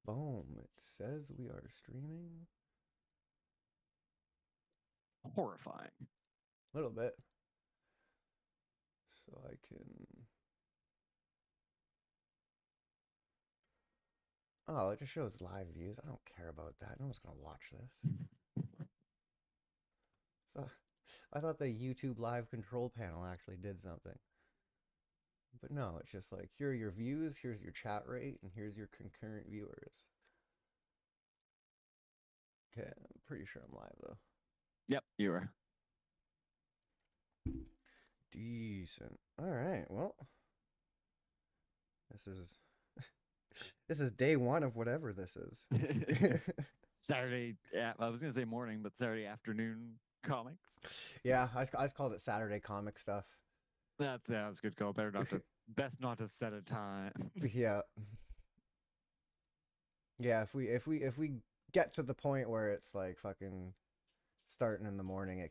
Boom. It says we are streaming. Horrifying. A little bit. So I can. Oh, it just shows live views. I don't care about that. No one's gonna watch this. So I thought the YouTube live control panel actually did something. But no, it's just like here are your views, here's your chat rate, and here's your concurrent viewers. Okay, I'm pretty sure I'm live though. Yep, you are. Decent. All right. Well, this is this is day one of whatever this is. Saturday, yeah, I was gonna say morning, but Saturday afternoon comics. Yeah, I just called it Saturday comic stuff. That's a good call. Best not to set a time. Yeah, yeah. If we get to the point where it's like fucking starting in the morning,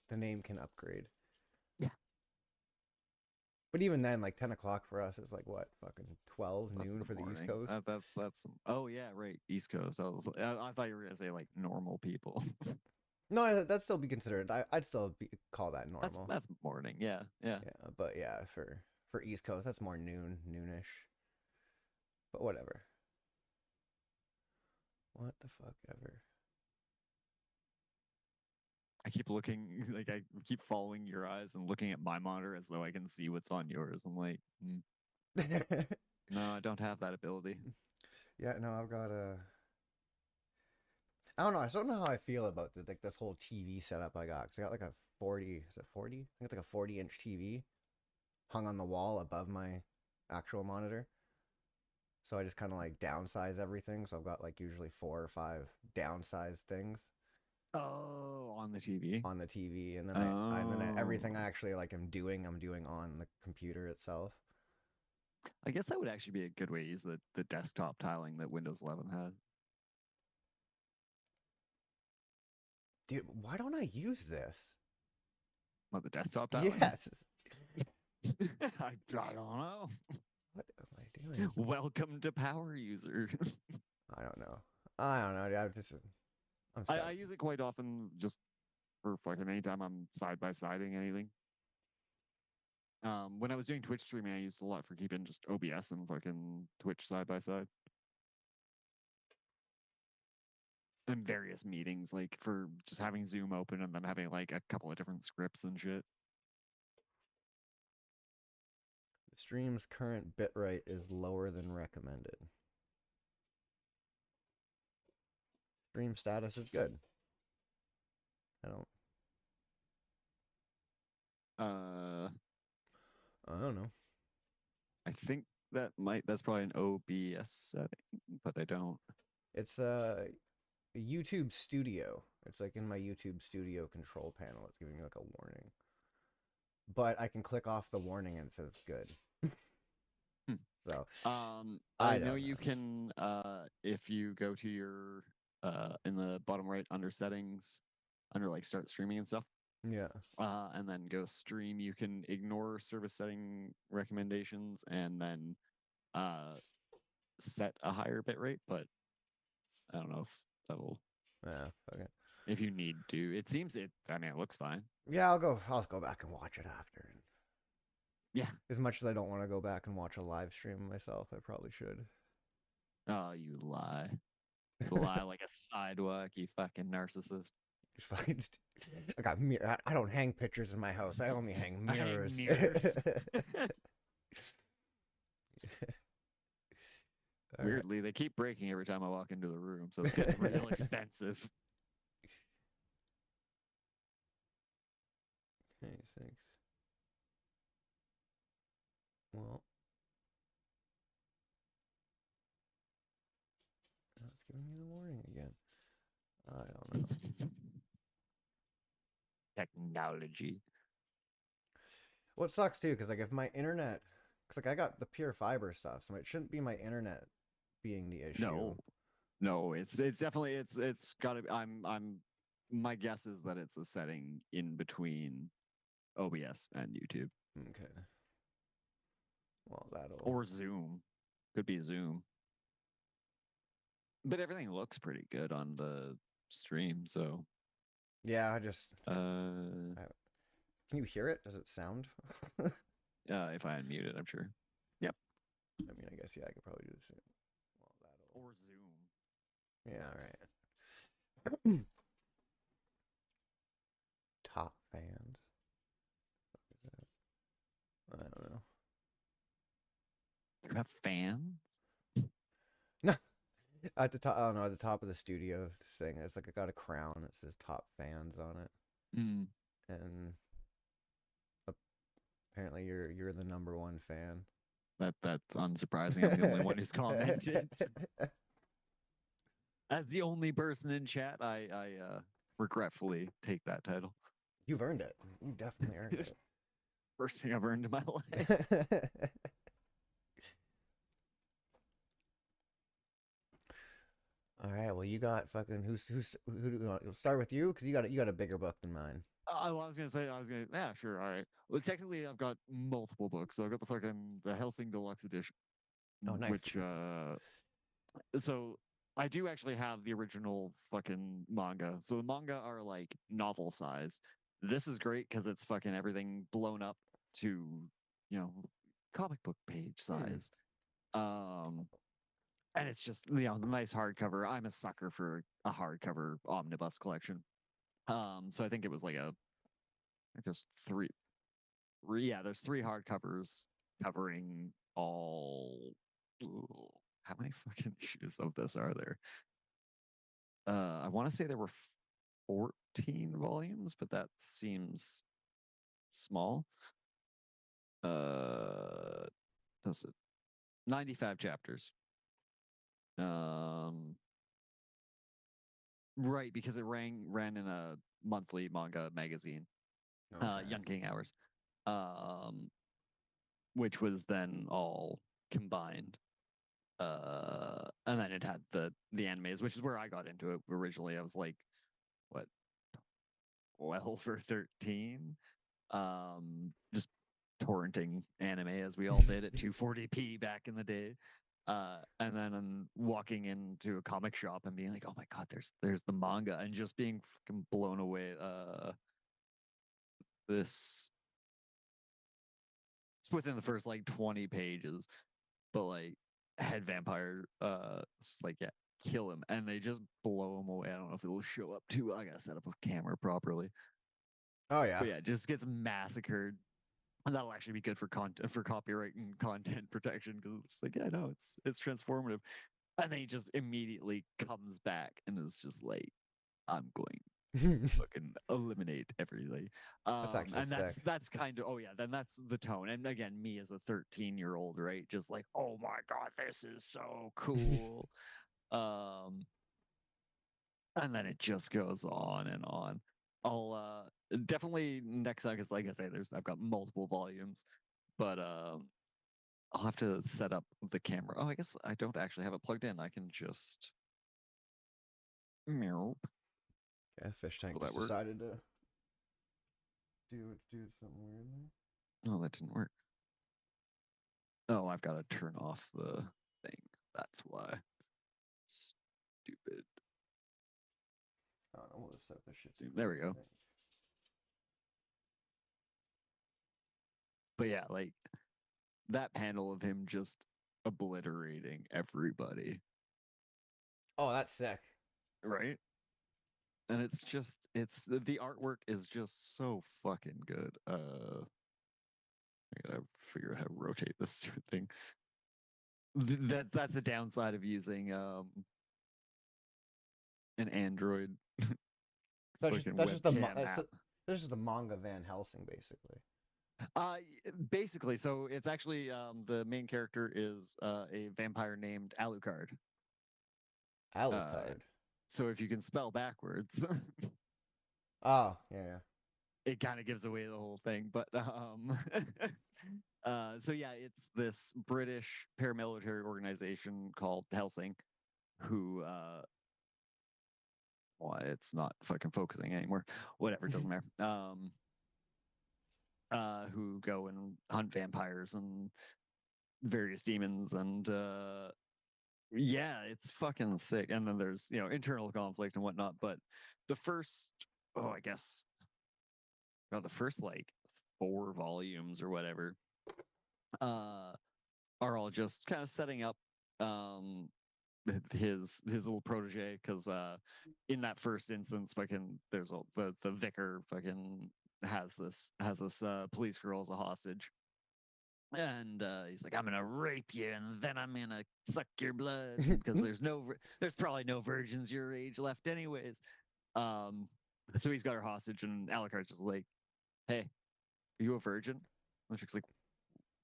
the name can upgrade. Yeah, But even then, like 10 o'clock for us is like what fucking 12 that's noon the for the East morning. Coast. Oh yeah, right. East Coast. I thought you were gonna say like normal people. No, that'd still be considered. I'd still call that that's normal. that's morning. Yeah, yeah. Yeah, but yeah, for East Coast, that's more noonish. But whatever. What the fuck ever. I keep looking like I keep following your eyes and looking at my monitor as though I can see what's on yours. I'm like, no, I don't have that ability. Yeah, no, I've got a. I don't know. I don't know how I feel about like this whole TV setup I got. Cause I got like a 40. Is it 40? I think it's like a 40-inch TV hung on the wall above my actual monitor. So I just kind of like downsize everything. So I've got like usually four or five downsized things Oh, on the TV. on the TV, and then Oh, everything I actually like I'm doing on the computer itself. I guess that would actually be a good way to use the desktop tiling that Windows 11 has. Dude, why don't I use this? What, the desktop tiling? Yes. I don't know. What am I doing? Welcome to Power User. I don't know. I don't know. I'm I set. use it quite often just for fucking anytime I'm side by siding anything. When I was doing Twitch streaming, I used a lot for keeping just OBS and fucking Twitch side by side. And various meetings, like for just having Zoom open and then having like a couple of different scripts and shit. The stream's current bitrate is lower than recommended. Stream status is good. I don't. Uh, I don't know. I think that's probably an OBS setting, but I don't. It's YouTube Studio. It's like in my YouTube Studio control panel. It's giving me like a warning, but I can click off the warning and it says good. Hmm. So I I know don't you know. can if you go to your in the bottom right under settings, under like start streaming and stuff, Yeah. and then go stream, you can ignore service setting recommendations and then uh set a higher bit rate, but I don't know if that'll Yeah. Okay. if you need to. It seems it I mean it looks fine. Yeah. I'll go back and watch it after. Yeah. As much as I don't want to go back and watch a live stream myself, I probably should. Oh, you lie. Lie like a sidewalk, you fucking narcissist. Just fucking. I got I don't hang pictures in my house. I only hang I hang mirrors. mirrors. All right. Weirdly, they keep breaking every time I walk into the room, so it's getting real expensive. Okay, thanks. Well, now it's giving me the warning again. I don't know. Technology. What sucks too, because like if my internet, because like I got the pure fiber stuff, so it shouldn't be my internet being the issue. No, no, it's definitely it's gotta. I'm. My guess is that it's a setting in between OBS and YouTube Okay. Well, that'll. or Zoom. Could be Zoom. But everything looks pretty good on the stream, so Yeah, I just. uh Can you hear it? Does it sound? if I unmute it, I'm sure. Yep. I mean, I guess yeah, I could probably do the same. Well, that'll. Or Zoom. Yeah, all right. Top fans. I don't know. You have fans? No, at the top. I don't know. At the top of the studio thing, it's like I got a crown that says "Top Fans" on it, Mm, and apparently you're the number one fan. that's unsurprising. I'm the only one who's commented. As the only person in chat, I regretfully take that title. You've earned it. You definitely earned it. First thing I've earned in my life. All right. Well, you got fucking who do we want? We'll start with you because you got a bigger book than mine. I was gonna say, yeah, sure, all right. Well, technically, I've got multiple books. So I've got the Helsing Deluxe Edition, Oh, nice. which so I do actually have the original fucking manga. So the manga are like novel size. This is great because it's fucking everything blown up to, you know, comic book page Hmm. size. Um, and it's just, nice hardcover. I'm a sucker for a hardcover omnibus collection. So I think it was like I think there's yeah, there's three hardcovers covering all. Ooh, how many fucking issues of this are there? I want to say there were 14 volumes, but that seems small. Uh, does it? 95 chapters. Um, right, because it ran in a monthly manga magazine, Okay. Young King Hours, um, which was then all combined. And then it had the animes, which is where I got into it originally. I was like, what, 12 or 13? Just torrenting anime as we all did at 240p back in the day. And then I'm walking into a comic shop and being like, oh my god, there's the manga, and just being fucking blown away. This it's within the first like 20 pages, but like head vampire, it's like, yeah, kill him, and they just blow him away. I don't know if it'll show up too. I gotta set up a camera properly, Oh yeah. but yeah, just gets massacred. And that'll actually be good for content, for copyright and content protection, because it's like, yeah, no, it's transformative. And then he just immediately comes back and is just like, I'm going That's fucking eliminate everything. actually And sick. that's kind of, oh yeah, then that's the tone. And again, me as a 13-year-old, right, just like, oh my god, this is so cool. Um, and then it just goes on and on. I'll definitely next time, because like I say, I've got multiple volumes, but I'll have to set up the camera. Oh, I guess I don't actually have it plugged in. I can just meow. Yeah, fish tank Will that just work? decided to do something weird there. No, that didn't work. Oh, I've got to turn off the thing. That's why. Stupid. I don't know. We'll just set this shit to There we fish go. tank. But yeah, like that panel of him just obliterating everybody, Oh, that's sick. right? And it's the artwork is just so fucking good. I gotta figure out how to rotate this stupid thing. That's a downside of using an Android fucking That's just the webcam app. this is the manga Van Helsing basically. Uh, Basically, so it's actually the main character is a vampire named Alucard. Uh, Alucard. so if you can spell backwards, Oh yeah. it kind of gives away the whole thing. But so yeah, it's this British paramilitary organization called Helsing, who why it's not fucking focusing anymore. Whatever, it doesn't matter. Who go and hunt vampires and various demons, and Yeah, it's fucking sick. And then there's, internal conflict and whatnot. But the first, I guess, the first like 4 volumes or whatever, uh, are all just kind of setting up um his little protege because in that first instance fucking there's the vicar fucking has this police girl as a hostage, and he's like, I'm gonna rape you and then I'm gonna suck your blood because there's probably no virgins your age left anyways. um so he's got her hostage and Alucard's just like, hey, are you a virgin? And she's like,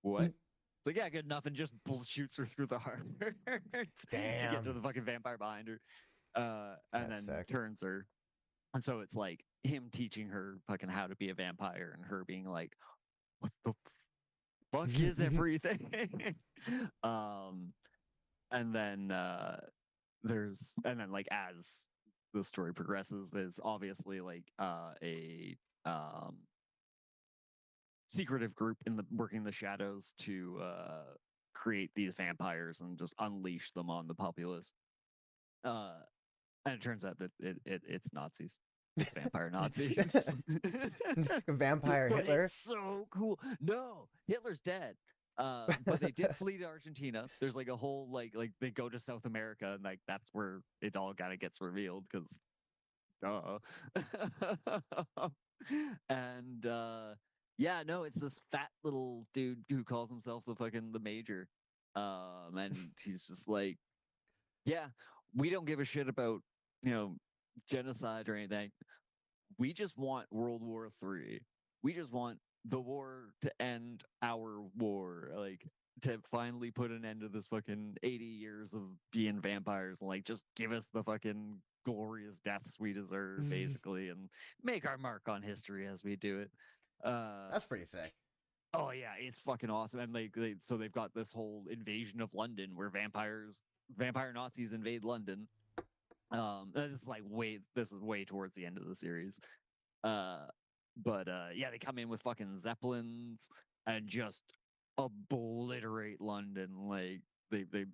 what? It's like, yeah, good enough, and just shoots her through the heart to get to Damn. the fucking vampire behind her, and That's then sick. turns her. And so it's like him teaching her fucking how to be a vampire, and her being like, "What the fuck is everything?" um, and then like as the story progresses, there's obviously like a um secretive group in the working the shadows to create these vampires and just unleash them on the populace. Uh, and it turns out that it's Nazis. It's vampire Nazis. Vampire But Hitler. it's so cool. No, Hitler's dead. But they did flee to Argentina. There's like a whole like they go to South America, and like that's where it all kind of gets revealed because and yeah, no, it's this fat little dude who calls himself the major. And he's just like, yeah, we don't give a shit about, you know, genocide or anything. We just want World War III. We just want the war to end our war. Like, to finally put an end to this fucking 80 years of being vampires and like just give us the fucking glorious deaths we deserve, basically, and make our mark on history as we do it. That's pretty sick. Oh yeah, it's fucking awesome. And so they've got this whole invasion of London where vampire Nazis invade London. This is way towards the end of the series. Uh, but yeah, they come in with fucking zeppelins and just obliterate London. Like they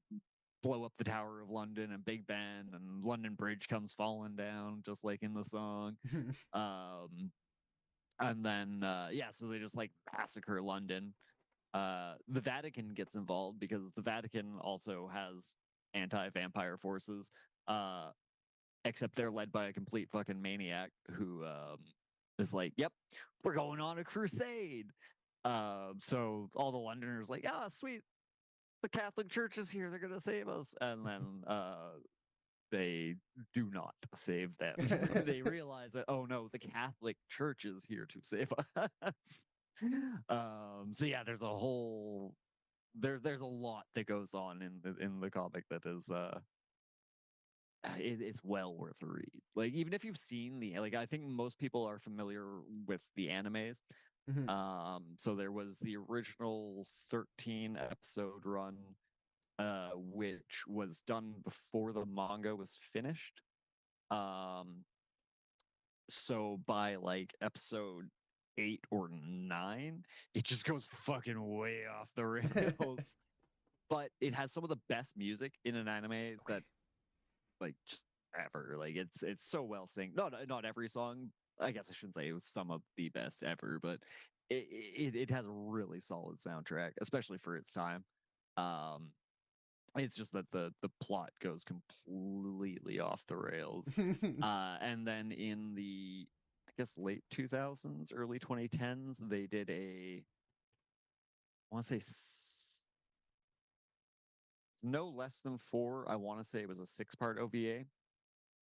blow up the Tower of London and Big Ben, and London Bridge comes falling down, just like in the song. Um, and then yeah, so they just like massacre London. The Vatican gets involved because the Vatican also has anti-vampire forces. Uh, Except they're led by a complete fucking maniac who is like, "Yep, we're going on a crusade." So all the Londoners like, "Ah, sweet, the Catholic Church is here. They're gonna save us." And then they do not save them. They realize that, oh no, the Catholic Church is here to save us. So yeah, there's a lot that goes on in the comic that is it's well worth a read. Like, even if you've seen like, I think most people are familiar with the animes. So there was the original 13 episode run, which was done before the manga was finished. Um, so by like episode 8 or 9, it just goes fucking way off the rails. But it has some of the best music in an anime that, like, just ever. Like, it's so well synced. Not every song. I guess I shouldn't say it was some of the best ever, but it has a really solid soundtrack, especially for its time. Um, it's just that the plot goes completely off the rails. And then in the, I guess, late 2000s, early 2010s, they did I want to say no less than 4. I want to say it was a 6-part OVA,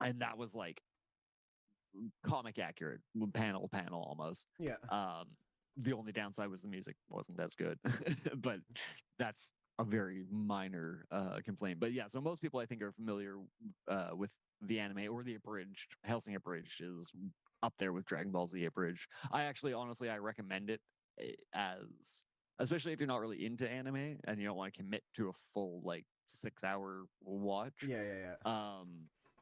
and that was like comic accurate, panel to panel almost. Yeah. The only downside was the music wasn't as good, but that's a very minor complaint. But yeah, so most people I think are familiar with the anime or the abridged. Hellsing Abridged is up there with Dragon Ball Z Abridged. I actually, honestly, I recommend it as, especially if you're not really into anime and you don't want to commit to a full like 6-hour watch. Yeah, yeah, yeah.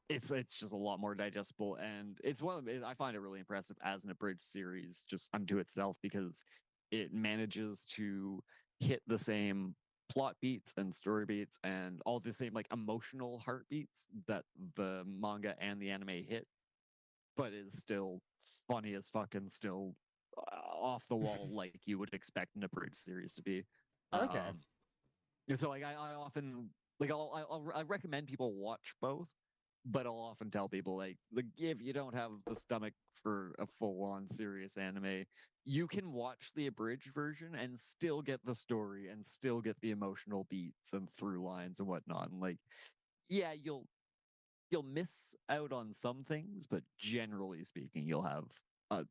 It's just a lot more digestible, and I find it really impressive as an abridged series just unto itself because it manages to hit the same plot beats and story beats and all the same like emotional heartbeats that the manga and the anime hit, but is still funny as fuck and still off the wall like you would expect an abridged series to be. Okay. And so like I often like I recommend people watch both, but I'll often tell people like if you don't have the stomach for a full on serious anime, you can watch the abridged version and still get the story and still get the emotional beats and through lines and whatnot. And like, yeah, you'll miss out on some things, but generally speaking, you'll have a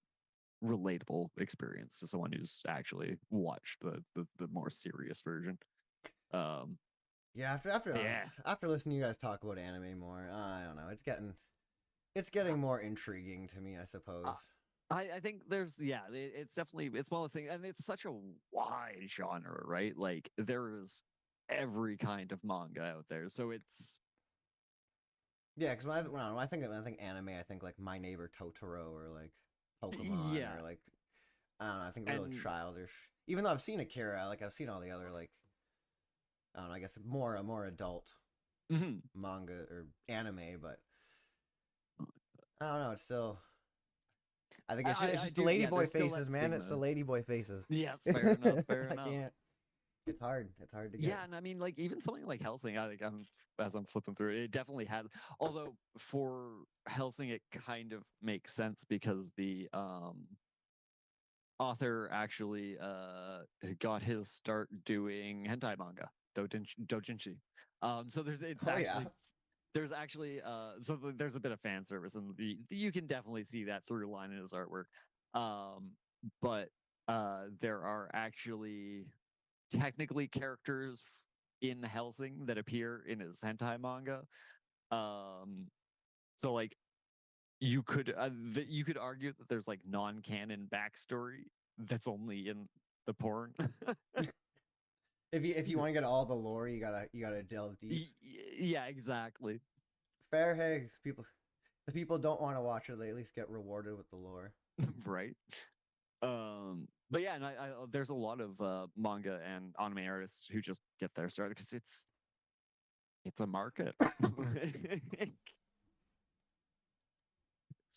relatable experience to someone who's actually watched the more serious version. Um, Yeah, yeah, after listening to you guys talk about anime more, I don't know. It's getting more intriguing to me, I suppose. I think there's it's definitely it's one of those things, and it's such a wide genre, right? Like there is every kind of manga out there, so it's Yeah, because when I think anime, I think like My Neighbor Totoro or like Pokemon yeah, or like I don't know. I think real and childish. Even though I've seen Akira, like I've seen all the other like I don't know. I guess a more adult mhm. manga or anime, but I don't know. It's still. I think it's I just the do, yeah. ladyboy There's still that faces, man. It's the stigma. ladyboy faces. Yeah, fair enough, fair I enough. can't. It's hard. It's hard to get. Yeah, and I mean, like even something like Helsing, I think I'm as I'm flipping through it, it definitely had. Although for Helsing, it kind of makes sense because the author actually got his start doing hentai manga, dojinshi. So Oh yeah. there's actually there's a bit of fan service, and you can definitely see that through line in his artwork. But there are actually technically characters in Helsing that appear in his hentai manga. Um, so like you could argue that there's like non-canon backstory that's only in the porn. If you want to get all the lore, you gotta delve deep. Yeah, exactly. Fair. Hey, people. The people don't want to watch it. They at least get rewarded with the lore. Right. But yeah, and there's a lot of manga and anime artists who just get their start because it's a market.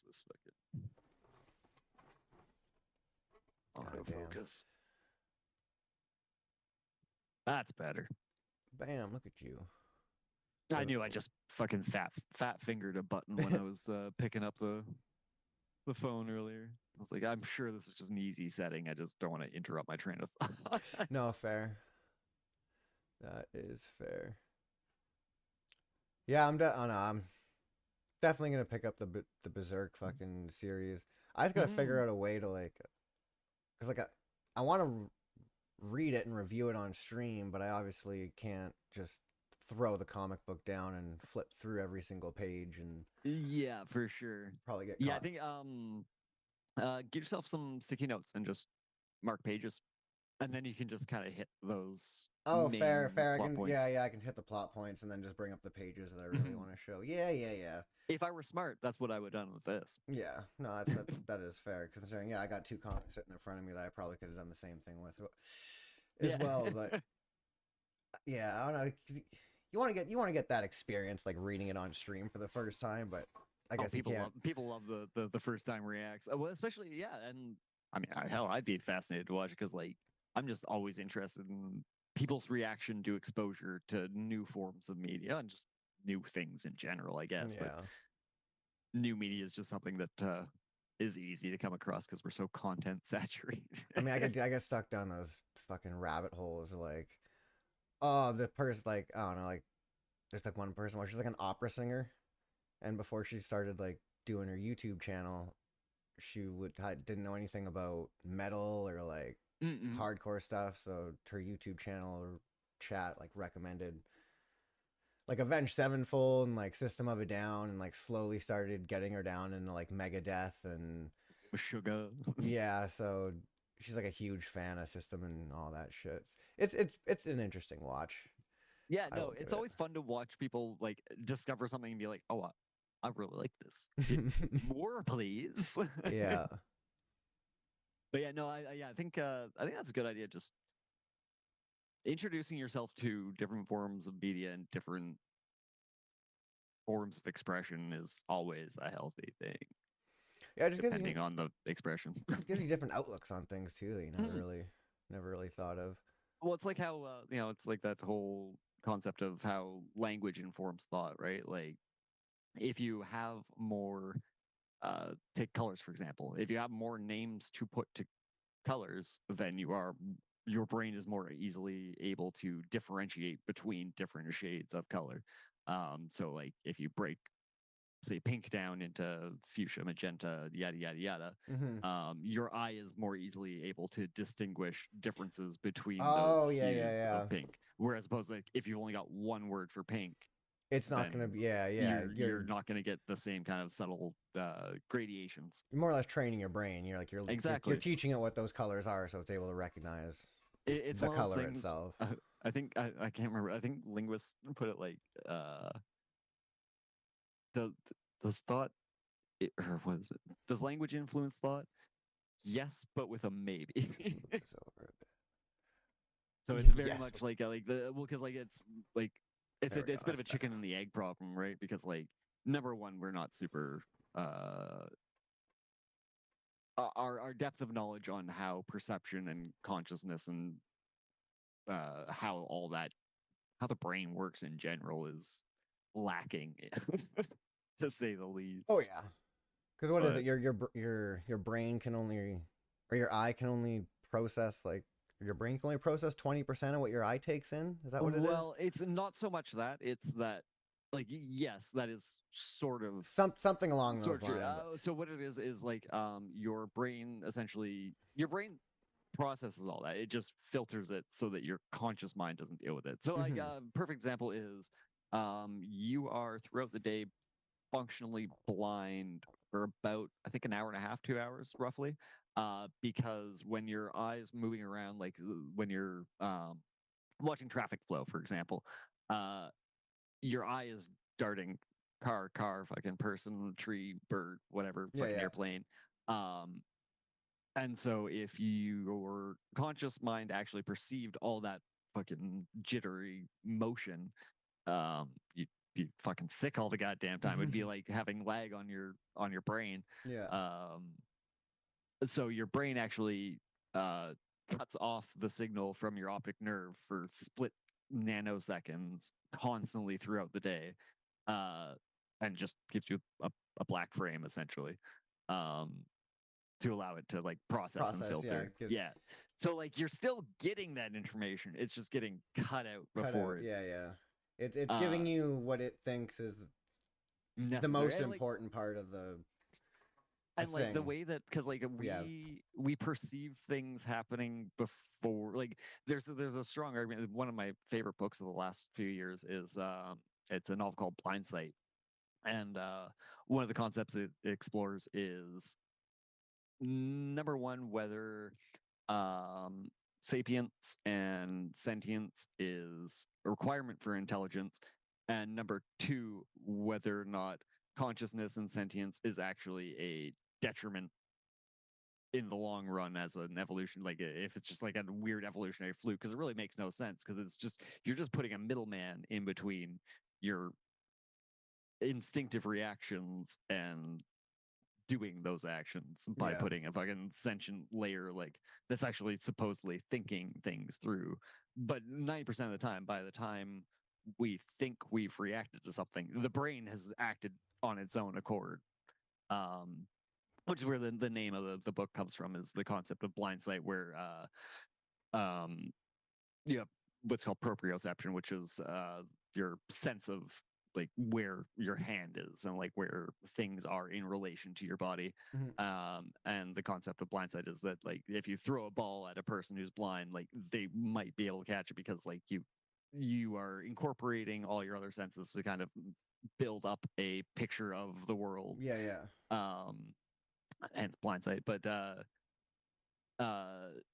This fucking God damn. autofocus. That's better. Bam! Look at you. I knew I just fucking fat fingered a button when I was picking up the phone earlier. I was like, I'm sure this is just an easy setting. I just don't want to interrupt my train of thought. No, fair. That is fair. Yeah, I don't know. I'm definitely gonna pick up the Berserk fucking series. I just gotta figure out a way to like, cause like I want to read it and review it on stream, but I obviously can't just throw the comic book down and flip through every single page and Yeah, for sure. probably get Yeah, I caught. think get yourself some sticky notes and just mark pages, and then you can just kind of hit those Oh, fair, main fair. I plot can, points. yeah, I can hit the plot points and then just bring up the pages that I really want to show. Yeah. If I were smart, that's what I would have done with this. Yeah, no, that is fair. Considering, yeah, I got two comics sitting in front of me that I probably could have done the same thing with, as Yeah. well. But yeah, I don't know. You want to get that experience like reading it on stream for the first time, but I Oh, guess you can't. people love the first time reacts. Well, especially yeah, and I mean, hell, I'd be fascinated to watch because like I'm just always interested in people's reaction to exposure to new forms of media and just new things in general, I guess. But Yeah, new media is just something that is easy to come across because we're so content saturated. I mean, I get stuck down those fucking rabbit holes. Like, oh, the person, like, I don't know, like, there's like one person where she's like an opera singer, and before she started like doing her YouTube channel, she didn't know anything about metal or like Mm-mm. hardcore stuff. So her YouTube channel chat like recommended like Avenged Sevenfold and like System of a Down, and like slowly started getting her down into like Megadeth and Sugar. yeah. So she's like a huge fan of System and all that shit. It's an interesting watch. Yeah, I no, will give it's always fun to watch people like discover something and be like, oh, I really like this. it. More, please. Yeah. But yeah, no, yeah, I think that's a good idea. Just introducing yourself to different forms of media and different forms of expression is always a healthy thing, Yeah, it just gives you depending on the expression. it gives you different outlooks on things too that you Mm. never really thought of. Well, it's like how it's like that whole concept of how language informs thought, right? Like if you have more, take colors for example. If you have more names to put to colors, then your brain is more easily able to differentiate between different shades of color. So like if you break say pink down into fuchsia, magenta, yada yada yada, Mm-hmm. your eye is more easily able to distinguish differences between those Oh yeah, yeah, hues yeah. of pink. Whereas opposed like if you've only got one word for pink, It's not gonna then be. Yeah, yeah. you're not going to get the same kind of subtle gradations. You're more or less training your brain. You're like you're Exactly. teaching it what those colors are, so it's able to recognize It's the one of those color things. itself. I think I can't remember. I think linguists put it like does does thought or what is it? Does language influence thought? Yes, but with a maybe. So So it's very yes, much like the well because like it's like there we go. it's a bit of That's a better. chicken and the egg problem, right? Because like number one, we're not super uh our depth of knowledge on how perception and consciousness and how all that how the brain works in general is lacking to say the Oh least. yeah, because what is But it? Your brain can only, or your eye can only process like your brain can only process 20% of what your eye takes in. Is that what it is? well, it's not so much that it's that like yes, that is Something along sort those of true. lines. So what it is like your brain essentially your brain processes all that. It just filters it so that your conscious mind doesn't deal with it. So like Mm-hmm. perfect example is you are throughout the day functionally blind for about I think an hour and a half, 2 hours roughly. Because when your eyes moving around, like when you're watching traffic flow, for example, uh, your eye is darting car, fucking person, tree, bird, whatever, Yeah, fucking yeah. airplane. Um, and so if your conscious mind actually perceived all that fucking jittery motion, you'd be fucking sick all the goddamn time. It'd be like having lag on your brain. Yeah. Um, so your brain actually uh, cuts off the signal from your optic nerve for split nanoseconds constantly throughout the day, uh, and just gives you a black frame essentially. Um, to allow it to like process and Process. Yeah. filter. Yeah. So like you're still getting that information. It's just getting cut out Cut out. before it Yeah, yeah. It's uh giving you what it thinks is the necessary. most important part of the And like the thing. way that because like Yeah. we perceive things happening before like there's a strong argument. One of my favorite books of the last few years is it's a novel called Blindsight. And one of the concepts it explores is number one, whether um, sapience and sentience is a requirement for intelligence, and number two, whether or not consciousness and sentience is actually a detriment in the long run as an evolution, like if it's just like a weird evolutionary fluke, because it really makes no sense, because it's just you're just putting a middleman in between your instinctive reactions and doing those actions by Yeah. putting a fucking sentient layer like that's actually supposedly thinking things through. But 90% of the time, by the time we think we've reacted to something, the brain has acted on its own accord. Um, which is where the name of the book comes from is the concept of blind sight, where you have what's called proprioception, which is your sense of like where your hand is and like where things are in relation to your body. Mm-hmm. And the concept of blindsight is that like if you throw a ball at a person who's blind, like they might be able to catch it because like you are incorporating all your other senses to kind of build up a picture of the world. Yeah, yeah. Um, hence blindsight. But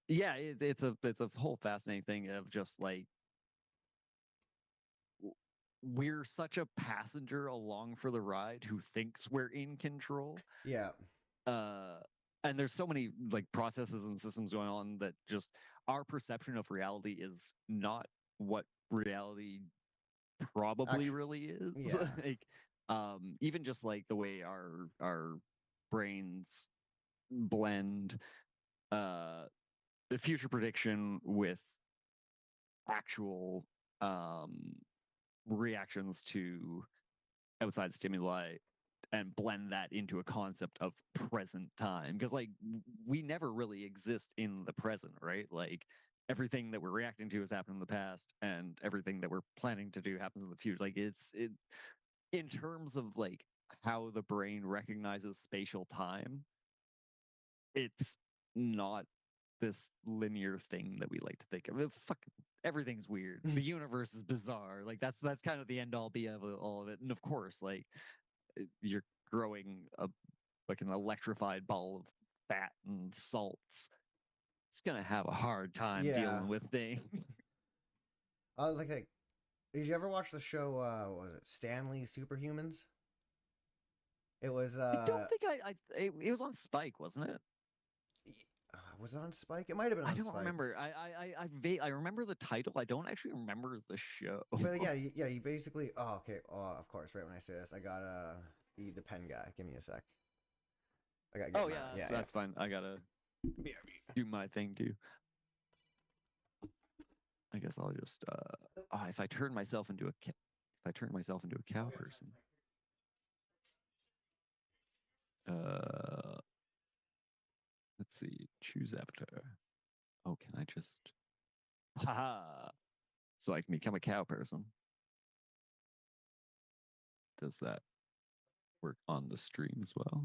yeah, it's a whole fascinating thing of just like we're such a passenger along for the ride who thinks we're in control. Yeah. Uh, and there's so many like processes and systems going on that just our perception of reality is not what reality probably Actually, really is. yeah. Like, even just like the way our brains blend the future prediction with actual reactions to outside stimuli and blend that into a concept of present time, because like we never really exist in the present, right? Like everything that we're reacting to has happened in the past, and everything that we're planning to do happens in the future. Like it in terms of like how the brain recognizes spatial time, it's not this linear thing that we like to think of. Everything's weird. The universe is bizarre. Like that's kind of the end all be of all of it. And of course, like you're growing a like an electrified ball of fat and salts. It's gonna have a hard time Yeah. dealing with things. Like, did you ever watch the show? What was it Stanley's Superhumans? It was I don't think it was on Spike, wasn't it? was it on Spike? It might have been I on don't Spike. remember. I remember the title. I don't actually remember the show. But yeah, yeah, he basically. Oh, okay. Oh, of course. Right when I say this, I got the pen guy. Give me a sec. I got to get Oh him yeah, out. Yeah, that's fine. I gotta BRB. do my thing too. I guess I'll just if I turn myself into a cow person. Uh, let's see. Choose avatar. Oh, can I just? Haha. So I can become a cow person. Does that work on the stream as well?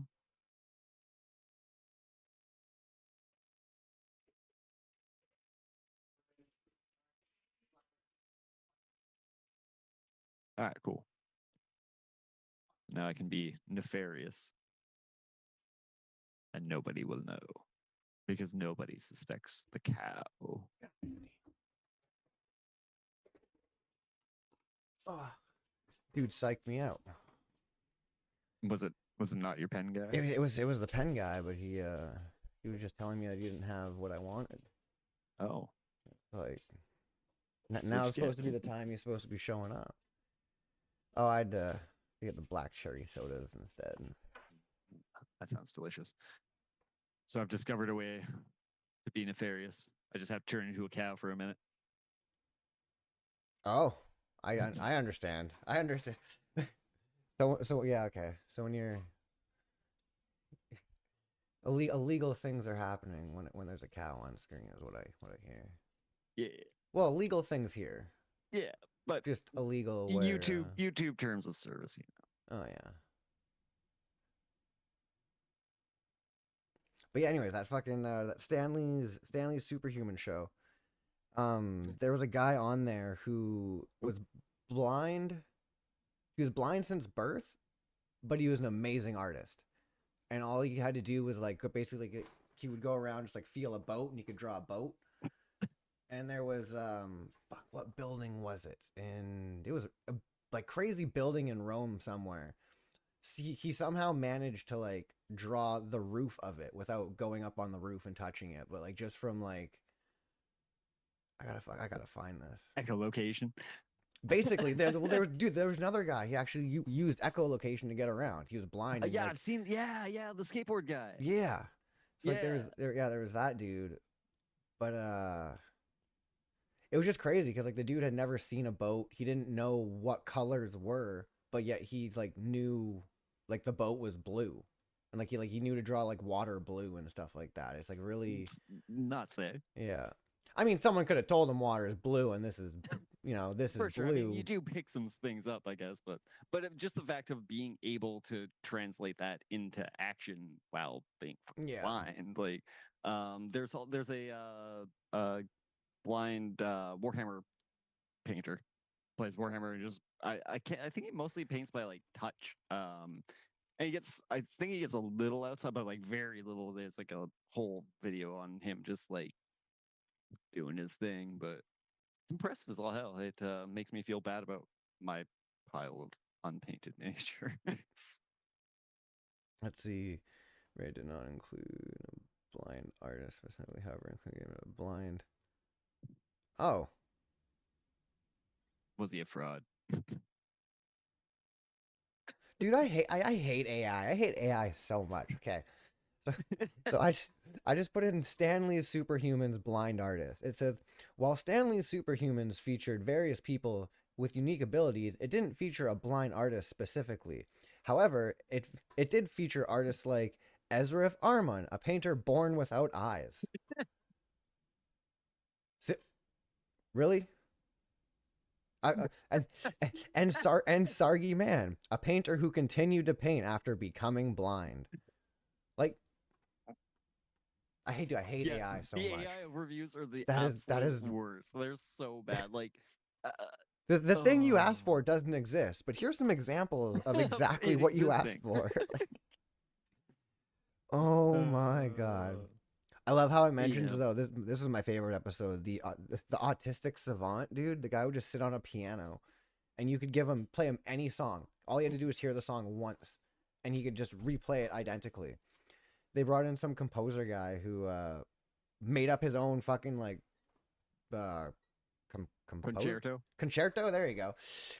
All right, cool. Now I can be nefarious, and nobody will know because nobody suspects the cow. Oh, dude, psyched me out. Was it not your pen guy? It was the pen guy, but he was just telling me that he didn't have what I wanted. Oh, Like that's what now you is supposed get. to be the time he's supposed to be showing up. Oh, I'd get the black cherry sodas instead. That sounds delicious. So I've discovered a way to be nefarious. I just have to turn into a cow for a minute. Oh, I understand. I understand. So yeah, okay. So when you're illegal things are happening when there's a cow on screen is what I hear. Yeah, Well, legal things here, yeah, but just illegal where. YouTube terms of service. Oh yeah. But yeah, anyways, that fucking that Stanley's Superhuman show. There was a guy on there who was blind. He was blind since birth, but he was an amazing artist. And all he had to do was like basically he would go around just like feel a boat, and he could draw a boat. And there was fuck, what building was it? And it was a like crazy building in Rome somewhere. He somehow managed to like draw the roof of it without going up on the roof and touching it, but like just from like I gotta find this. Echolocation. Basically, there was another guy. He actually used echolocation to get around. He was blind and Yeah, like I've seen. Yeah, the skateboard guy. yeah. It's like Yeah. there was that dude, but it was just crazy because like the dude had never seen a boat. He didn't know what colors were, but yet he's like knew like the boat was blue, and he knew to draw like water blue and stuff like that. It's like really Nuts, eh? yeah. I mean, someone could have told him water is blue and this is this is For sure. I mean, blue. you do pick some things up, I guess, but just the fact of being able to translate that into action while being Yeah. blind, like, there's a blind Warhammer painter plays Warhammer and just I can't I think he mostly paints by like touch. And I think he gets a little outside, but like very little. There's like a whole video on him just like doing his thing, but it's impressive as all hell. It makes me feel bad about my pile of unpainted miniatures. Let's see. Ray did not include a blind artist specifically, however, including a blind. Oh, Was he a fraud? dude, I hate AI. I hate AI so much. Okay, so so I just put in Stanley's Superhumans blind artist. It says while Stanley's Superhumans featured various people with unique abilities, it didn't feature a blind artist specifically. However, it did feature artists like Ezra Arman, a painter born without eyes. Really? And and Sargi Man, a painter who continued to paint after becoming blind. Like I hate Yeah, AI so the much. AI reviews are the That absolute is worst. They're so bad. Like, uh, the thing you oh, asked for doesn't exist. But here's some examples of exactly it what you asked existing. for. Like, oh my god. Uh, I love how it mentions yeah. though. This is my favorite episode. The autistic savant dude, the guy would just sit on a piano, and you could play him any song. All he had to do was hear the song once, and he could just replay it identically. They brought in some composer guy who made up his own fucking like uh compose Concerto. concerto. There you go.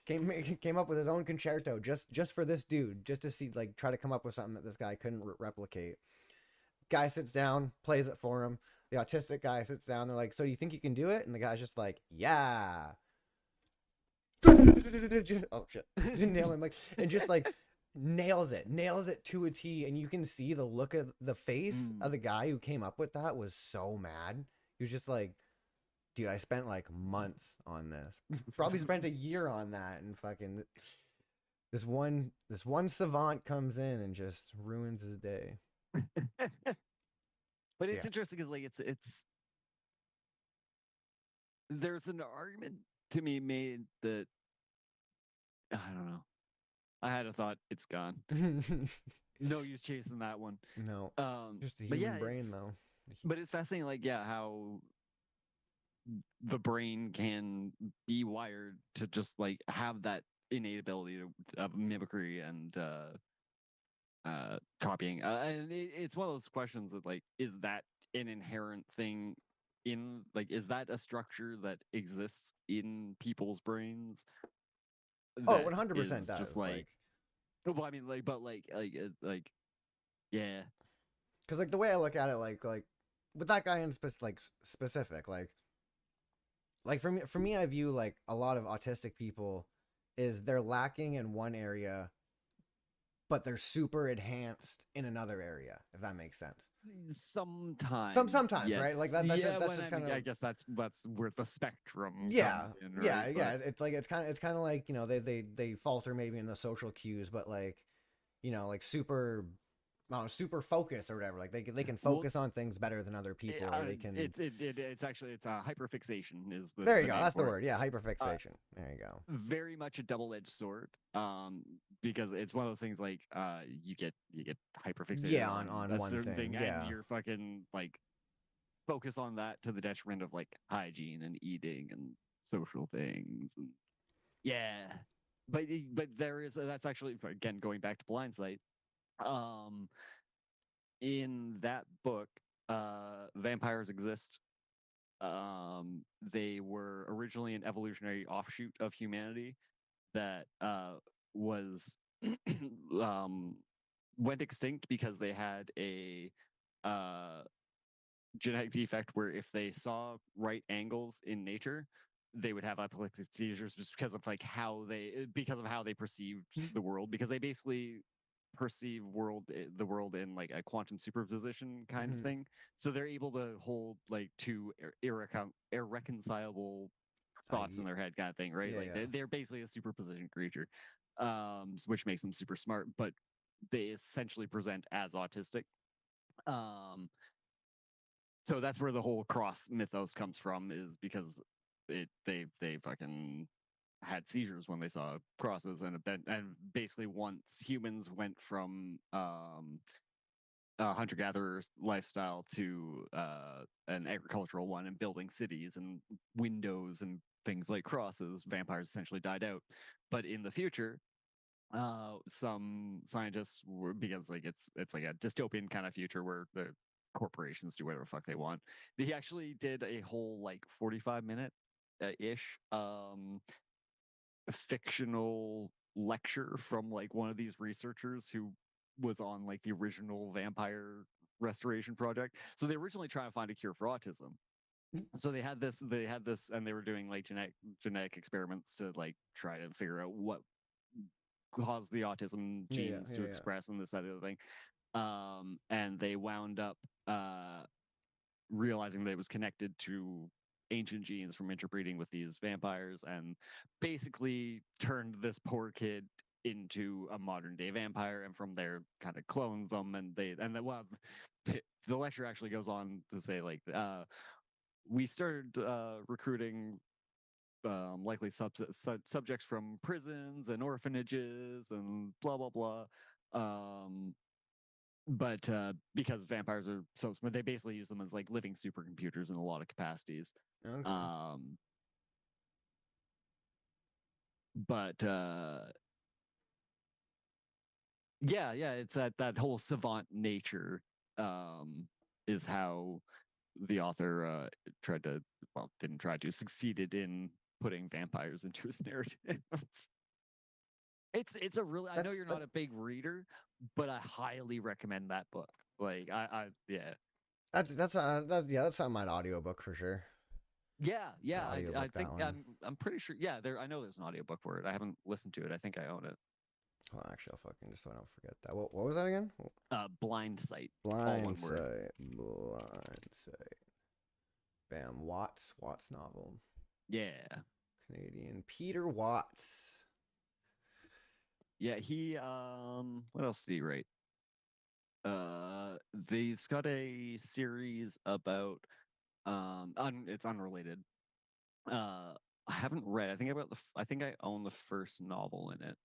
Came up with his own concerto just for this dude, just to see like try to come up with something that this guy couldn't replicate. Guy sits down, plays it for him. The autistic guy sits down. They're like, "So do you think you can do it?" And the guy's just like, "Yeah." Oh shit! Didn't nail my mic. And just like nails it to a T. And you can see the look of the face Mm. of the guy who came up with that was so mad. He was just like, dude, I spent like months on this. Probably spent a year on that, and fucking this one savant comes in and just ruins his day. But it's Yeah. interesting because like it's there's an argument to be made that I don't know. I had a thought. It's gone. No use chasing that one. No, just the But yeah, human brain though. it's fascinating. Like yeah, how the brain can be wired to just like have that innate ability of mimicry and copying. And it's one of those questions that like, is that an inherent thing in like, is that a structure that exists in people's brains Oh, that 100% is just does. like, well, I mean, like, but like, yeah, Because like the way I look at it, like with that guy in specific, like for me, I view like a lot of autistic people is they're lacking in one area, but they're super enhanced in another area. If that makes sense. sometimes, Sometimes, right? Like yes, that. yeah. That's When just I kind mean, of I guess that's where the spectrum comes yeah, in, right? yeah. But It's like it's kind of like they falter maybe in the social cues, but like like super. I don't know, super focus or whatever. Like they can well, focus on things better than other people, or they can. it's actually it's hyperfixation is There you the go. name That's the for it. word. Yeah, Uh, hyperfixation. There you go. Very much a double-edged sword, because it's one of those things like you get hyperfixated Yeah, on on on a one certain thing, thing. and Yeah. you're fucking like focus on that to the detriment of like hygiene and eating and social things and yeah. But there is that's actually again going back to blindsight. Um, in that book, vampires exist. They were originally an evolutionary offshoot of humanity that was um, went extinct because they had a uh, genetic defect where if they saw right angles in nature, they would have epileptic seizures just because of like how they perceived the world because they basically perceive the world in like a quantum superposition kind of Hmm. thing. So they're able to hold like two irreconcilable thoughts in their head kind of thing, right? Yeah, Like yeah. they're basically a superposition creature, which makes them super smart, but they essentially present as autistic. Um, so that's where the whole cross mythos comes from, is because they fucking had seizures when they saw crosses and basically once humans went from hunter gatherer lifestyle to an agricultural one and building cities and windows and things like crosses, vampires essentially died out. But in the future, some scientists were, because like it's like a dystopian kind of future where the corporations do whatever the fuck they want. They actually did a whole like 45-minute ish fictional lecture from like one of these researchers who was on like the original vampire restoration project. So they originally trying to find a cure for autism. So they had this, and they were doing like genetic experiments to like try to figure out what caused the autism Yeah, genes yeah, to yeah. express and this, that, other thing. And they wound up realizing that it was connected to ancient genes from interbreeding with these vampires, and basically turned this poor kid into a modern day vampire, and from there kind of clones them. And then, well, the lecture actually goes on to say like we started recruiting likely subjects from prisons and orphanages and blah blah blah. But because vampires are so smart, they basically use them as like living supercomputers in a lot of capacities. Okay. Um, but yeah, it's that whole savant nature is how the author tried to, well, didn't try to, succeeded in putting vampires into his narrative. It's a really, I know That's you're that. not a big reader, but I highly recommend that book. Like yeah. That's something I'd audiobook for sure. I'd I audiobook think that one. I'm pretty sure. Yeah, I know there's an audiobook for it. I haven't listened to it. I think I own it. Well, actually, I'll fucking just so I don't forget that. What was that again? Blind Sight, all Blind one word. Sight. Blind Sight. Bam. Watts novel. Yeah, Canadian Peter Watts. yeah. He what else did he write? He's got a series about it's unrelated. I haven't read. I think I own the first novel in it.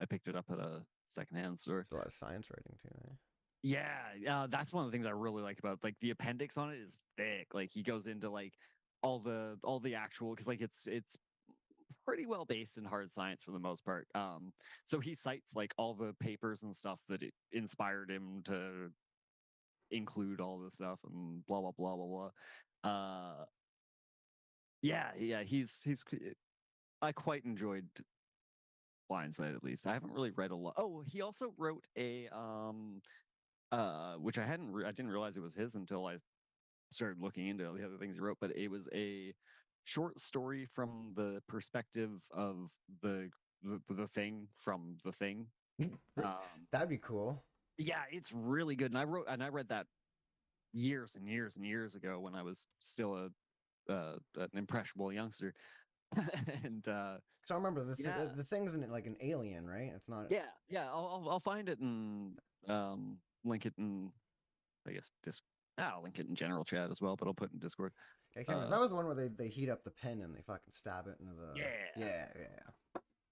I picked it up at a secondhand store. There's a lot of science writing too. Eh? Yeah, that's one of the things I really like about, like, the appendix on it is thick. Like he goes into like all the actual, because like it's pretty well based in hard science for the most part. So he cites like all the papers and stuff that inspired him to include all this stuff and blah blah blah blah blah. Yeah, he's I quite enjoyed Blindside, at least. I haven't really read a lot. Oh, he also wrote a which I didn't realize it was his until I started looking into the other things he wrote, but it was a short story from the perspective of the thing from the thing. That'd be cool. Yeah, it's really good, and I read that years and years and years ago when I was still an impressionable youngster. And So I remember yeah, the thing's in it like an alien, right? It's not. yeah, I'll find it and link it in, I guess, I'll link it in general chat as well, but I'll put it in Discord. I can't remember. Uh, That was the one where they heat up the pen and they fucking stab it into the. yeah. Yeah,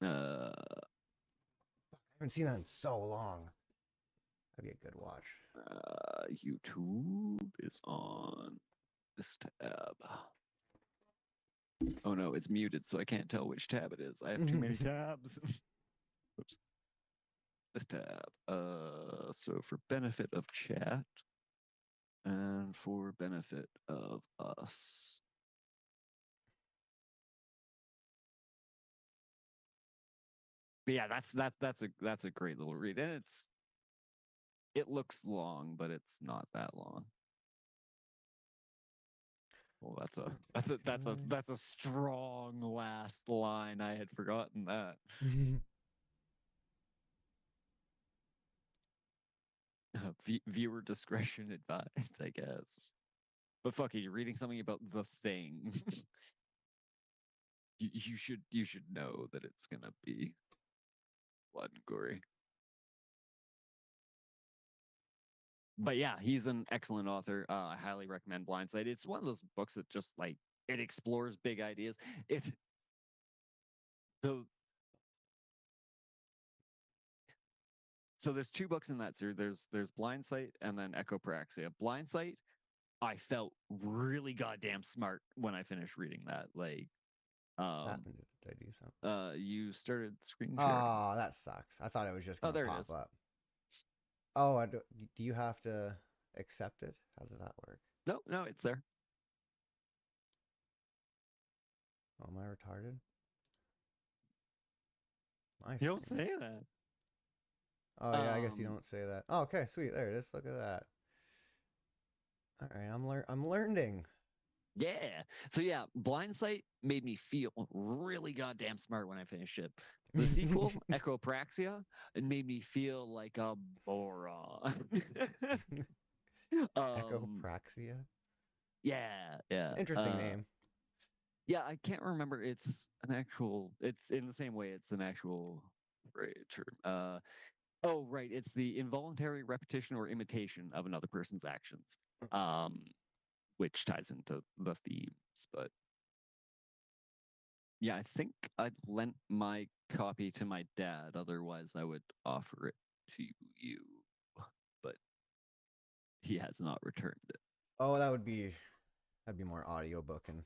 yeah. Uh, I haven't seen that in so long. That'd be a good watch. YouTube is on this tab. Oh no, it's muted, so I can't tell which tab it is. I have too many tabs. Oops. This tab. So for benefit of chat and for benefit of us. But yeah, that's a great little read, and it looks long, but it's not that long. Well, that's a strong last line. I had forgotten that. Viewer discretion advised, I guess. But fuck it, you're reading something about the thing. you should know that it's gonna be blood and gory. But yeah, he's an excellent author. I highly recommend Blindside. It's one of those books that just like, it explores big ideas. If the So there's two books in that series. There's Blindsight and then Echopraxia. Blindsight, I felt really goddamn smart when I finished reading that. Like, What um, happened? Did I do something? you started screen sharing. Oh, that sucks. I thought it was just Oh, gonna there it pop is. up. Oh, do you have to accept it? How does that work? No, it's there. Oh, am I retarded? My You don't screen. say that. Oh yeah, I guess you Um, don't say that. Oh, okay, sweet. There it is. Look at that. All right, I'm learning. yeah. So yeah, Blindsight made me feel really goddamn smart when I finished it. The sequel, Echopraxia, it made me feel like a moron. um, Echopraxia. yeah, It's yeah. an interesting name. Yeah, I can't remember. It's an actual. It's in the same way. It's an actual right term. Oh, right. It's the involuntary repetition or imitation of another person's actions. Um, which ties into the themes. But yeah, I think I'd lent my copy to my dad. Otherwise, I would offer it to you. But he has not returned it. Oh, that'd be more audiobook and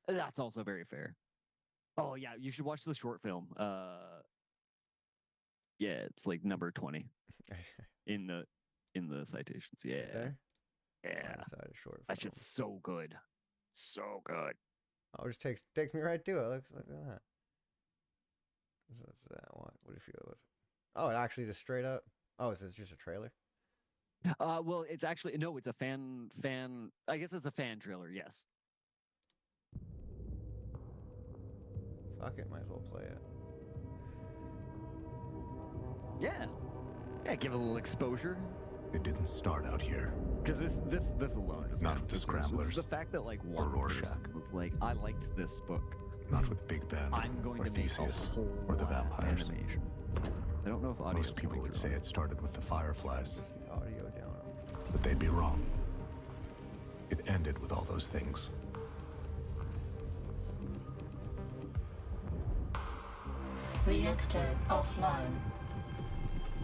That's also very fair. Oh yeah, you should watch the short film. Yeah, it's like number 20 in the citations. right Yeah, there. yeah, Blindside a short that's film. just so good, so good. Oh, it just takes me right to it. Look at that. What's that one? What do you feel with? Oh, it actually just straight up. Oh, is this just a trailer? Well, it's actually no, it's a fan. I guess it's a fan trailer. Yes. Fuck it, might as well play it. Yeah, yeah. Give it a little exposure. It didn't start out here. Because this alone just Not with the Scramblers the fact that like one Rorschach. person was like, I liked this book. Not with Big Ben I'm going or to make a Theseus whole or the vampires. animation. I don't know if audio. Most people would say it started with the Fireflies, Just the audio down. but they'd be wrong. It ended with all those things. Reactor offline.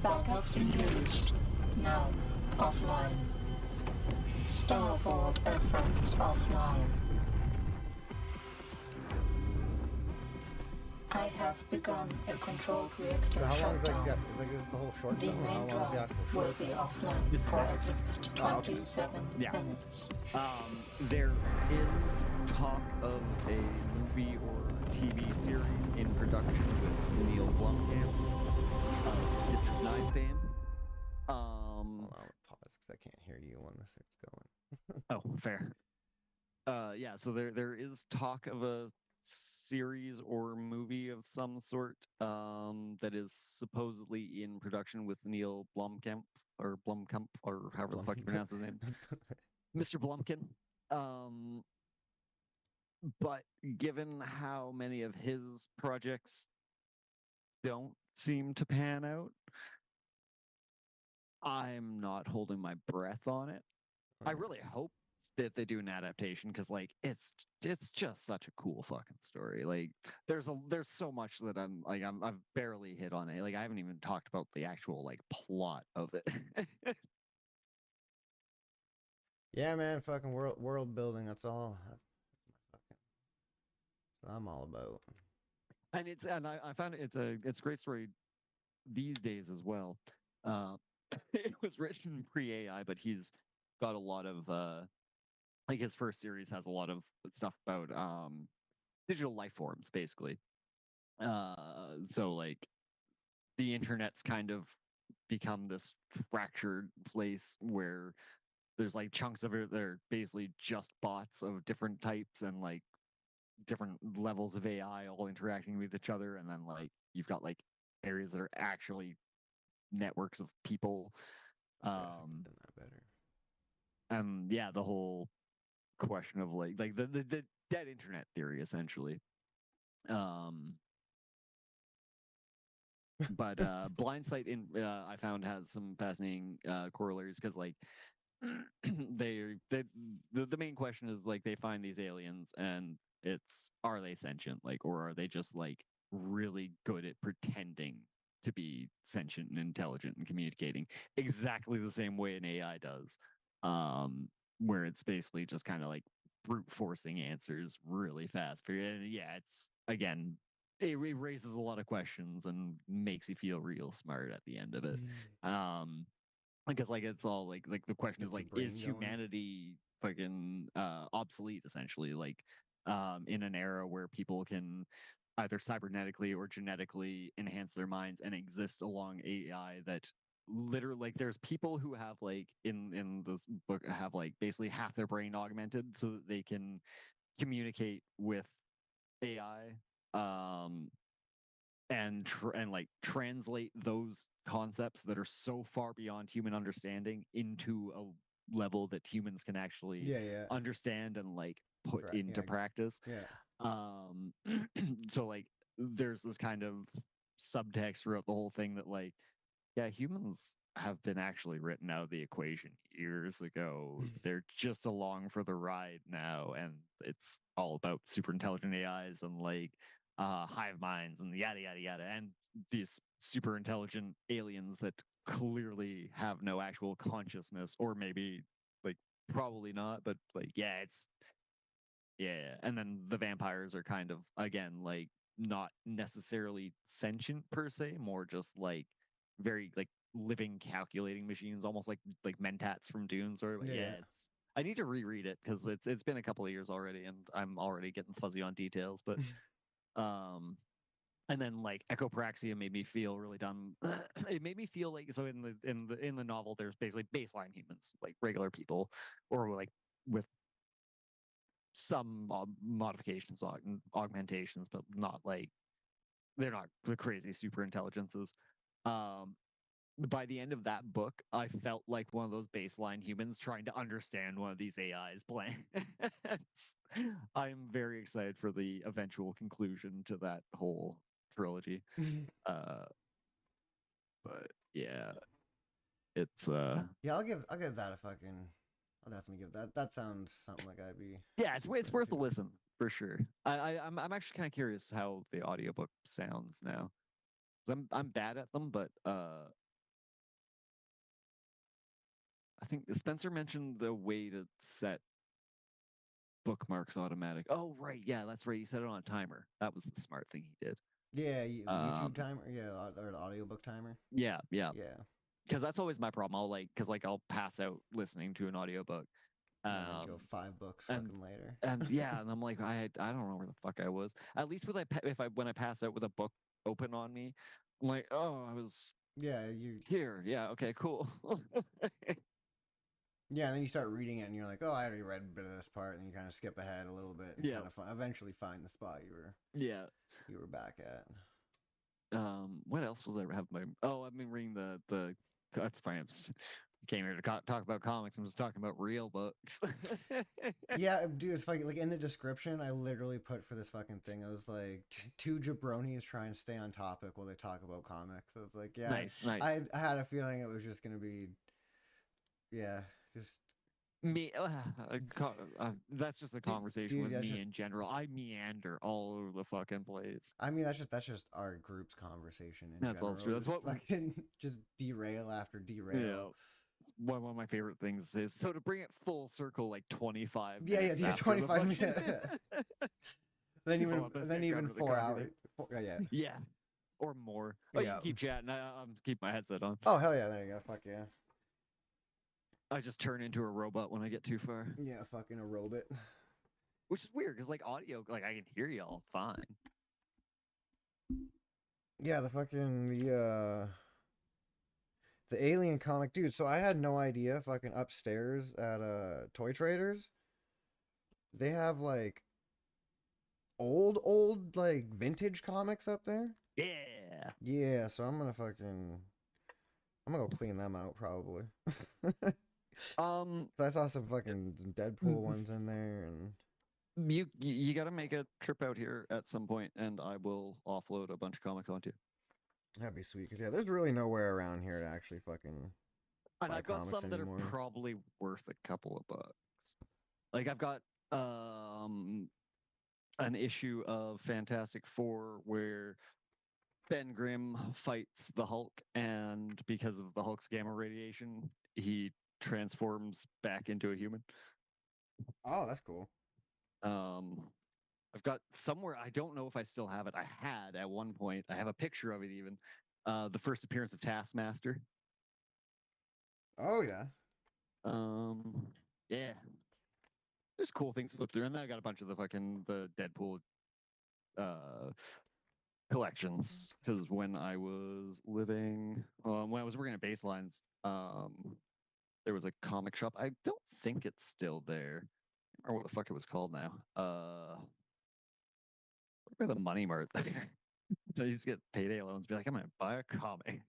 Backups engaged. Now offline. Starboard efforts offline. I have begun a controlled reactor So how long is shutdown. like this the whole short The film, or how main long is the drive actual will short be film? offline This is for it. at least Oh, okay. 27 Yeah. minutes. There is talk of a movie or TV series in production with Neil Blomkamp of District 9 fame. Hold on, pause because I can't hear you when this starts going. Oh, fair. Yeah, so there is talk of a series or movie of some sort that is supposedly in production with Neil Blomkamp or however the fuck you pronounce his name. Mr. Blumkin. Um, but given how many of his projects don't seem to pan out, I'm not holding my breath on it. I really hope that they do an adaptation because like it's just such a cool fucking story. Like there's so much that I've barely hit on it. Like I haven't even talked about the actual like plot of it. Yeah, man, fucking world building. That's all. That's what I'm all about. And I found it's a great story these days as well. Uh, it was written pre-AI, but he's got a lot of like his first series has a lot of stuff about digital life forms, basically. So like the internet's kind of become this fractured place where there's like chunks of it that are basically just bots of different types and like different levels of AI all interacting with each other, and then like you've got like areas that are actually networks of people. Okay, I think I've done that better. And yeah, the whole question of like the dead internet theory essentially. Um, but Blindsight in I found has some fascinating corollaries because like they the main question is like they find these aliens and it's are they sentient like or are they just like really good at pretending to be sentient and intelligent and communicating exactly the same way an AI does, where it's basically just kind of like brute forcing answers really fast. But yeah, it's again it raises a lot of questions and makes you feel real smart at the end of it. Um, because like it's all like the question is Gets your like is brain going. humanity fucking obsolete essentially like in an era where people can either cybernetically or genetically enhance their minds and exist along AI that literally, like, there's people who have, like, in this book, have, like, basically half their brain augmented so that they can communicate with AI, and like translate those concepts that are so far beyond human understanding into a level that humans can actually Yeah. understand and like put Correct, into yeah. practice. Yeah. So like there's this kind of subtext throughout the whole thing that like, yeah, humans have been actually written out of the equation years ago. They're just along for the ride now, and it's all about super intelligent AIs and like hive minds and yada yada yada, and these super intelligent aliens that clearly have no actual consciousness, or maybe like probably not, but like yeah. And then the vampires are kind of again like not necessarily sentient per se, more just like very like living calculating machines, almost like mentats from Dune sort of. But Yeah. it's I need to reread it because it's been a couple of years already and I'm already getting fuzzy on details. But and then like Echopraxia made me feel really dumb. It made me feel like so in the novel there's basically baseline humans, like regular people, or like with some modifications, augmentations, but not like they're not the crazy super intelligences. Um, by the end of that book, I felt like one of those baseline humans trying to understand one of these AIs playing. I'm very excited for the eventual conclusion to that whole trilogy. Uh, but yeah, it's Yeah, I'll give that a fucking. I'll definitely give that. That sounds something like I'd be. yeah, it's super worth a into. listen for sure. I'm actually kind of curious how the audiobook sounds now. 'Cause I'm bad at them, but I think Spencer mentioned the way to set bookmarks automatic. Oh right, yeah, that's right. He set it on a timer. That was the smart thing he did. Yeah, the YouTube Um, timer. Yeah, or the audiobook timer. yeah, Yeah, because that's always my problem. I'll like because like I'll pass out listening to an audiobook. and then go Um, 5 books and fucking later. and yeah, and I'm like I don't know where the fuck I was. At least with if I when I pass out with a book open on me, I'm like, oh, I was Yeah, you. here. Yeah, okay, cool. Yeah, and then you start reading it, and you're like, oh, I already read a bit of this part, and you kind of skip ahead a little bit, and Yeah. kind of eventually find the spot Yeah. you were back at. What else was I have my? Oh, I've been reading the. That's fine. Came here to talk about comics. I'm just talking about real books. Yeah, dude, it's fucking like in the description. I literally put for this fucking thing. I was like, two Jabronies try and stay on topic while they talk about comics. I was like, yeah, Nice. I had a feeling it was just gonna be, yeah, just Me, that's just a conversation dude. with That's me just. in general. I meander all over the fucking place. I mean, that's just our group's conversation in That's all general. true. That's Just what. fucking just derail after derail. Yeah. One of my favorite things is so to bring it full circle, like 25 Yeah, minutes. yeah, after 25 the fucking- minutes. then even under the 4 hours. cover, Yeah. yeah, or more. Oh, you Yeah. can keep chatting. I'm keep my headset on. Oh hell yeah! There you go. Fuck yeah. I just turn into a robot when I get too far, Yeah, fucking a robot. which is weird because like audio, like I can hear y'all fine. Yeah, the alien comic, dude. So I had no idea. Fucking upstairs at Toy Traders, they have like old like vintage comics up there. Yeah. Yeah, so I'm gonna go clean them out probably. So I saw some fucking Deadpool ones in there, and you got to make a trip out here at some point, and I will offload a bunch of comics onto you. that'd be sweet. Cause yeah, there's really nowhere around here to actually fucking. And Buy I've got comics some that anymore. are probably worth a couple of bucks. Like I've got an issue of Fantastic Four where Ben Grimm fights the Hulk, and because of the Hulk's gamma radiation, he transforms back into a human. Oh, that's cool. I've got somewhere, I don't know if I still have it. I had at one point. I have a picture of it even. The first appearance of Taskmaster. Oh yeah. Yeah. there's cool things to flip through, and then I got a bunch of the Deadpool collections because when I was working at Baselines, there was a comic shop. I don't think it's still there. I don't remember what the fuck it was called now. Where the Money Mart there? I used to get payday loans, be like, I'm gonna buy a comic.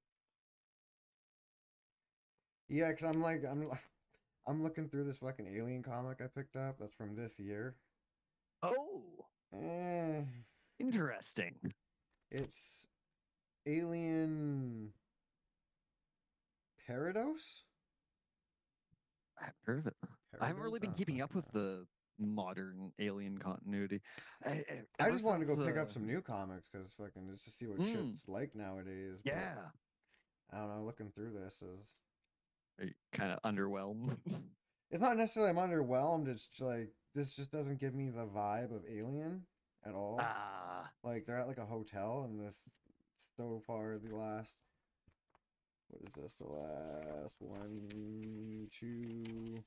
Yeah, because I'm looking through this fucking Alien comic I picked up. That's from this year. Oh, Eh, interesting. it's Alien Parados. I haven't heard of it. I haven't really Parados? been Oh, keeping up fucking with the modern Alien continuity. I Ever just wanted to go since, pick up some new comics because fucking just to see what shit's like nowadays. But Yeah, I don't know. Looking through this is kind of underwhelmed. it's not necessarily I'm underwhelmed. It's like this just doesn't give me the vibe of Alien at all. Ah, Like they're at like a hotel, and this so far the last. What is this? The last one, two.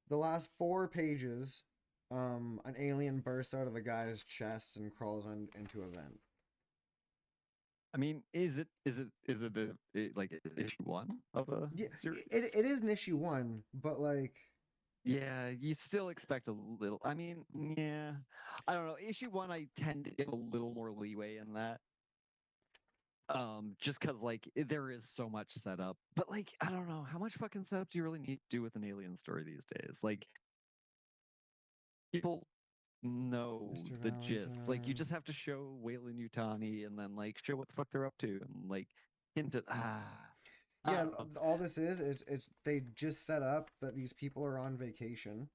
The last 4 pages, an alien bursts out of a guy's chest and crawls into a vent. I mean, is it like issue one of a Yeah, series? it is an issue 1, but like, Yeah, you still expect a little. I mean, yeah, I don't know. Issue one, I tend to give a little more leeway in that. Just because like there is so much setup, but like I don't know how much fucking setup do you really need to do with an alien story these days? Like people know Mr. the gist. Like you Valentine. just have to show Wayland Utani and then like show what the fuck they're up to and like hint at I Yeah, don't know. all this is it's they just set up that these people are on vacation.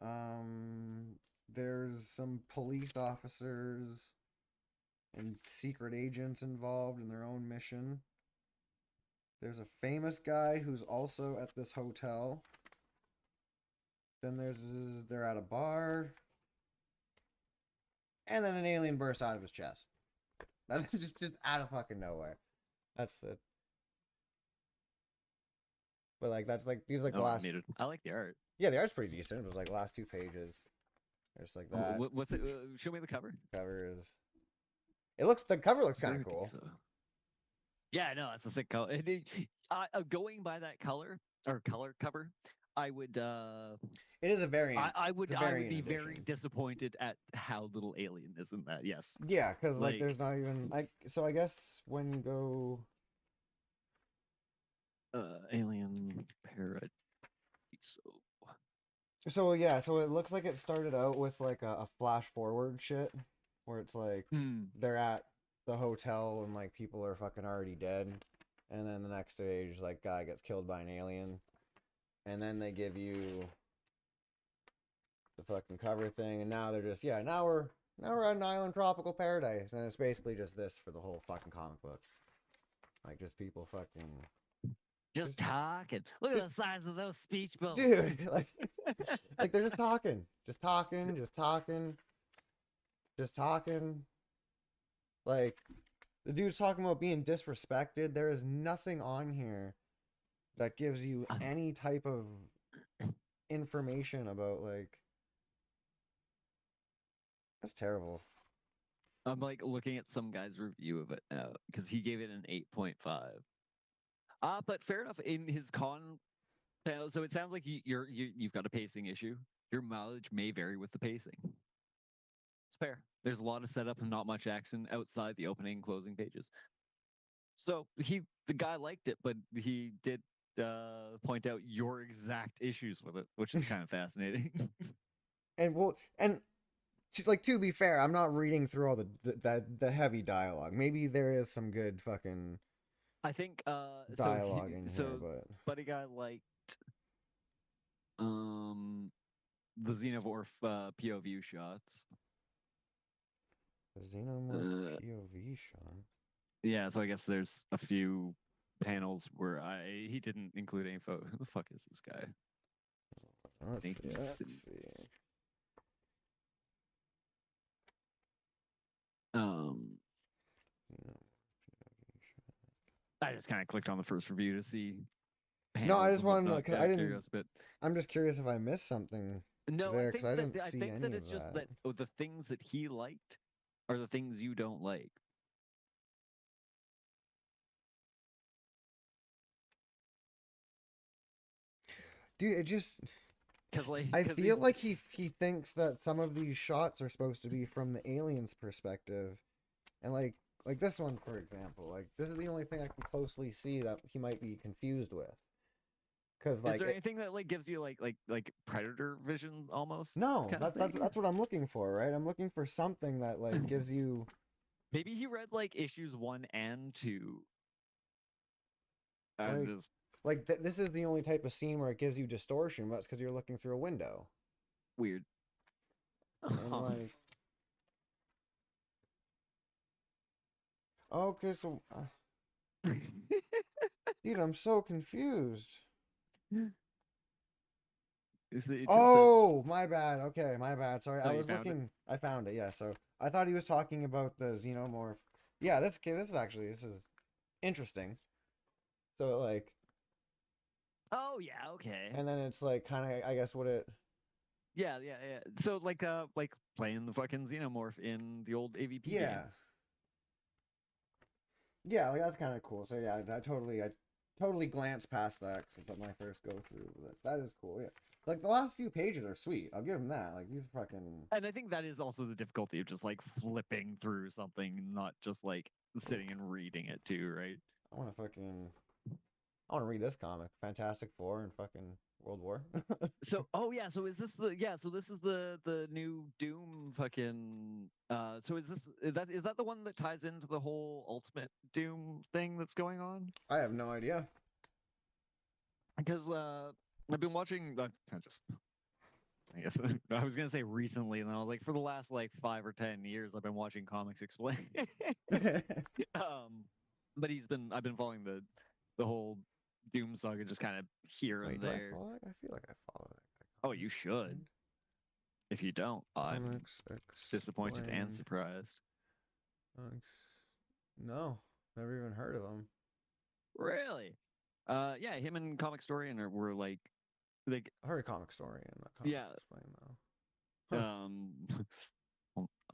Um, there's some police officers and secret agents involved in their own mission. There's a famous guy who's also at this hotel. Then they're at a bar, and then an alien bursts out of his chest. That's just out of fucking nowhere. That's the. But like that's like these are like the No, last. needed. I like the art. Yeah, the art's pretty decent. It was like last 2 pages. Just like that. What's it? Show me the cover. Cover is. The cover looks kind of Very cool. so. Yeah, no, that's a sick color. Going by that color or color cover, I would. It is a variant. I would It's a variant be very edition. disappointed at how little alien is in that. Yes. Yeah, because like Like- there's not even like so I guess when you go Alien Paradiso. so yeah, so it looks like it started out with like a flash forward shit where it's like they're at the hotel and like people are fucking already dead, and then the next stage like guy gets killed by an alien, and then they give you the fucking cover thing, and now they're just now we're at an island tropical paradise, and it's basically just this for the whole fucking comic book, like just people fucking Just talking. Look at the size of those speech bubbles. dude, like they're just talking. Like the dude's talking about being disrespected. There is nothing on here that gives you any type of information about like that's terrible. I'm like looking at some guy's review of it now because he gave it an 8.5. But fair enough in his con panel. So it sounds like you've got a pacing issue. Your mileage may vary with the pacing. It's fair. There's a lot of setup and not much action outside the opening and closing pages. So the guy liked it, but he did point out your exact issues with it, which is kind of fascinating. And to be fair, I'm not reading through all the heavy dialogue. Maybe there is some good fucking I think dialogue in here, but Buddy Guy liked the Xenomorph POV shots. the Xenomorph POV shot. Yeah, so I guess there's a few panels where he didn't include any photo. Who the fuck is this guy? Let's see. I just kind of clicked on the first review to see No, I handles just and wanted to, whatnot. because Yeah, I didn't. curious, but I'm just curious if I missed something no, there, because I didn't I see think that any it's of just that. that the things that he liked are the things you don't like. Dude, it just. Because I feel like he thinks that some of these shots are supposed to be from the alien's perspective, and like this one, for example, like this is the only thing I can closely see that he might be confused with. Because is like there anything that like gives you like predator vision almost? no, kind of that's thing? that's what I'm looking for, right? I'm looking for something that like gives you Maybe he read like issues 1 and 2. And like just this is the only type of scene where it gives you distortion. But that's because you're looking through a window, weird. and like okay, so dude, I'm so confused. It's just Oh, my bad. Okay, my bad. Sorry, Oh, I you was found it? looking. I found it. Yeah. So I thought he was talking about the xenomorph. Yeah, that's okay. This is interesting. So like, Oh yeah, okay. and then it's like kind of I guess what it. Yeah. So like playing the fucking xenomorph in the old AVP Yeah. games. Yeah, like that's kind of cool. So yeah, I totally glanced past that because it's my first go through. But that is cool. Yeah. Like the last few pages are sweet. I'll give him that. Like these fucking. And I think that is also the difficulty of just like flipping through something, not just like sitting and reading it too, right? I want to fucking. I want to read this comic, Fantastic Four and fucking World War. So so is this so this is the new Doom fucking so is that the one that ties into the whole Ultimate Doom thing that's going on? I have no idea. Because I've been watching I guess I was gonna say recently, and I was like, for the last like 5 or 10 years, I've been watching Comics Explained. But I've been following the whole Doom saga just kind of here Wait, and do I there. follow that? I feel like I follow that guy. Oh, you should. If you don't, I'm Comics disappointed and Explained. surprised. No, never even heard of him. Really? Yeah, him and Comic Story were like I heard of Comic Story and not Comics yeah. Explained though. Huh.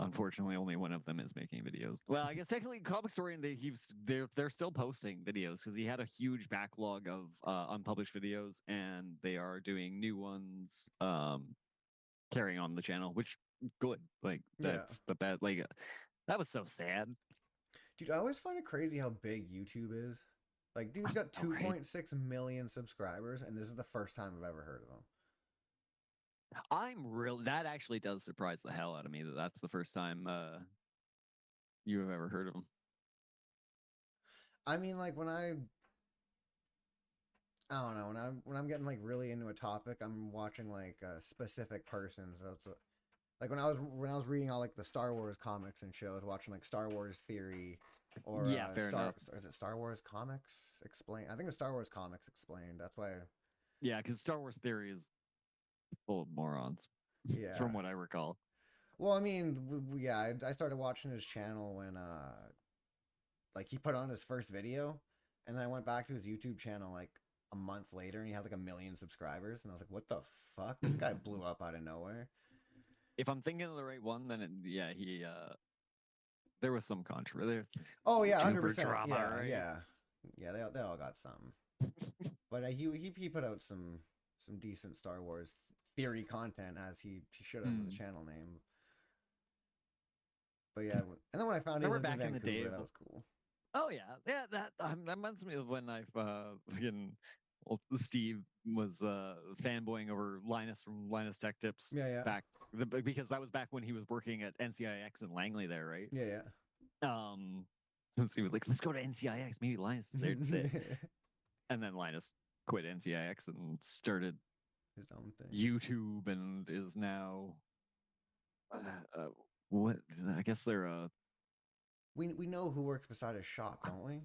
Unfortunately, only one of them is making videos. Well, I guess technically, Comic Story and they're still posting videos because he had a huge backlog of unpublished videos, and they are doing new ones, carrying on the channel, which good. Like that's the bad. Like that was so sad. Dude, I always find it crazy how big YouTube is. Like, dude's got 2.6 million subscribers, and this is the first time I've ever heard of him. That actually does surprise the hell out of me that that's the first time you have ever heard of him. I mean, like I don't know, when I'm getting like really into a topic, I'm watching like a specific person. So it's like when I was reading all like the Star Wars comics and shit, I was watching like Star Wars Theory or fair enough. Is it Star Wars Comics Explained? I think it's Star Wars Comics Explained. That's why. Yeah, because Star Wars Theory is full of morons. Yeah. From what I recall. Well, I mean, yeah, I started watching his channel when like he put on his first video, and then I went back to his YouTube channel like a month later, and he had like 1 million subscribers, and I was like, what the fuck? This guy blew up out of nowhere. If I'm thinking of the right one, then he there was some controversy. Oh yeah, 100%. Drama, Yeah, right? yeah. They all got some. But he put out some decent Star Wars Theory content, as he should have with the channel name. But yeah, and then when I found he lived in Vancouver, that was cool. Oh yeah. That reminds me of when Steve was fanboying over Linus from Linus Tech Tips. Yeah. Because that was back when he was working at NCIX in Langley there, right? Yeah. So Steve was like, let's go to NCIX. Maybe Linus is there today. And then Linus quit NCIX and started his own thing. YouTube, and is now what? I guess they're We know who works beside his shop, don't we?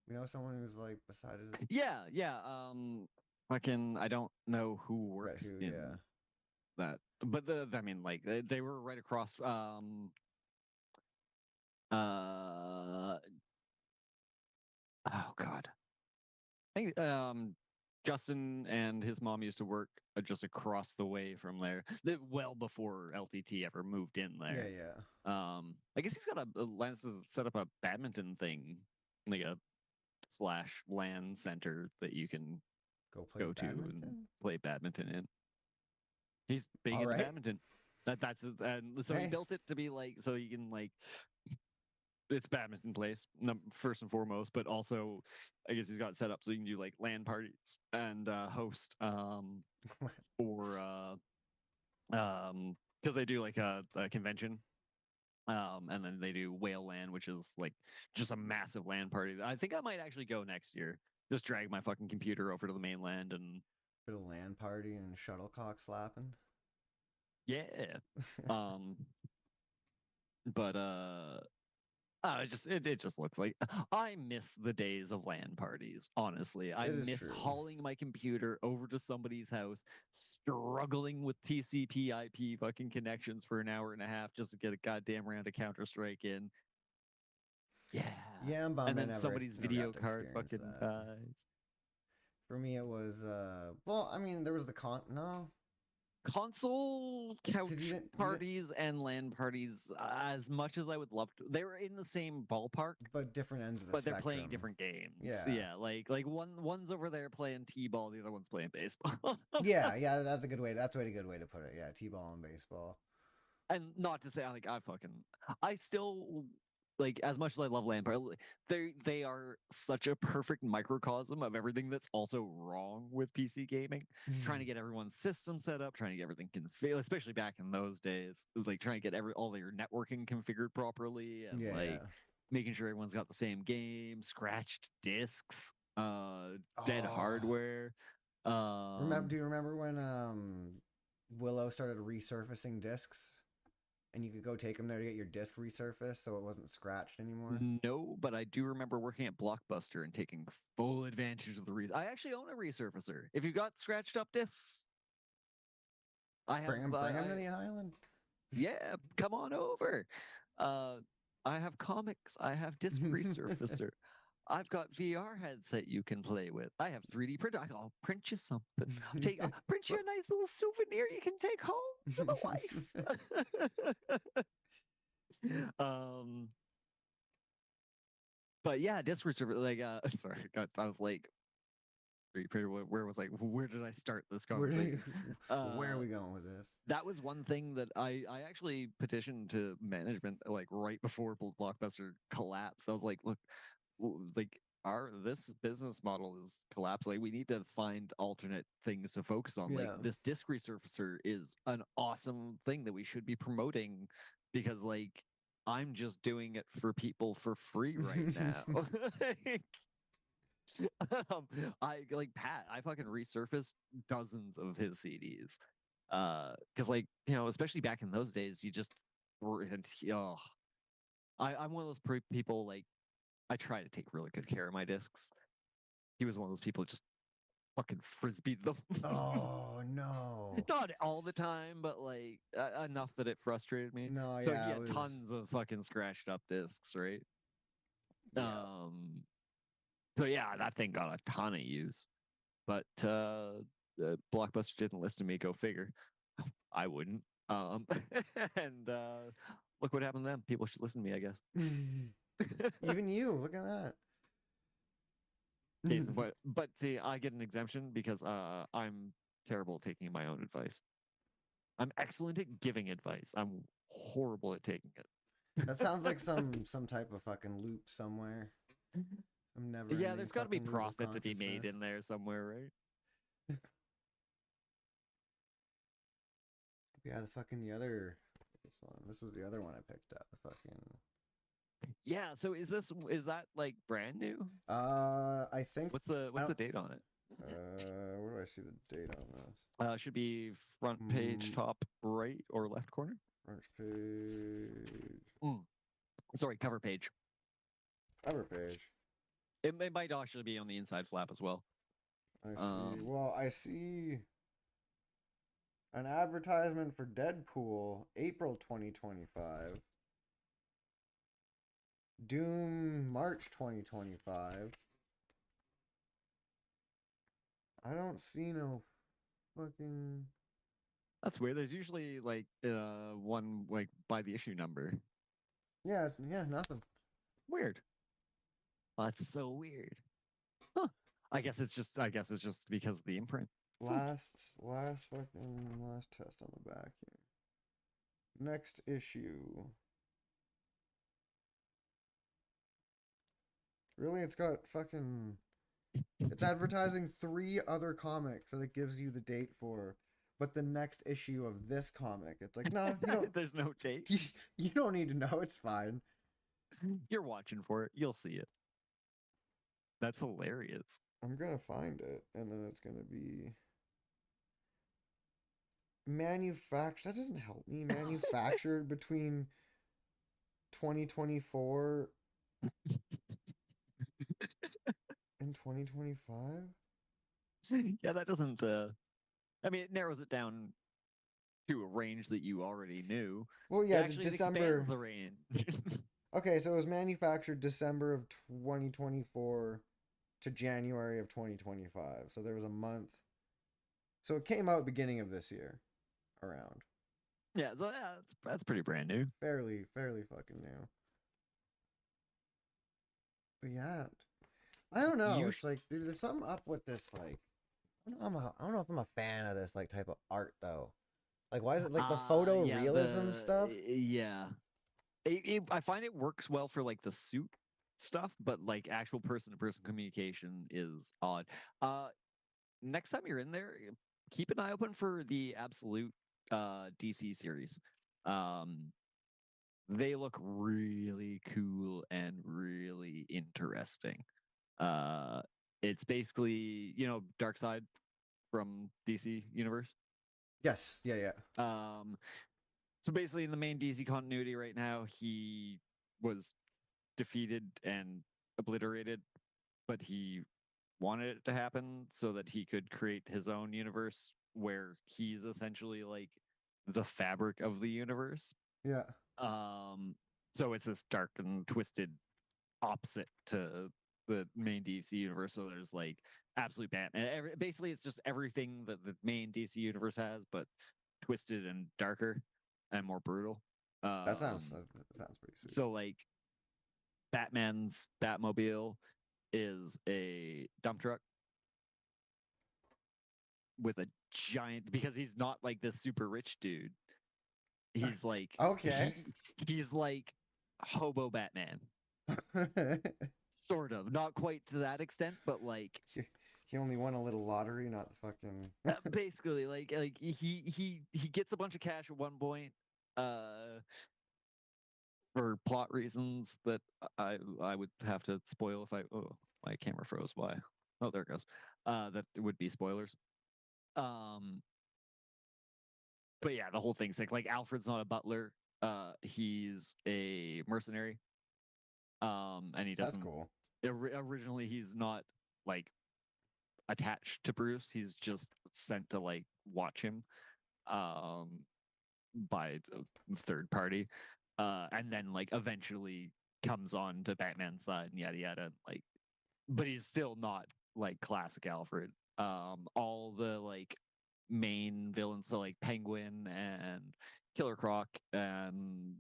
We know someone who's like beside his. Yeah. I don't know who works in that, but I mean, like they were right across. Oh God. I think Justin and his mom used to work just across the way from there, well before LTT ever moved in Yeah, there. yeah. I guess he's got Lance has set up a badminton thing, like a slash LAN center that you can Go play go to and badminton. play badminton in. He's big All into right. badminton. And so he Hey. built it to be like so you can like it's badminton place first and foremost, but also I guess he's got it set up so you can do like LAN parties and host for because they do like a convention. And then they do Whale Land, which is like just a massive LAN party. I think I might actually go next year. Just drag my fucking computer over to the mainland and Bit of LAN party and shuttlecock slapping. yeah. But it just looks like I miss the days of LAN parties. Honestly, I It is miss true. hauling my computer over to somebody's house, struggling with TCP/IP fucking connections for an hour and a half just to get a goddamn round of Counter-Strike in. Yeah. Yeah, I'm bummed. And I then never, somebody's never video got to card experience fucking that. dies. For me, it was well, I mean, there was the Console couch you didn't- parties and LAN parties, as much as I would love to, they were in the same ballpark, but different ends of the but spectrum. they're playing different games. Yeah. Like one's over there playing t-ball, the other one's playing baseball. Yeah, that's a good way. That's a good way to put it. Yeah, t-ball and baseball. And not to say like I still like as much as I love LAN party, they are such a perfect microcosm of everything that's also wrong with PC gaming. Trying to get everyone's system set up, trying to get everything configured, especially back in those days, like trying to get all their networking configured properly and Yeah. making sure everyone's got the same game, scratched discs, dead Oh. hardware. Do you remember when Willow started resurfacing discs? And you could go take them there to get your disc resurfaced so it wasn't scratched anymore? No, but I do remember working at Blockbuster and taking full advantage of the I actually own a resurfacer. If you've got scratched up discs, I have. Bring them to the island. Yeah, come on over. I have comics. I have disc resurfacer. I've got VR headset you can play with. I have 3D printer. I'll print you something. Print you a nice little souvenir you can take home for the wife. But yeah, disc resurfacer. Like, sorry, I was like, 3D printer. Where was where did I start this conversation? Where are we going with this? That was one thing that I actually petitioned to management like right before Blockbuster collapsed. I was like, look, like this business model is collapsed. Like we need to find alternate things to focus on. Yeah. Like this disc resurfacer is an awesome thing that we should be promoting because like I'm just doing it for people for free right now. I like Pat. I fucking resurfaced dozens of his CDs. Because like especially back in those days, you just were. I'm one of those people like I try to take really good care of my discs. He was one of those people who just fucking frisbeed them. Oh no! Not all the time, but like enough that it frustrated me. No, so yeah, he it had was... tons of fucking scratched up discs, right? Yeah. So yeah, that thing got a ton of use, but Blockbuster didn't listen to me. Go figure. I wouldn't. And look what happened to them. People should listen to me, I guess. Even you, look at that. But see, I get an exemption because I'm terrible at taking my own advice. I'm excellent at giving advice. I'm horrible at taking it. That sounds like some type of fucking loop somewhere. Yeah, there's got to be profit to be made in there somewhere, right? Yeah, the other one. This was the other one I picked up. The fucking. Yeah. So is that like brand new? I think. What's the date on it? Where do I see the date on this? Should be front page, top right or left corner. Front page. Sorry, cover page. Cover page. It might actually be on the inside flap as well. I see. Well, I see an advertisement for Deadpool, April 2025. Doom, March 2025. I don't see no fucking. That's weird. There's usually like one like by the issue number. Yeah, yeah, nothing. Weird. Well, that's so weird. Huh. I guess it's just because of the imprint. Last test on the back here. Next issue. Really, it's got fucking. It's advertising 3 other comics that it gives you the date for, but the next issue of this comic, it's like, no, you don't. There's no date. You don't need to know. It's fine. You're watching for it. You'll see it. That's hilarious. I'm gonna find it, and then it's gonna be manufactured. That doesn't help me. Manufactured between 2024 and 2025. Yeah, that doesn't. I mean, it narrows it down to a range that you already knew. Well, It yeah, actually December. expands the range. Okay, so it was manufactured December of 2024 to January of 2025. So there was a month. So it came out beginning of this year, around. Yeah, so yeah, that's pretty brand new. Fairly fucking new. But yeah, I don't know. It's like, dude, there's something up with this. Like, I don't know if I'm a fan of this like type of art though. Like, why is it like the photo realism stuff? Yeah, I find it works well for like the suit stuff, but like actual person-to-person communication is odd. Next time you're in there, keep an eye open for the Absolute DC series. They look really cool and really interesting. It's basically, Darkseid from DC Universe. Yes, yeah. So basically in the main DC continuity right now, he was defeated and obliterated, but he wanted it to happen so that he could create his own universe where he's essentially like the fabric of the universe. Yeah. So it's this dark and twisted opposite to the main DC universe. So there's like absolute Batman. Basically, it's just everything that the main DC universe has, but twisted and darker and more brutal. That sounds pretty sweet. So like Batman's Batmobile is a dump truck with a giant, because he's not like this super rich dude. He's like okay. He's like hobo Batman. Sort of, not quite to that extent, but like he only won a little lottery, not the fucking. Basically, like he gets a bunch of cash at one point, for plot reasons that I would have to spoil if my camera froze. Why? Oh, there it goes. That would be spoilers. But yeah, the whole thing's like Alfred's not a butler. He's a mercenary. And he doesn't. That's cool. Originally, he's not like attached to Bruce. He's just sent to like watch him, by the third party, and then like eventually comes on to Batman's side and yada yada. Like, but he's still not like classic Alfred. All the like main villains, so like Penguin and Killer Croc and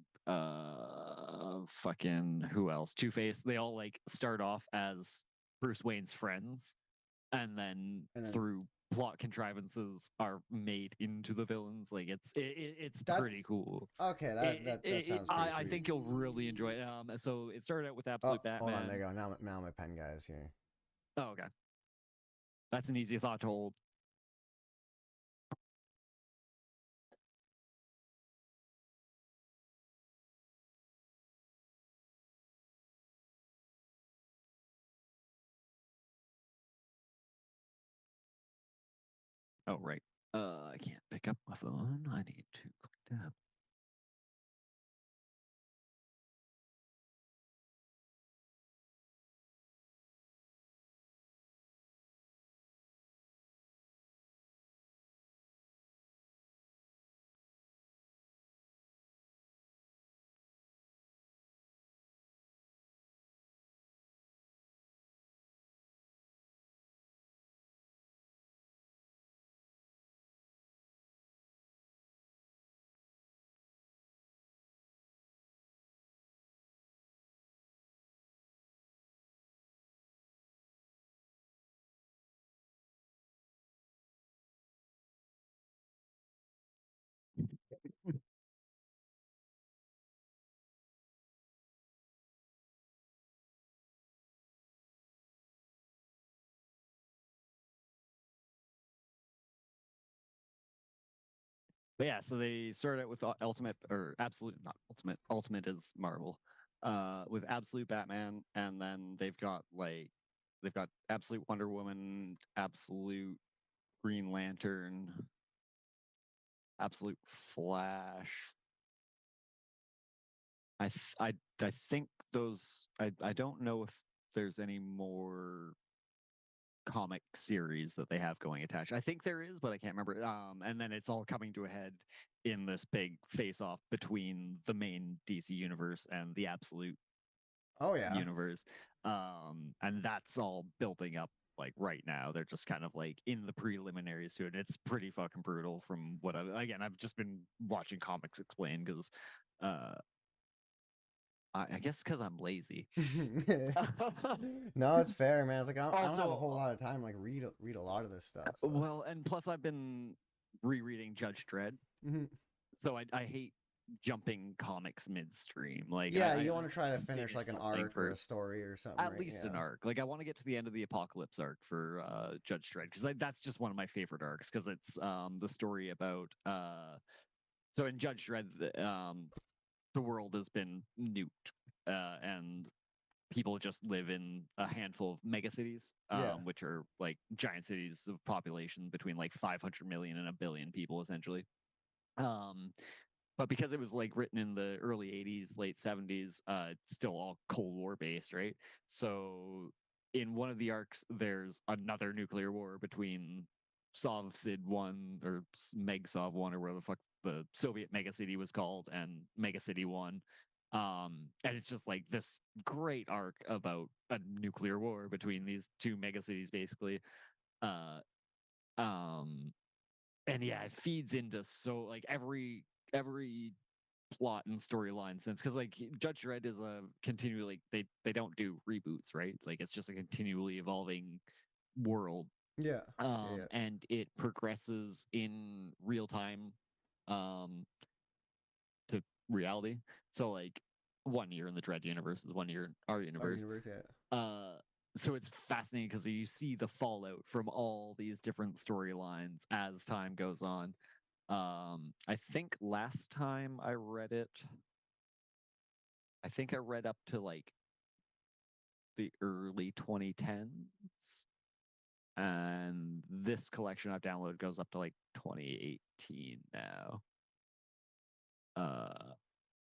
fucking who else? Two-Face. They all like start off as Bruce Wayne's friends, and then through plot contrivances are made into the villains. Like it's pretty cool. Okay, that sounds pretty I sweet. think you'll really enjoy it. So it started out with Absolute Batman. Hold on, there you go. Now my pen guy is here. Oh, okay. That's an easy thought to hold. Oh, right. I can't pick up my phone. I need to click tab. But yeah, so they started out with Ultimate or Absolute, not Ultimate. Ultimate is Marvel. With Absolute Batman, and then they've got Absolute Wonder Woman, Absolute Green Lantern, Absolute Flash. I think those. I don't know if there's any more comic series that they have going attached. I think there is, but I can't remember. And then it's all coming to a head in this big face-off between the main DC universe and the Absolute Oh yeah. universe. And that's all building up like right now. They're just kind of like in the preliminaries to it. It's pretty fucking brutal from what I've just been watching comics explain because I guess because I'm lazy. No, it's fair, man. It's like I don't have a Also, whole lot of time. Like read a lot of this stuff. So well, and plus I've been rereading Judge Dredd, Mhm. so I hate jumping comics midstream. Like, Yeah, I you want to try to to finish like an something arc or a first. story or something, At right? least an Yeah. arc. Like, I want to get to the end of the Apocalypse arc for Judge Dredd because that's just one of my favorite arcs because it's the story about so in Judge Dredd the world has been nuked and people just live in a handful of megacities, Yeah. which are like giant cities of population between like 500 million and a billion people, essentially. Um, but because it was like written in the early 80s, late 70s, it's still all Cold War based, right? So in one of the arcs, there's another nuclear war between Sov-Sid 1 or Meg-Sov 1 or whatever the fuck the Soviet megacity was called and Megacity 1. And it's just like this great arc about a nuclear war between these two megacities, basically. Uh, um, and yeah, it feeds into so like every plot and storyline sense because like Judge Dredd is a continually like they don't do reboots, right? It's like it's just a continually evolving world, Yeah. Yeah. and it progresses in real time, um, to reality. So like 1 year in the Dredd universe is 1 year in our Our universe. universe, yeah. So it's fascinating because you see the fallout from all these different storylines as time goes on. I think last time I read it, I think I read up to like the early 2010s, and this collection I've downloaded goes up to like 2018 now.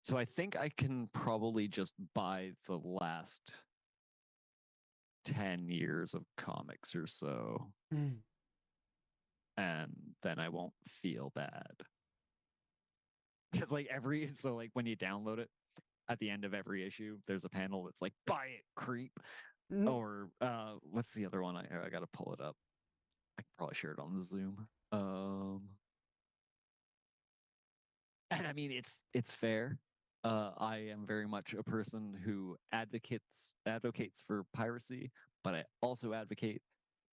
So I think I can probably just buy the last 10 years of comics or so, and then I won't feel bad. Because like like when you download it, at the end of every issue, there's a panel that's like, buy it, creep. Mhm. Or what's the other one? I gotta pull it up. I can probably share it on the Zoom. And I mean it's fair. I am very much a person who advocates for piracy, but I also advocate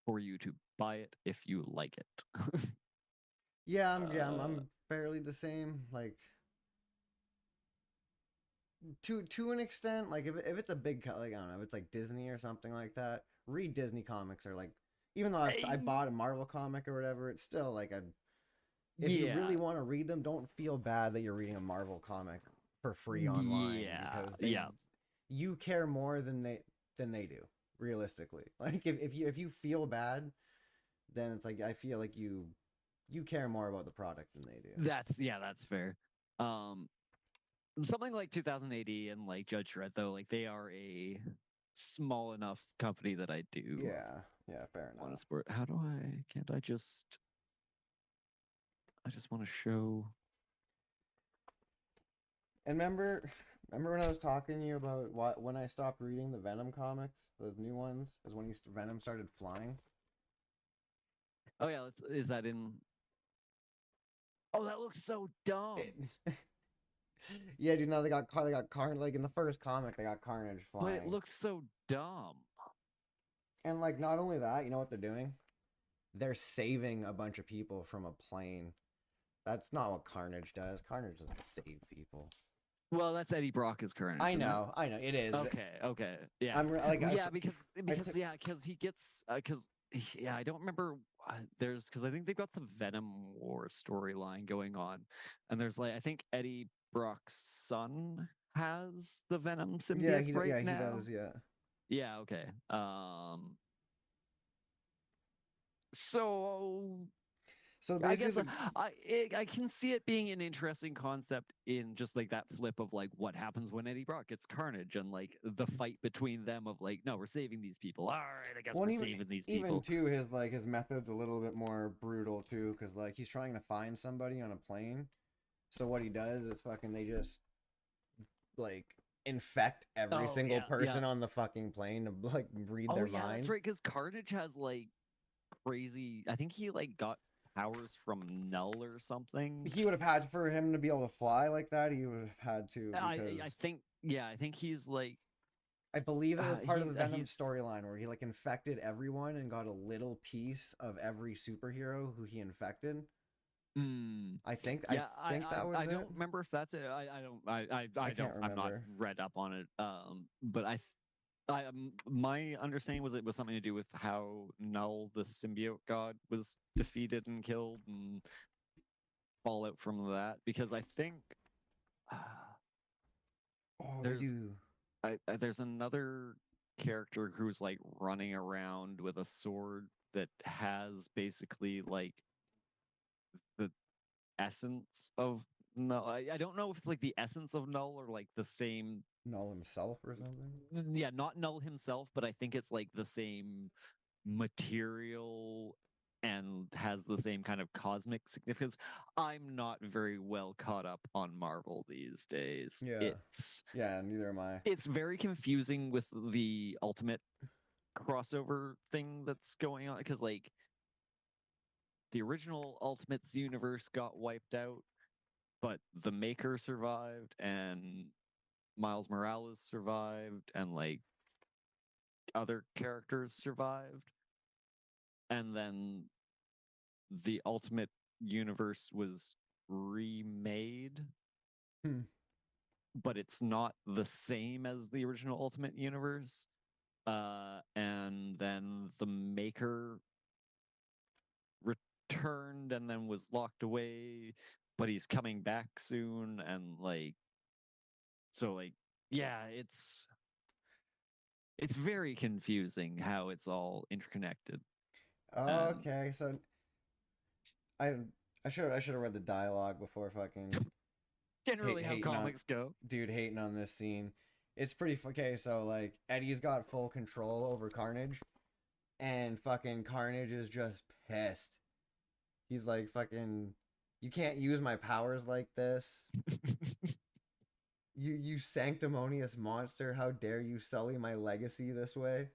for you to buy it if you like it. Yeah, Uh, I'm fairly the same. Like to an extent, like if it's a big like I don't know, if it's like Disney or something like that, read Disney comics or like even though I bought a Marvel comic or whatever, it's still like a if you yeah, really want to read them, don't feel bad that you're reading a Marvel comic for free online yeah, because yeah. you care more than they do realistically. Like if you feel bad, then it's like I feel like you care more about the product than they do. That's fair. Um, Something like 2000 AD and like Judge Dredd though, like they are a small enough company that I do Yeah, fair want to enough. support. How do I? Can't I just? I just want to show. And remember when I was talking to you about what when I stopped reading the Venom comics, those new ones, is when Venom started flying. Oh yeah, is that in? Oh, that looks so dumb. Yeah, dude. Now they got Carnage. Like in the first comic, they got Carnage But flying. it looks so dumb. And like not only that, you know what they're doing? They're saving a bunch of people from a plane. That's not what Carnage does. Carnage doesn't save people. Well, that's Eddie Brock as Carnage. I know, it is. Okay, yeah. I'm like yeah, because he gets because yeah, I don't remember. There's because I think they've got the Venom War storyline going on, and there's like I think Eddie Brock's son has the Venom Yeah, symbiote right he now. does. Yeah. Yeah, okay. So So I basically, guess I can see it being an interesting concept in just like that flip of like what happens when Eddie Brock gets Carnage and like the fight between them of like no, we're saving these people. All right, I guess well, we're and saving these even people. too, his method's a little bit more brutal too, because like he's trying to find somebody on a plane. So what he does is fucking they just like infect every Oh single yeah, yeah. person on the fucking plane to like read Oh their yeah, that's mind. right. Because Carnage has like crazy. I think he like got powers from Null or something. He would have had for him to be able to fly like that. He would have had to because I think yeah. I think he's like I believe it was part of the Venom he's storyline where he like infected everyone and got a little piece of every superhero who he infected. mm, I think yeah. that was I it. don't remember if that's it. I don't I I don't can't I'm not remember. read up on it. But my understanding was it was something to do with how Null the symbiote god was defeated and killed and fallout from that because I think. Uh, Oh, they there's do. there's another character who's like running around with a sword that has basically like the essence of Null. I don't know if it's like the essence of Null or like the same. Null himself or something. Yeah, not Null himself, but I think it's like the same material and has the same kind of cosmic significance. I'm not very well caught up on Marvel these days. Yeah. Yeah, neither am I. It's very confusing with the Ultimate crossover thing that's going on because like the original Ultimates universe got wiped out, but the Maker survived and Miles Morales survived and like other characters survived. And then the Ultimate universe was remade, Hmm. but it's not the same as the original Ultimate universe. And then the Maker returned and then was locked away, but he's coming back soon. And like, so like, yeah, it's very confusing how it's all interconnected. And Okay, so I I should have read the dialogue before fucking generally how hating on comics go. dude hating on this scene. It's pretty okay. So like Eddie's got full control over Carnage, and fucking Carnage is just pissed. He's like fucking, you can't use my powers like this. You sanctimonious monster! How dare you sully my legacy this way?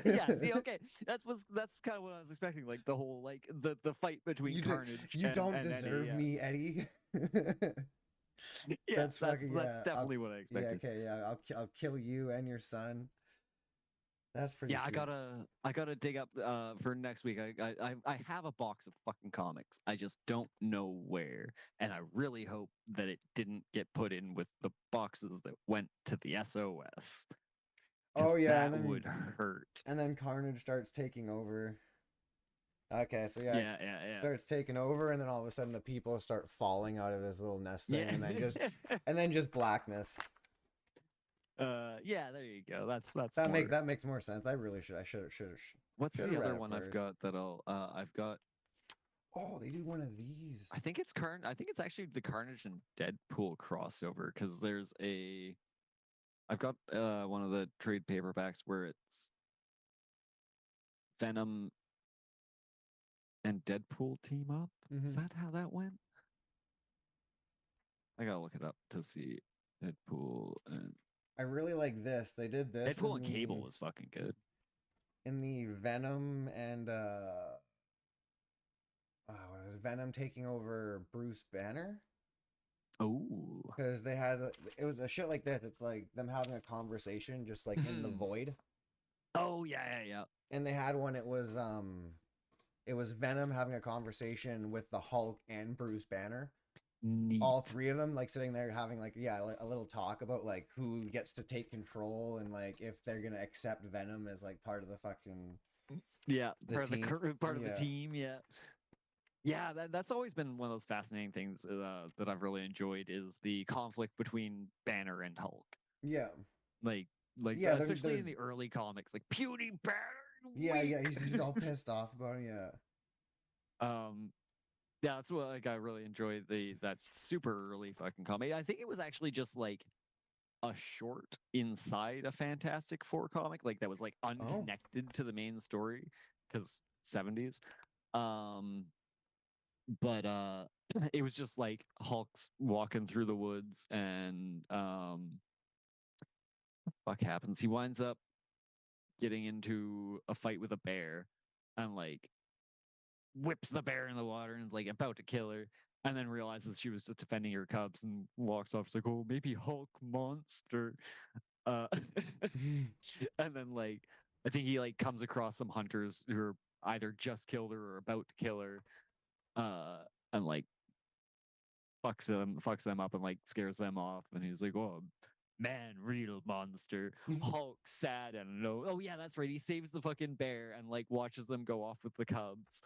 Yeah, see, okay, that's kind of what I was expecting. Like the whole like the fight between Carnage. You don't and deserve Eddie, me, Eddie. yeah, That's fucking that's yeah. definitely what I Yeah, expected. okay, yeah. I'll kill you and your son. That's pretty Yeah, sweet. I gotta dig up for next week. I have a box of fucking comics. I just don't know where, and I really hope that it didn't get put in with the boxes that went to the SOS. Oh yeah, That would hurt. and then Carnage starts taking over. Okay, so yeah, Yeah. starts taking over, and then all of a sudden the people start falling out of this little nest thing, Yeah. and then just blackness. Yeah, there you go. That's That more. makes more sense. I should What's should've the read other it one I've first. got that I've got. Oh, they do one of these. I think it's I think it's actually the Carnage and Deadpool crossover because there's a. I've got one of the trade paperbacks where it's Venom and Deadpool team up. Is Mhm. that how that went? I gotta look it up to see Deadpool and I really like this. They did this Deadpool and Cable was fucking good. in the Venom and what was Venom taking over Bruce Banner? Oh. Because they had it was a shit like this. It's like them having a conversation just like in the void. Oh yeah. And they had one. It was Venom having a conversation with the Hulk and Bruce Banner. Neat. All three of them like sitting there having like a little talk about like who gets to take control and like if they're gonna accept Venom as like part of the fucking Yeah, The part of the team. part of the Yeah. team. Yeah, yeah. That's always been one of those fascinating things that I've really enjoyed is the conflict between Banner and Hulk. Yeah. Like Yeah, especially they're in the early comics, like puny Banner. yeah, weak." yeah, he's all pissed off about it, yeah. Um, yeah, that's what like I really enjoyed that super early fucking comic. I think it was actually just like a short inside a Fantastic Four comic, like that was like unconnected to the main story because 70s. Um, but it was just like Hulk's walking through the woods and fuck happens. He winds up getting into a fight with a bear and like whips the bear in the water and is like about to kill her and then realizes she was just defending her cubs and walks off. It's like, oh, maybe Hulk monster. Uh, and then like I think he like comes across some hunters who are either just killed her or about to kill her, and like fucks them up and like scares them off. And he's like, oh, man, real monster. Hulk sad and low. Oh yeah, that's right. He saves the fucking bear and like watches them go off with the cubs.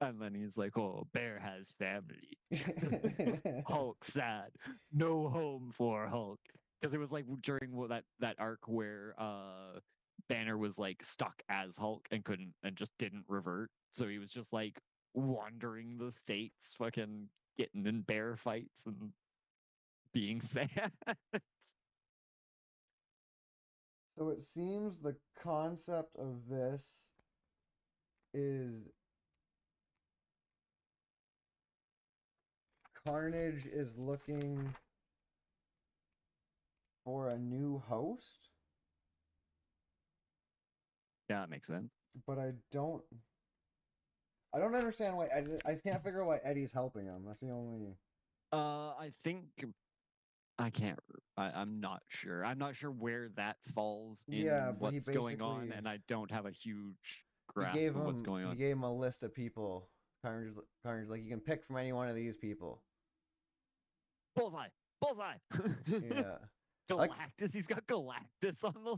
And then he's like, oh, bear has family. Hulk sad. No home for Hulk. Because it was like during that arc where Banner was like stuck as Hulk and couldn't and just didn't revert. So he was just like wandering the states, fucking getting in bear fights and being sad. So it seems the concept of this is Carnage is looking for a new host, Yeah, that makes sense. but I don't understand why I can't figure out why Eddie's helping him. That's the only. I think I can't. I'm not sure. I'm not sure where that falls in Yeah, but he what's going on, basically and I don't have a huge he grasp gave of what's him going he on. gave him a list of people. Carnage like you can pick from any one of these people. Bullseye, bullseye. Yeah. Like Galactus. He's got Galactus on the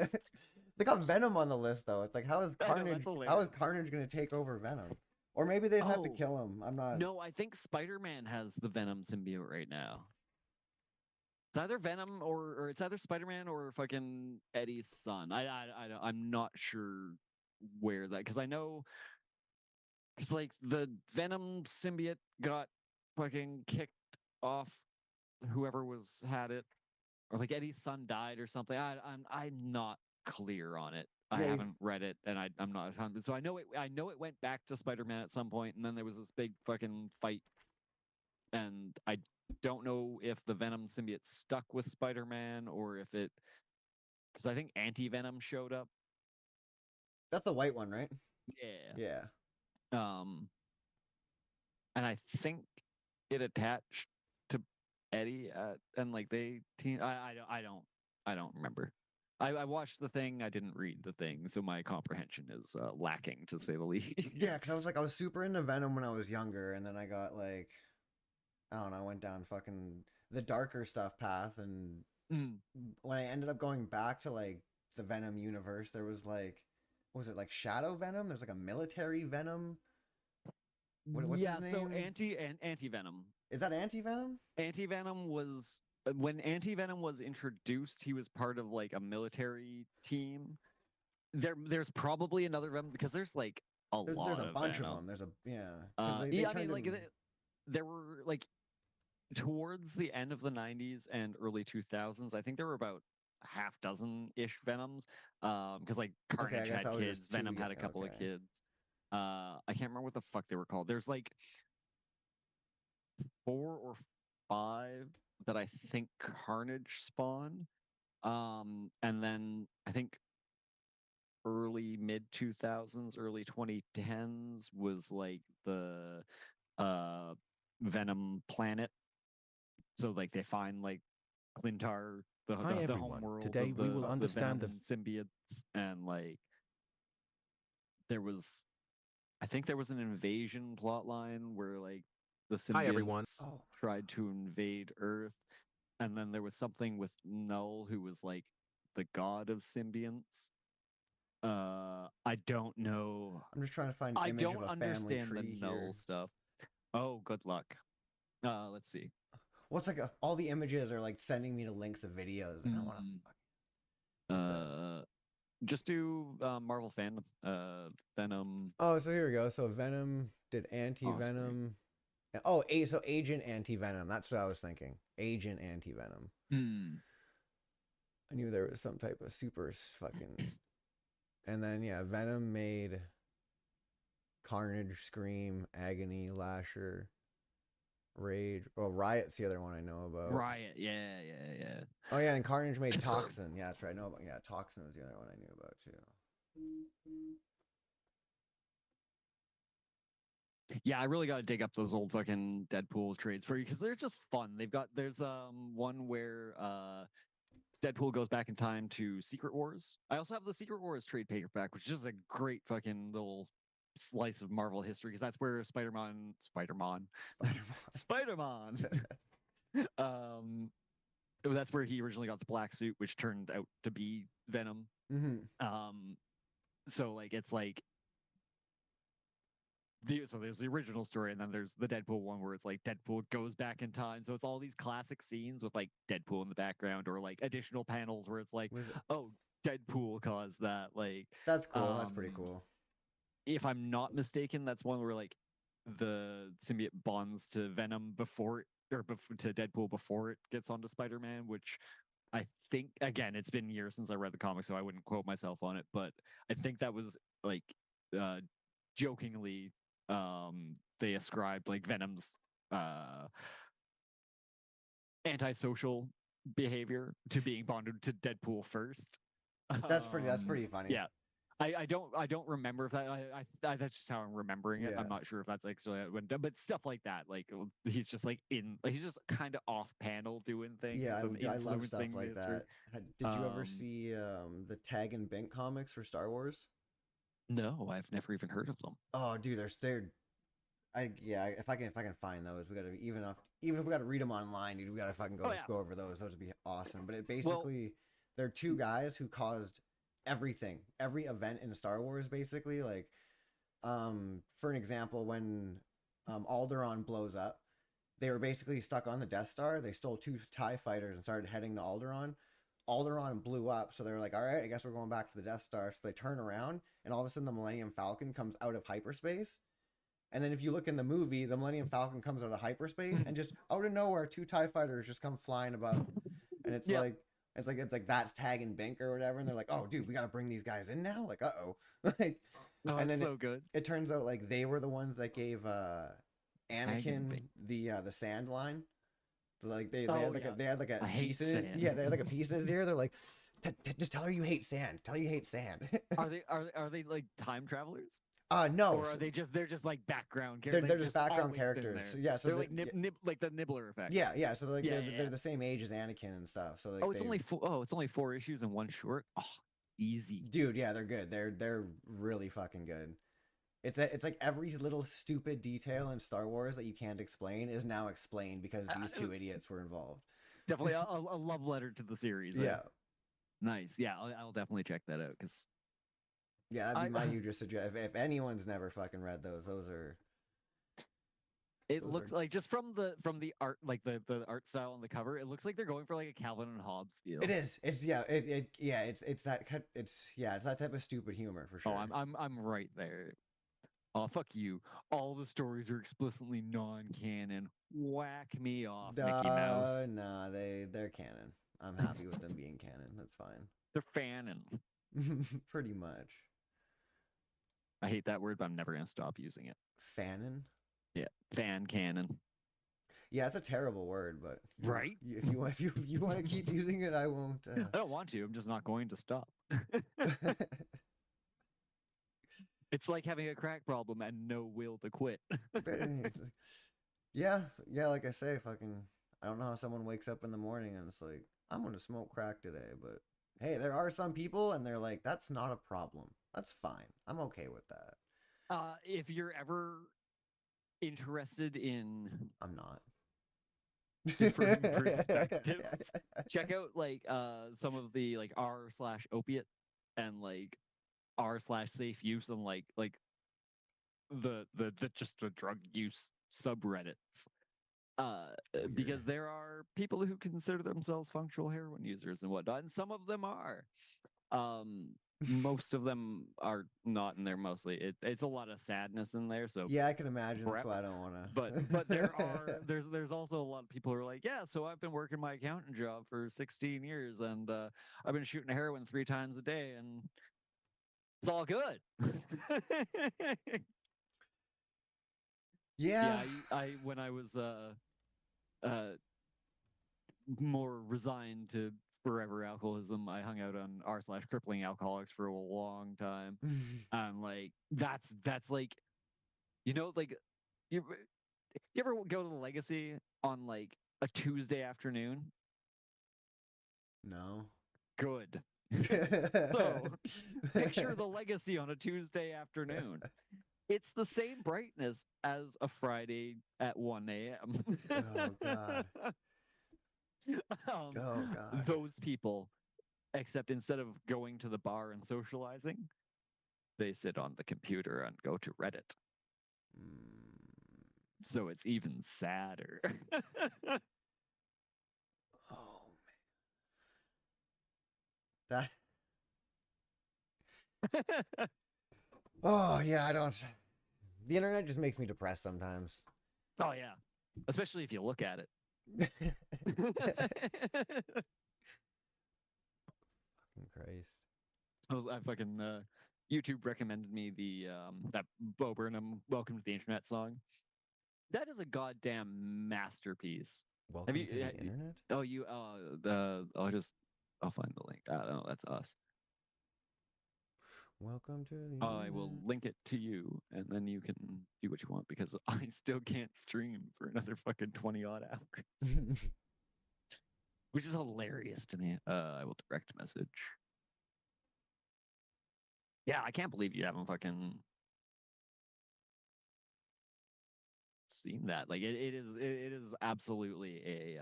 list. they got Venom on the list though. It's like how is I know, that's Carnage gonna take over Venom? Or maybe they just have to Oh, kill him. I'm not. No, I think Spider-Man has the Venom symbiote right now. It's either Venom or it's either Spider-Man or fucking Eddie's son. I'm not sure where that because I know it's like the Venom symbiote got fucking kicked off whoever was had it, or like Eddie's son died or something. I'm not clear on it. I Yeah, haven't read it, and I'm not. So I know it went back to Spider-Man at some point, and then there was this big fucking fight, and I don't know if the Venom symbiote stuck with Spider-Man or if it, because I think Anti-Venom showed up. that's the white one, right? Yeah. Yeah. Um, and I think it attached to Eddie and like they team. I don't remember. I watched the thing. I didn't read the thing, so my comprehension is lacking to say the least. Yeah, because I was super into Venom when I was younger, and then I got like I don't know, I went down fucking the darker stuff path, and when I ended up going back to like the Venom universe, there was like, what was it like Shadow Venom? There's like a military Venom. What's yeah, his so name? Anti-Venom. Is that Anti Venom? Anti-Venom was when Anti-Venom was introduced, he was part of like a military team. There's probably another Venom because there's like a lot There's a of bunch of Venom. them. There's a yeah. 'Cause they Yeah, I mean turned like in, there were like towards the end of the 90s and early 2000s, I think there were about half dozen ish Venoms. Because like okay, I Carnage guess had I was kids, just too Venom had young. a couple of Okay. kids. I can't remember what the fuck they were called. There's like 4 or 5 that I think Carnage spawned. And then I think early mid 2000s, early 2010s was like the uh Venom planet. So like they find like Clintar, Hi the everyone. home world Today of we will the understand the Venom symbiotes, and like there was, I think there was an invasion plotline where like the Hi, everyone. symbiotes tried to invade Earth, and then there was something with Null who was like the god of symbionts. I don't know. I'm just trying to find an I image don't of a family understand the tree null here. stuff. Oh, good luck. Let's see. Well, it's like all the images are like sending me to links of videos, and I want Mm, to. He says. just do Marvel fandom. Venom. Oh, so here we go. So Venom did Oh, sweet. anti-venom. So Agent Anti-Venom. That's what I was thinking. Agent Anti-Venom. Hmm. I knew there was some type of super fucking. And then yeah, Venom made Carnage, Scream, Agony, Lasher, Rage. Oh, Riot's the other one I know about. Riot. Yeah, yeah, yeah. Oh yeah, and Carnage made Toxin. Yeah, that's right. I know about. Yeah, Toxin was the other one I knew about too. Yeah, I really got to dig up those old fucking Deadpool trades for you because they're just fun. There's one where Deadpool goes back in time to Secret Wars. I also have the Secret Wars trade paperback, which is a great fucking little slice of Marvel history because that's where Spider-Man. Spider-Man, um, that's where he originally got the black suit, which turned out to be Venom. Mm-hmm. So like it's like so there's the original story, and then there's the Deadpool one where it's like Deadpool goes back in time. So it's all these classic scenes with like Deadpool in the background, or like additional panels where it's like, Was it? oh, Deadpool caused that. Like, That's cool. That's pretty cool. if I'm not mistaken, that's one where like the symbiote bonds to Venom to Deadpool before it gets onto Spider-Man, which I think again it's been years since I read the comic, so I wouldn't quote myself on it, but I think that was like uh jokingly they ascribed like Venom's uh antisocial behavior to being bonded to Deadpool first. That's pretty funny. Yeah. I don't remember if that's just how I'm remembering it. Yeah. I'm not sure if that's actually how it went down, but stuff like that. Like he's just like he's just kind of off panel doing things Yeah, and I love stuff influencing like history. that. Did you ever see the Tag and Bink comics for Star Wars? No, I've never even heard of them. Oh, dude, they're if I can find those, we gotta even if we gotta read them online, dude, we gotta fucking Oh yeah. go over those. Those would be awesome. But it Well, basically they're two guys who caused everything, every event in Star Wars, basically. Like, for an example, when Alderaan blows up, they were basically stuck on the Death Star. They stole two TIE fighters and started heading to Alderaan. Alderaan blew up, so they were like, all right, I guess we're going back to the Death Star. So they turn around, and all of a sudden the Millennium Falcon comes out of hyperspace. And then if you look in the movie, the Millennium Falcon comes out of hyperspace, and just out of nowhere, two TIE fighters just come flying above. And it's yeah. like that's Tag and Bink or whatever, and they're like, oh dude, we gotta bring these guys in now. Like, like, Oh, and it's then so good. it turns out like they were the ones that gave Anakin the sand line. Like they had like they had like a piece in sand. yeah, they had like a piece in his ear. They're like, just tell her you hate sand. Tell her you hate sand. Are they like time travelers? No. Or are they're just like background characters? They're just background always been characters. there? So, yeah, so they're like like the Nibbler effect. Yeah. So like Yeah, they're the same age as Anakin and stuff. So like it's only 4 issues and one short. Oh, easy. dude, yeah, they're good. They're really fucking good. It's like every little stupid detail in Star Wars that you can't explain is now explained because these two idiots were involved. Definitely a love letter to the series. Yeah. Nice. Yeah, I'll definitely check that out because yeah, that'd be my huge suggestion. If anyone's never fucking read those are. It looks like just from the art, like the art style on the cover, it looks like they're going for like a Calvin and Hobbes feel. It is. It's it's that type of stupid humor for sure. Oh, I'm right there. Oh, fuck you. All the stories are explicitly non-canon. Whack me off, Mickey Mouse. Nah, they're canon. I'm happy with them being canon. That's fine. They're fanon. Pretty much. I hate that word, but I'm never gonna stop using it. Fanon? Yeah, fan canon. Yeah, it's a terrible word, but right. If you want to keep using it, I won't. I don't want to. I'm just not going to stop. It's like having a crack problem and no will to quit. yeah. Like I say, fucking. I don't know how someone wakes up in the morning and it's like, I'm gonna smoke crack today, but hey, there are some people, and they're like, that's not a problem. That's fine. I'm okay with that. If you're ever interested in, I'm not. Different perspectives. Check out like some of the like r/opiate and like r/safe use and like the just the drug use subreddits. Because there are people who consider themselves functional heroin users and whatnot, and some of them are. Most of them are not in there. Mostly, it's a lot of sadness in there. So Yeah, I can imagine. That's Prep. why I don't want to. but there's also a lot of people who are like, yeah, so I've been working my accountant job for 16 years, and I've been shooting heroin 3 times a day, and it's all good. Yeah. I when I was more resigned to forever alcoholism, I hung out on r/crippling alcoholics for a long time. And like that's like, like you ever go to the Legacy on like a Tuesday afternoon? No. Good. So picture the Legacy on a Tuesday afternoon. It's the same brightness as a Friday at 1 a.m. Oh God. Oh God. Those people, except instead of going to the bar and socializing, they sit on the computer and go to Reddit. So it's even sadder. Oh man. That. Oh yeah, I don't. The internet just makes me depressed sometimes. Oh yeah, especially if you look at it. Fucking Christ. I fucking YouTube recommended me the that Bo Burnham "Welcome to the Internet" song. That is a goddamn masterpiece. Welcome to the internet. Oh, I'll find the link. I don't know. That's us. Welcome to the. I will link it to you, and then you can do what you want, because I still can't stream for another fucking 20 odd hours, which is hilarious to me. I will direct message. Yeah, I can't believe you haven't fucking seen that. Like it is absolutely a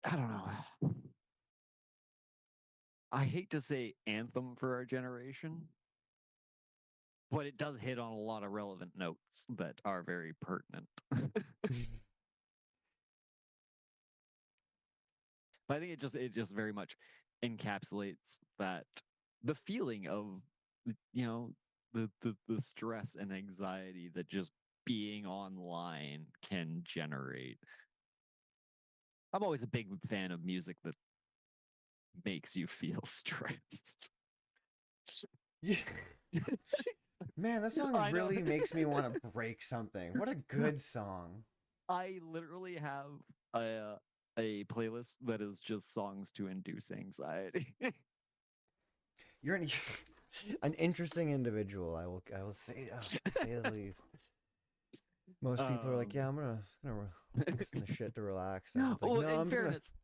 I don't know. I hate to say anthem for our generation, but it does hit on a lot of relevant notes that are very pertinent. I think it just very much encapsulates that the feeling of the stress and anxiety that just being online can generate. I'm always a big fan of music that makes you feel stressed. Yeah. Man, that song really makes me want to break something. What a good song. I literally have a playlist that is just songs to induce anxiety. You're an interesting individual. I will say at least. Most people are like, yeah, I'm gonna listen to shit to relax. And it's like, well, no, in I'm fairness,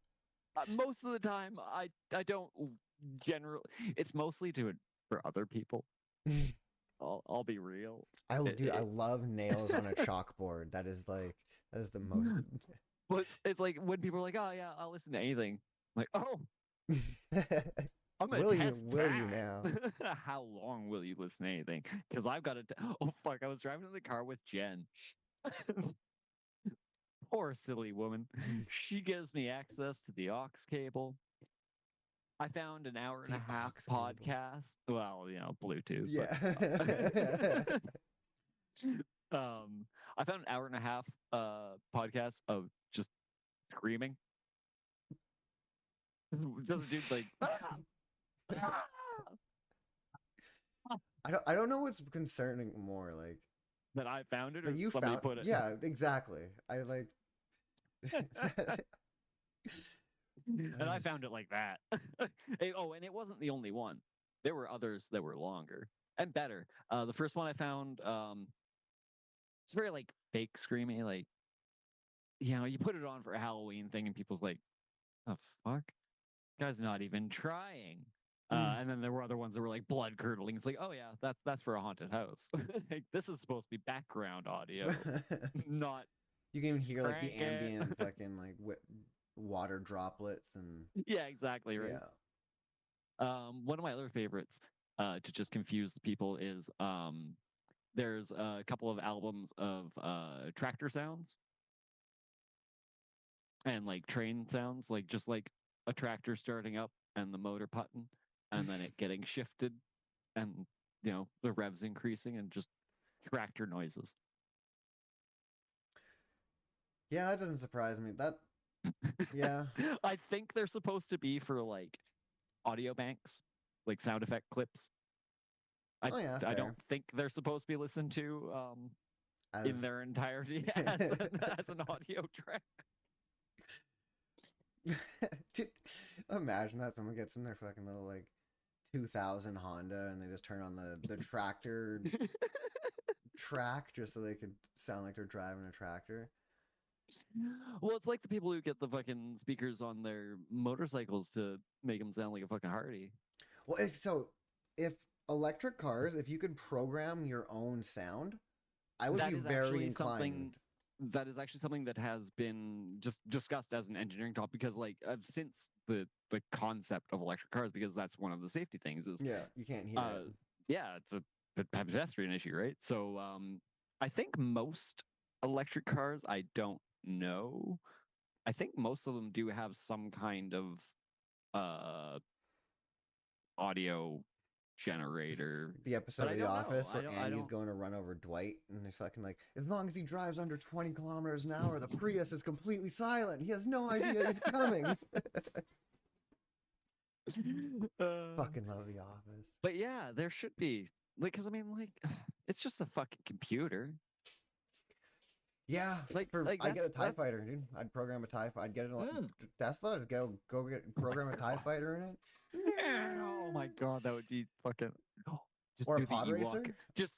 most of the time I don't generally. It's mostly for other people. I'll be real. I love nails on a chalkboard. That is the most. Well, it's like when people are like, oh yeah, I'll listen to anything. I'm like, oh. I'm gonna will test you now? How long will you listen to anything? Because I've got to. Oh fuck! I was driving in the car with Jen. Poor silly woman. She gives me access to the aux cable. I found an hour and a half podcast. Well, Bluetooth. Yeah. I found an hour and a half podcast of just screaming. Just a dude's like. I don't know what's concerning more, like that I found it or that you somebody found. put it. Yeah, exactly. I like. And I found it like that. And it wasn't the only one. There were others that were longer and better. The first one I found, it's very like fake screamy, like you put it on for a Halloween thing and people's like, the fuck? Guy's not even trying. And then there were other ones that were like blood curdling. It's like, oh yeah, that's for a haunted house. Like, this is supposed to be background audio, not. You can even hear like the ambient fucking like water droplets and. Yeah, exactly right. Yeah. One of my other favorites, to just confuse the people, is there's a couple of albums of tractor sounds and like train sounds, like just like a tractor starting up and the motor putting, and then it getting shifted, and the revs increasing, and just tractor noises. Yeah, that doesn't surprise me. That yeah. I think they're supposed to be for like audio banks, like sound effect clips. Oh yeah, I fair. don't think they're supposed to be listened to in As their entirety as an audio track. Dude, imagine that someone gets in their fucking little like 2000 Honda and they just turn on the tractor track just so they could sound like they're driving a tractor. Well, it's like the people who get the fucking speakers on their motorcycles to make them sound like a fucking Hardy. Well, so if electric cars, if you could program your own sound, I would That be is very actually inclined. that is actually something that has been just discussed as an engineering topic, because like since the concept of electric cars, because that's one of the safety things is Yeah, you can't hear it. yeah, it's a pedestrian issue, right? So I think most electric cars, I don't know, I think most of them do have some kind of audio generator. The episode I of The don't know. Office I where don't- I Andy's don't- going to run over Dwight and he's fucking like, as long as he drives under 20 kilometers an hour, the Prius is completely silent. He has no idea he's coming. Fucking love The Office. But yeah, there should be, like, because I mean, like, it's just a fucking computer. Yeah, Like, I'd get a that's- TIE fighter, dude. I'd program a TIE fighter. I'd get it. Mm. Tesla, just go get program a TIE fighter in it. Oh my god, that would be fucking. Just Or a do the pod Ewok. racer? Just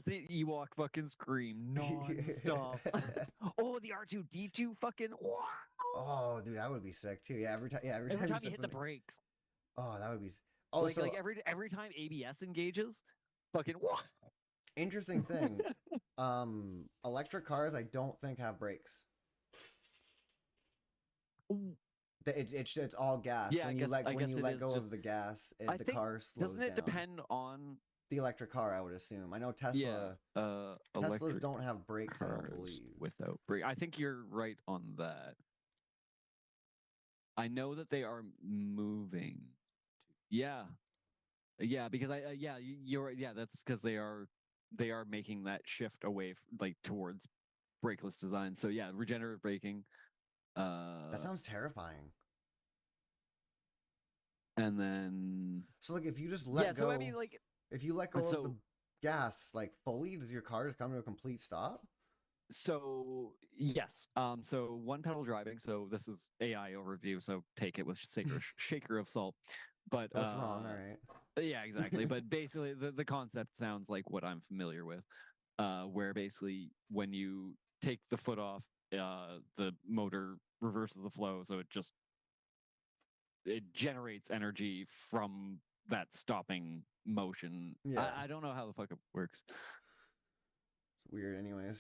the Ewok fucking scream non-stop. Oh, the R2D2 fucking. Wow. Oh, dude, that would be sick too. Yeah, every time. Yeah, Every time you step hit on the brakes, Oh, that would be. Oh, like so like every time ABS engages, fucking. interesting thing. Electric cars, I don't think have brakes. It's all gas. Yeah, when I you guess- let I when guess you it let is go just- of the gas, I the think- car slows Doesn't it down. depend on The electric car, I would assume. I know Tesla. Teslas electric don't have brakes, I don't cars believe. without brake? I think you're right on that. I know that they are moving. Yeah, yeah, because you're right. Yeah, that's because they are making that shift away like towards brakeless design. So yeah, regenerative braking. That sounds terrifying. And then So like, if you just let go, so I mean, like, if you let go of the so- gas like fully, does your car just come to a complete stop? so yes, so one pedal driving. So this is AI overview. So take it with shaker of salt. But What's wrong? All right. yeah, exactly. But basically, the concept sounds like what I'm familiar with, where basically when you take the foot off, the motor reverses the flow, so it generates energy from that stopping motion. Yeah. I don't know how the fuck it works. It's weird, anyways.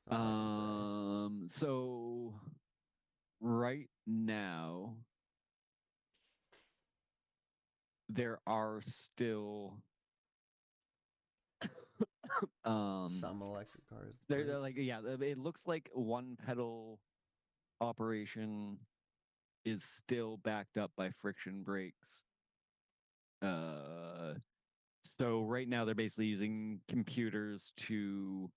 That's all I can say. So right now there are still Some electric cars. they're like, brakes. yeah, it looks like one pedal operation is still backed up by friction brakes. So right now they're basically using computers to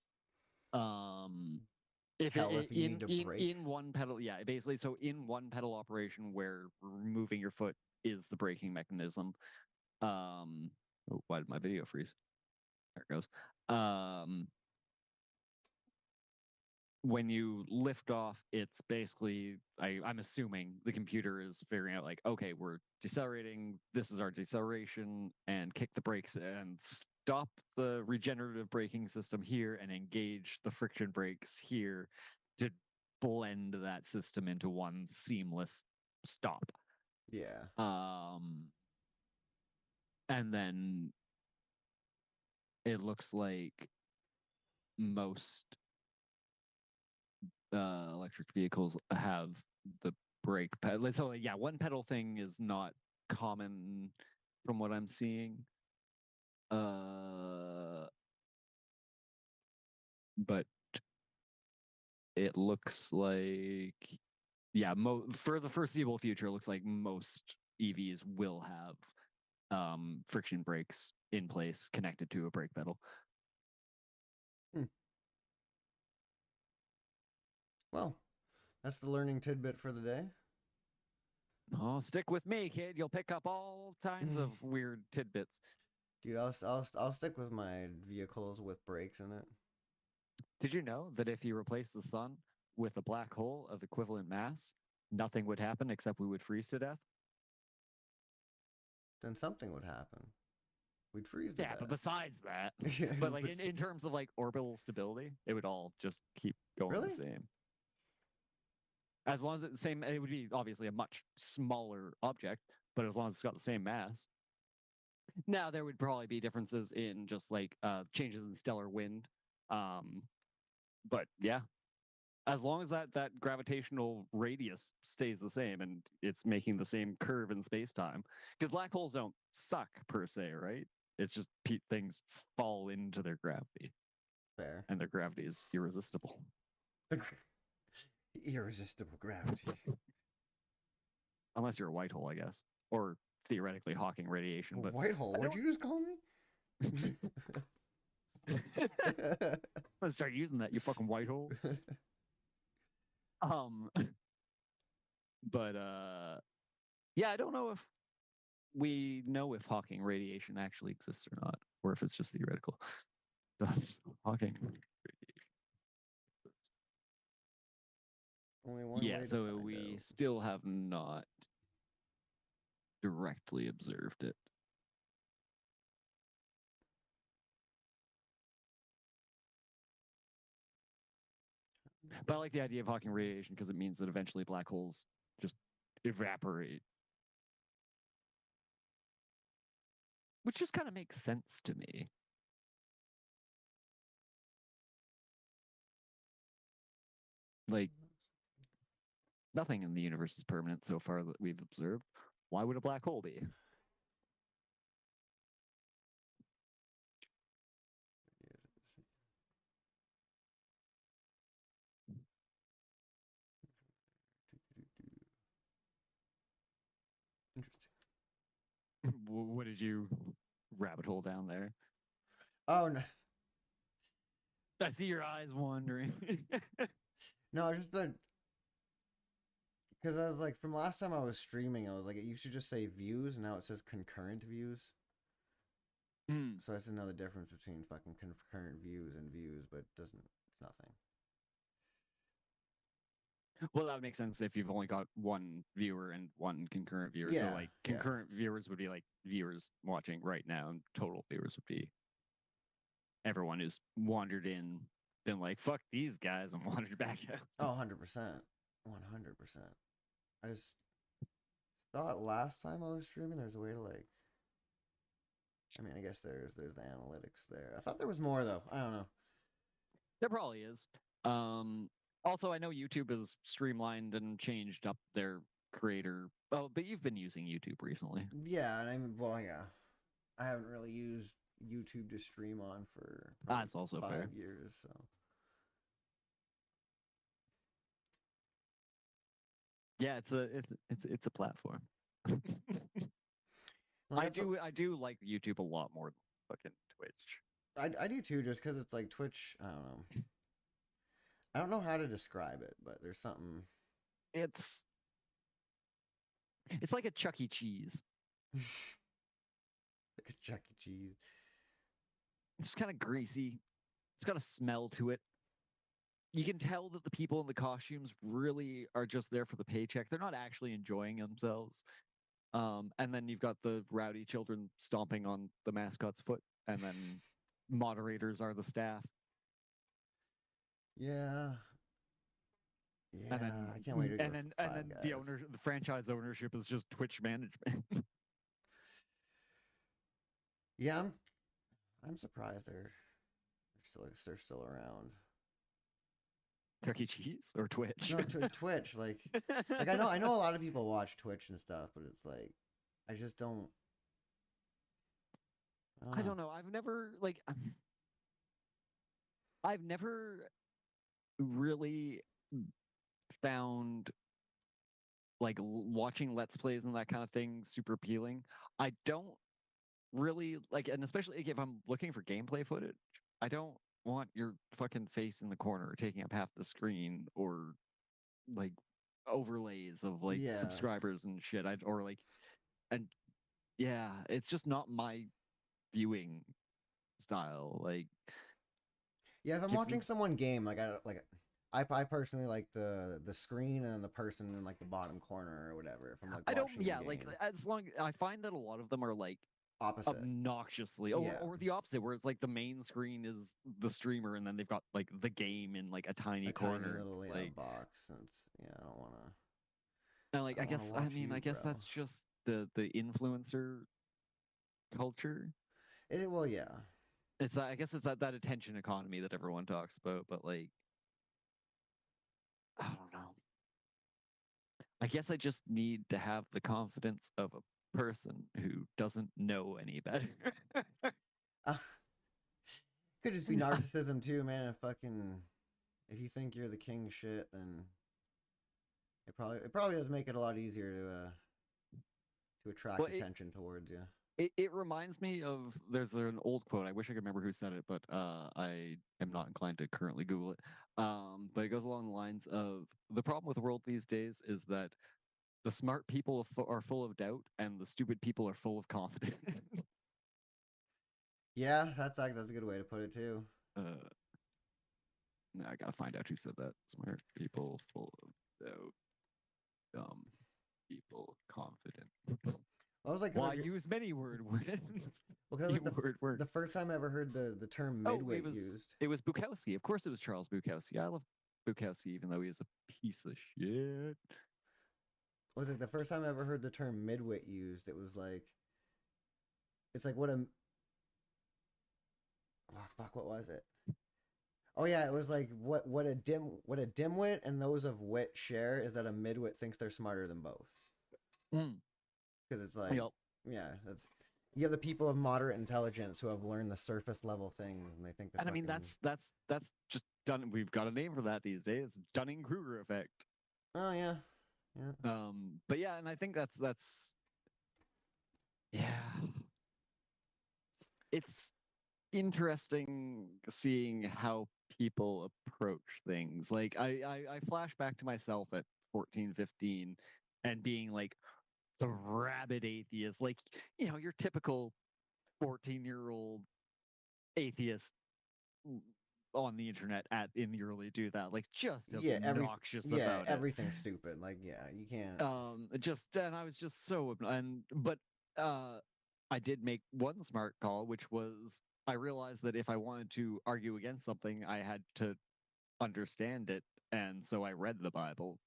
if Tell if you need to brake. in one pedal, yeah, basically, so in one pedal operation where removing your foot is the braking mechanism. Oh, why did my video freeze? There it goes. When you lift off, it's basically, I'm assuming the computer is figuring out like, okay, we're decelerating, this is our deceleration, and kick the brakes and stop the regenerative braking system here and engage the friction brakes here to blend that system into one seamless stop. Yeah. And then it looks like most electric vehicles have the brake pedal. So yeah, one pedal thing is not common from what I'm seeing. But it looks like, yeah, for the foreseeable future, it looks like most EVs will have friction brakes in place connected to a brake pedal. Well, that's the learning tidbit for the day. Oh, stick with me, kid. You'll pick up all kinds of weird tidbits. Dude, I'll stick with my vehicles with brakes in it. Did you know that if you replace the sun with a black hole of equivalent mass, nothing would happen except we would freeze to death? Then something would happen. We'd freeze to Yeah, death. but besides that, Yeah, but like in terms of like orbital stability, it would all just keep going Really? the same. As long as it's the same, it would be obviously a much smaller object, but as long as it's got the same mass. Now there would probably be differences in just like changes in stellar wind. But yeah, as long as that gravitational radius stays the same and it's making the same curve in space-time, because black holes don't suck per se, right? It's just things fall into their gravity, Fair. and their gravity is irresistible. Irresistible gravity. Unless you're a white hole, I guess, or theoretically Hawking radiation. But White hole? What'd you just call me? let's start using that, you fucking white hole. But yeah, I don't know if we know if Hawking radiation actually exists or not, or if it's just theoretical. Does Hawking radiation exist? Only one Yeah, way so to find we out. still have not directly observed it. But I like the idea of Hawking radiation because it means that eventually black holes just evaporate. Which just kind of makes sense to me. Like, nothing in the universe is permanent so far that we've observed. Why would a black hole be? Interesting. What did you rabbit hole down there? Oh no. I see your eyes wandering. No, I just because I was like, from last time I was streaming, I was like, it used to just say views, and now it says concurrent views. So that's another difference between fucking concurrent views and views, but it's nothing. Well, that would make sense if you've only got one viewer and one concurrent viewer. Yeah, So like concurrent viewers would be like viewers watching right now, and total viewers would be everyone who's wandered in, been like, fuck these guys, and wandered back out. Oh, 100%. 100%. I just thought last time I was streaming there's a way to like, I mean, I guess there's the analytics there. I thought there was more though. I don't know. There probably is. Also, I know YouTube has streamlined and changed up their creator. Oh, but you've been using YouTube recently. Yeah, and yeah. I haven't really used YouTube to stream on for That's also 5 fair. years, so. Yeah, it's a platform. Like, I do like YouTube a lot more than fucking Twitch. I do too, just because it's like Twitch. I don't know. I don't know how to describe it, but there's something. It's like a Chuck E. Cheese. Like a Chuck E. Cheese. It's kind of greasy. It's got a smell to it. You can tell that the people in the costumes really are just there for the paycheck. They're not actually enjoying themselves. And then you've got the rowdy children stomping on the mascot's foot, and then moderators are the staff. Yeah. Yeah, And then, I can't wait to go. And then the franchise ownership is just Twitch management. Yeah, I'm surprised they're still around. Chuck E. Cheese or Twitch? No, Twitch. Like I know a lot of people watch Twitch and stuff, but it's like I just don't. I don't know. I've never really found like watching Let's Plays and that kind of thing super appealing. I don't really like, and especially like, if I'm looking for gameplay footage, I don't want your fucking face in the corner taking up half the screen, or like overlays of like Yeah. subscribers and shit. Or like, and yeah, it's just not my viewing style. Like, Yeah, if I'm give watching me, someone game, like I personally like the screen and the person in like the bottom corner or whatever. If I'm like I don't, watching yeah, a like game, as long I find that a lot of them are like opposite. obnoxiously, Yeah, or the opposite, where it's like the main screen is the streamer and then they've got like the game in like a tiny a tiny corner, little like, box. And it's, yeah, I don't want to. and like I I don't want to guess, I watch mean, I you, guess bro. that's just the influencer culture. Well, yeah. It's I guess it's that attention economy that everyone talks about, but like, I don't know. I guess I just need to have the confidence of a person who doesn't know any better. Uh, could just be narcissism too, man. If you think you're the king shit, then it probably does make it a lot easier to attract Well, attention towards you. it reminds me of, there's an old quote. I wish I could remember who said it, but I am not inclined to currently Google it. But it goes along the lines of, the problem with the world these days is that the smart people are full of doubt and the stupid people are full of confidence. Yeah, that's a good way to put it too. Now I gotta find out who said that. Smart people full of doubt, dumb people confident. I was like, Why use many word wins? well, Few like word words. the first time I ever heard the term Oh, midweight used. it was Bukowski. Of course, it was Charles Bukowski. I love Bukowski, even though he is a piece of shit. Was like the first time I ever heard the term midwit used. It was like, it's like what a, oh, fuck, what was it? Oh yeah, it was like what a dimwit and those of wit share is that a midwit thinks they're smarter than both. Because it's like, Yep. yeah, that's, you have the people of moderate intelligence who have learned the surface level things, and they think that. And I mean, that's just done. We've got a name for that these days. It's Dunning-Kruger effect. Oh yeah, yeah. But yeah, and I think that's yeah. It's interesting seeing how people approach things. Like I flash back to myself at 14, 15 and being like the rabid atheist, like, your typical 14-year-old atheist on the internet in the early 2000s, like just Yeah, obnoxious about it. everything's stupid. Like, yeah, you can't. And I was just so, but I did make one smart call, which was, I realized that if I wanted to argue against something, I had to understand it, and so I read the Bible.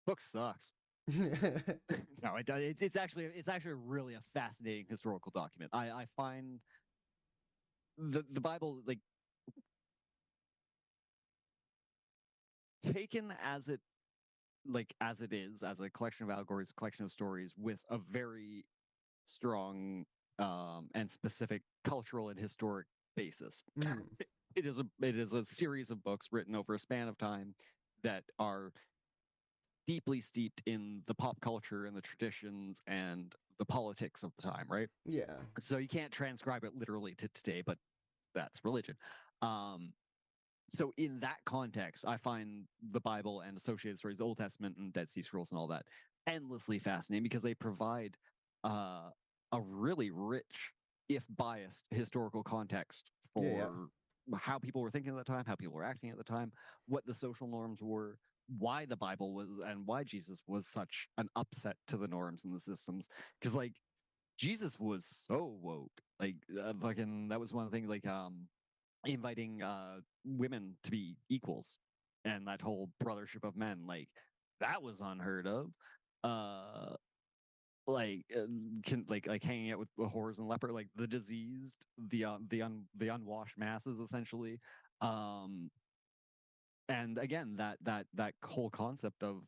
Book sucks. No, it's actually really a fascinating historical document. I find the Bible, like, taken as it is, as a collection of allegories, a collection of stories with a very strong and specific cultural and historic basis. It is a series of books written over a span of time that are deeply steeped in the pop culture and the traditions and the politics of the time, right? Yeah. So you can't transcribe it literally to today, but that's religion. So in that context, I find the Bible and associated stories, the Old Testament and Dead Sea Scrolls and all that, endlessly fascinating, because they provide a really rich, if biased, historical context for how people were thinking at the time, how people were acting at the time, what the social norms were, why the Bible was, and why Jesus was such an upset to the norms and the systems. Because, like, Jesus was so woke. Like, fucking, that was one thing, like, inviting women to be equals, and that whole brothership of men, like, that was unheard of. Like, like hanging out with whores and leper, like the diseased, the unwashed masses, essentially. And again, that whole concept of,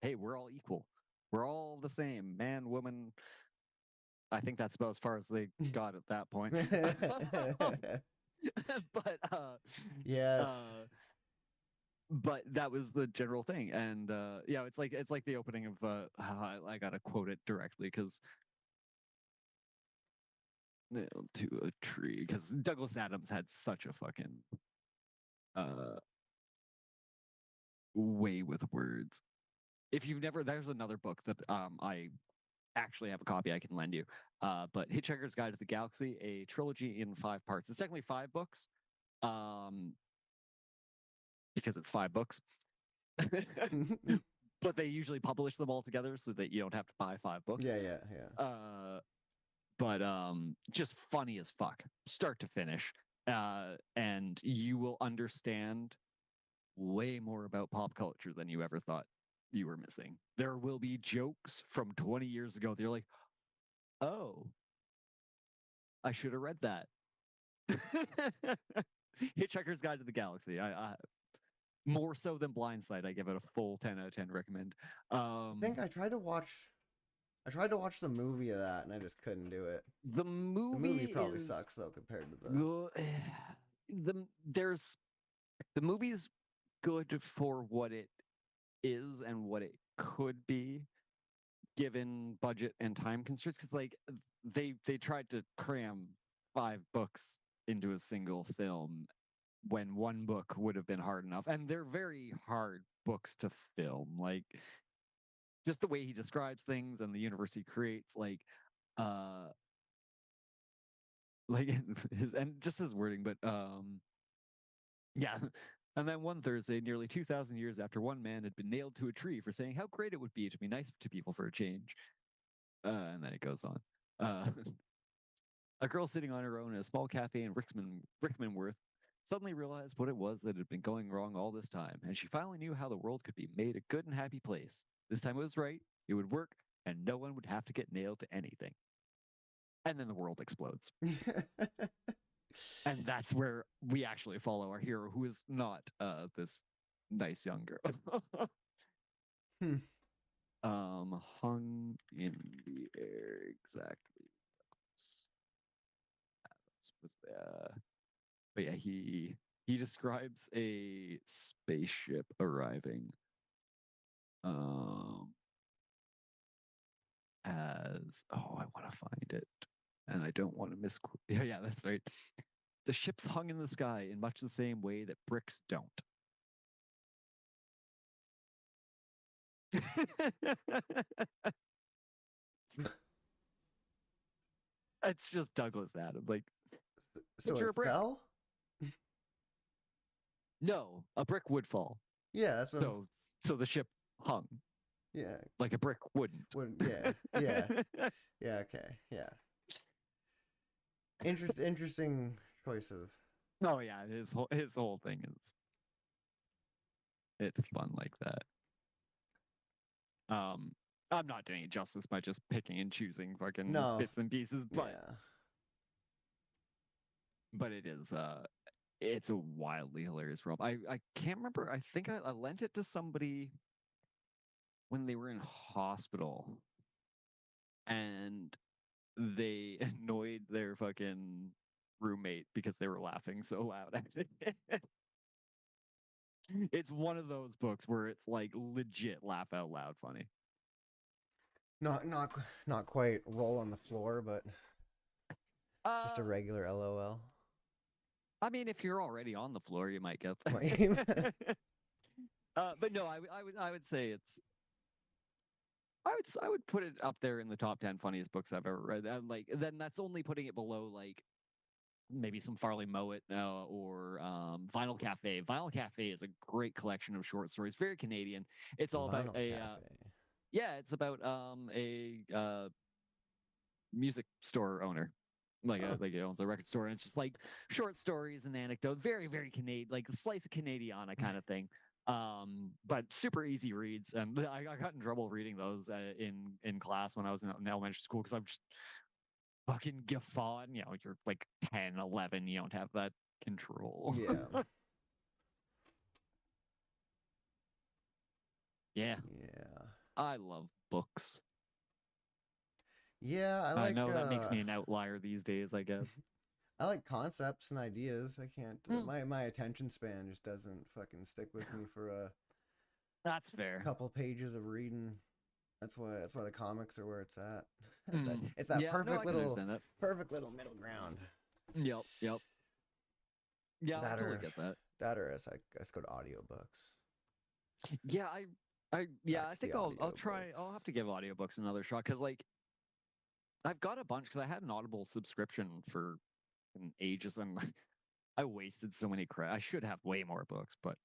hey, we're all equal. We're all the same, man, woman. I think that's about as far as they got at that point. But Yes. but that was the general thing, and yeah, it's like the opening of I gotta quote it directly because nailed to a tree, because Douglas Adams had such a fucking way with words. If you've never, there's another book that I actually have a copy I can lend you. But Hitchhiker's Guide to the Galaxy, a trilogy in 5 parts. It's technically 5 books, because it's 5 books. But they usually publish them all together so that you don't have to buy 5 books. Yeah. But just funny as fuck, start to finish. And you will understand way more about pop culture than you ever thought you were missing. There will be jokes from 20 years ago that you're like, oh, I should have read that. Hitchhiker's Guide to the Galaxy. I more so than Blindside, I give it a full 10 out of 10 recommend. I think I tried to watch the movie of that and I just couldn't do it. The movie probably sucks though compared to the movie's good for what it is and what it could be given budget and time constraints, because like they tried to cram 5 books into a single film when 1 book would have been hard enough, and they're very hard books to film. Like just the way he describes things and the universe he creates, like his and just his wording, but yeah. And then one Thursday, nearly 2,000 years after one man had been nailed to a tree for saying how great it would be to be nice to people for a change. And then it goes on. A girl sitting on her own in a small cafe in Rickmanworth suddenly realized what it was that had been going wrong all this time, and she finally knew how the world could be made a good and happy place. This time it was right, it would work, and no one would have to get nailed to anything. And then the world explodes. And that's where we actually follow our hero, who is not this nice young girl. Hung in the air, exactly. But yeah, he describes a spaceship arriving as, oh, I want to find it, and I don't want to misquote. Yeah, that's right. The ships hung in the sky in much the same way that bricks don't. It's just Douglas Adams. Like, So picture a it brick. fell? No, a brick would fall. Yeah, that's what So the ship hung. Yeah. Like a brick wouldn't. Yeah. Yeah, okay. Yeah. Interesting choice of. Oh yeah, his whole thing is, it's fun like that. I'm not doing it justice by just picking and choosing fucking bits and pieces, but but it is it's a wildly hilarious romp. I can't remember. I think I lent it to somebody when they were in hospital, and they annoyed their fucking roommate because they were laughing so loud at it. It's one of those books where it's like legit laugh out loud funny. Not quite roll on the floor, but just a regular LOL. I mean, if you're already on the floor, you might get that. But no, I would say it's. I would put it up there in the top 10 funniest books I've ever read. Like, then that's only putting it below like maybe some Farley Mowat or Vinyl Cafe. Vinyl Cafe is a great collection of short stories, very Canadian. It's all about it's about a music store owner. Like he owns a record store, and it's just like short stories and anecdotes, very, very Canadian, like a slice of Canadiana kind of thing. But super easy reads, and I got in trouble reading those in class when I was in elementary school because I'm just fucking guffawing. You know, you're like 10, 11, you don't have that control. Yeah. Yeah. I love books. Yeah, I I like know that makes me an outlier these days, I guess. I like concepts and ideas. I can't Mm. my attention span just doesn't fucking stick with me for a That's fair. couple pages of reading. That's why the comics are where it's at. Mm. It's that Yeah, no, I can understand that. perfect little middle ground. Yep. Yeah, I That totally or get that. I guess go to audiobooks. Yeah, I Back to think the I'll try. audiobooks. I'll have to give audiobooks another shot because like I've got a bunch because I had an Audible subscription for ages and I wasted so many I should have way more books, but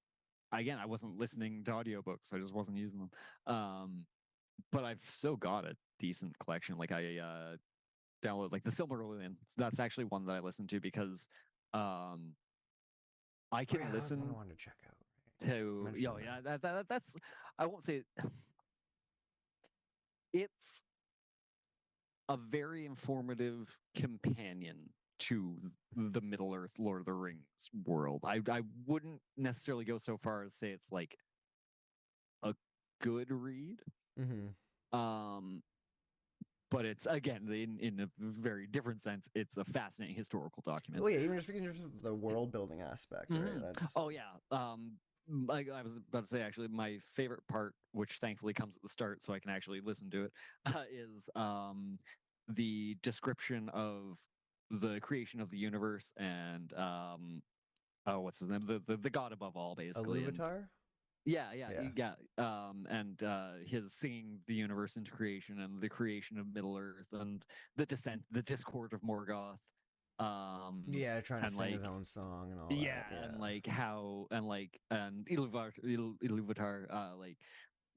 again, I wasn't listening to audiobooks. I just wasn't using them. But I've still got a decent collection. Like I download like the Silmarillion. That's actually one that I listen to because I can That was one listen I wanted to check out. to Mention that's I won't say it's a very informative companion to the Middle Earth Lord of the Rings world. I wouldn't necessarily go so far as say it's like a good read. Um but it's again in a very different sense, it's a fascinating historical document. Oh yeah, even just the world building aspect, right? Mhm. That's Oh yeah. I was about to say actually my favorite part, which thankfully comes at the start, so I can actually listen to it, is the description of the creation of the universe and oh what's his name, the god above all basically, and Iluvatar? yeah, Yeah. and his singing the universe into creation and the creation of Middle Earth and the descent, the discord of Morgoth, Yeah, trying to and sing his like own song and all yeah, that. Yeah. and like how and Iluvatar like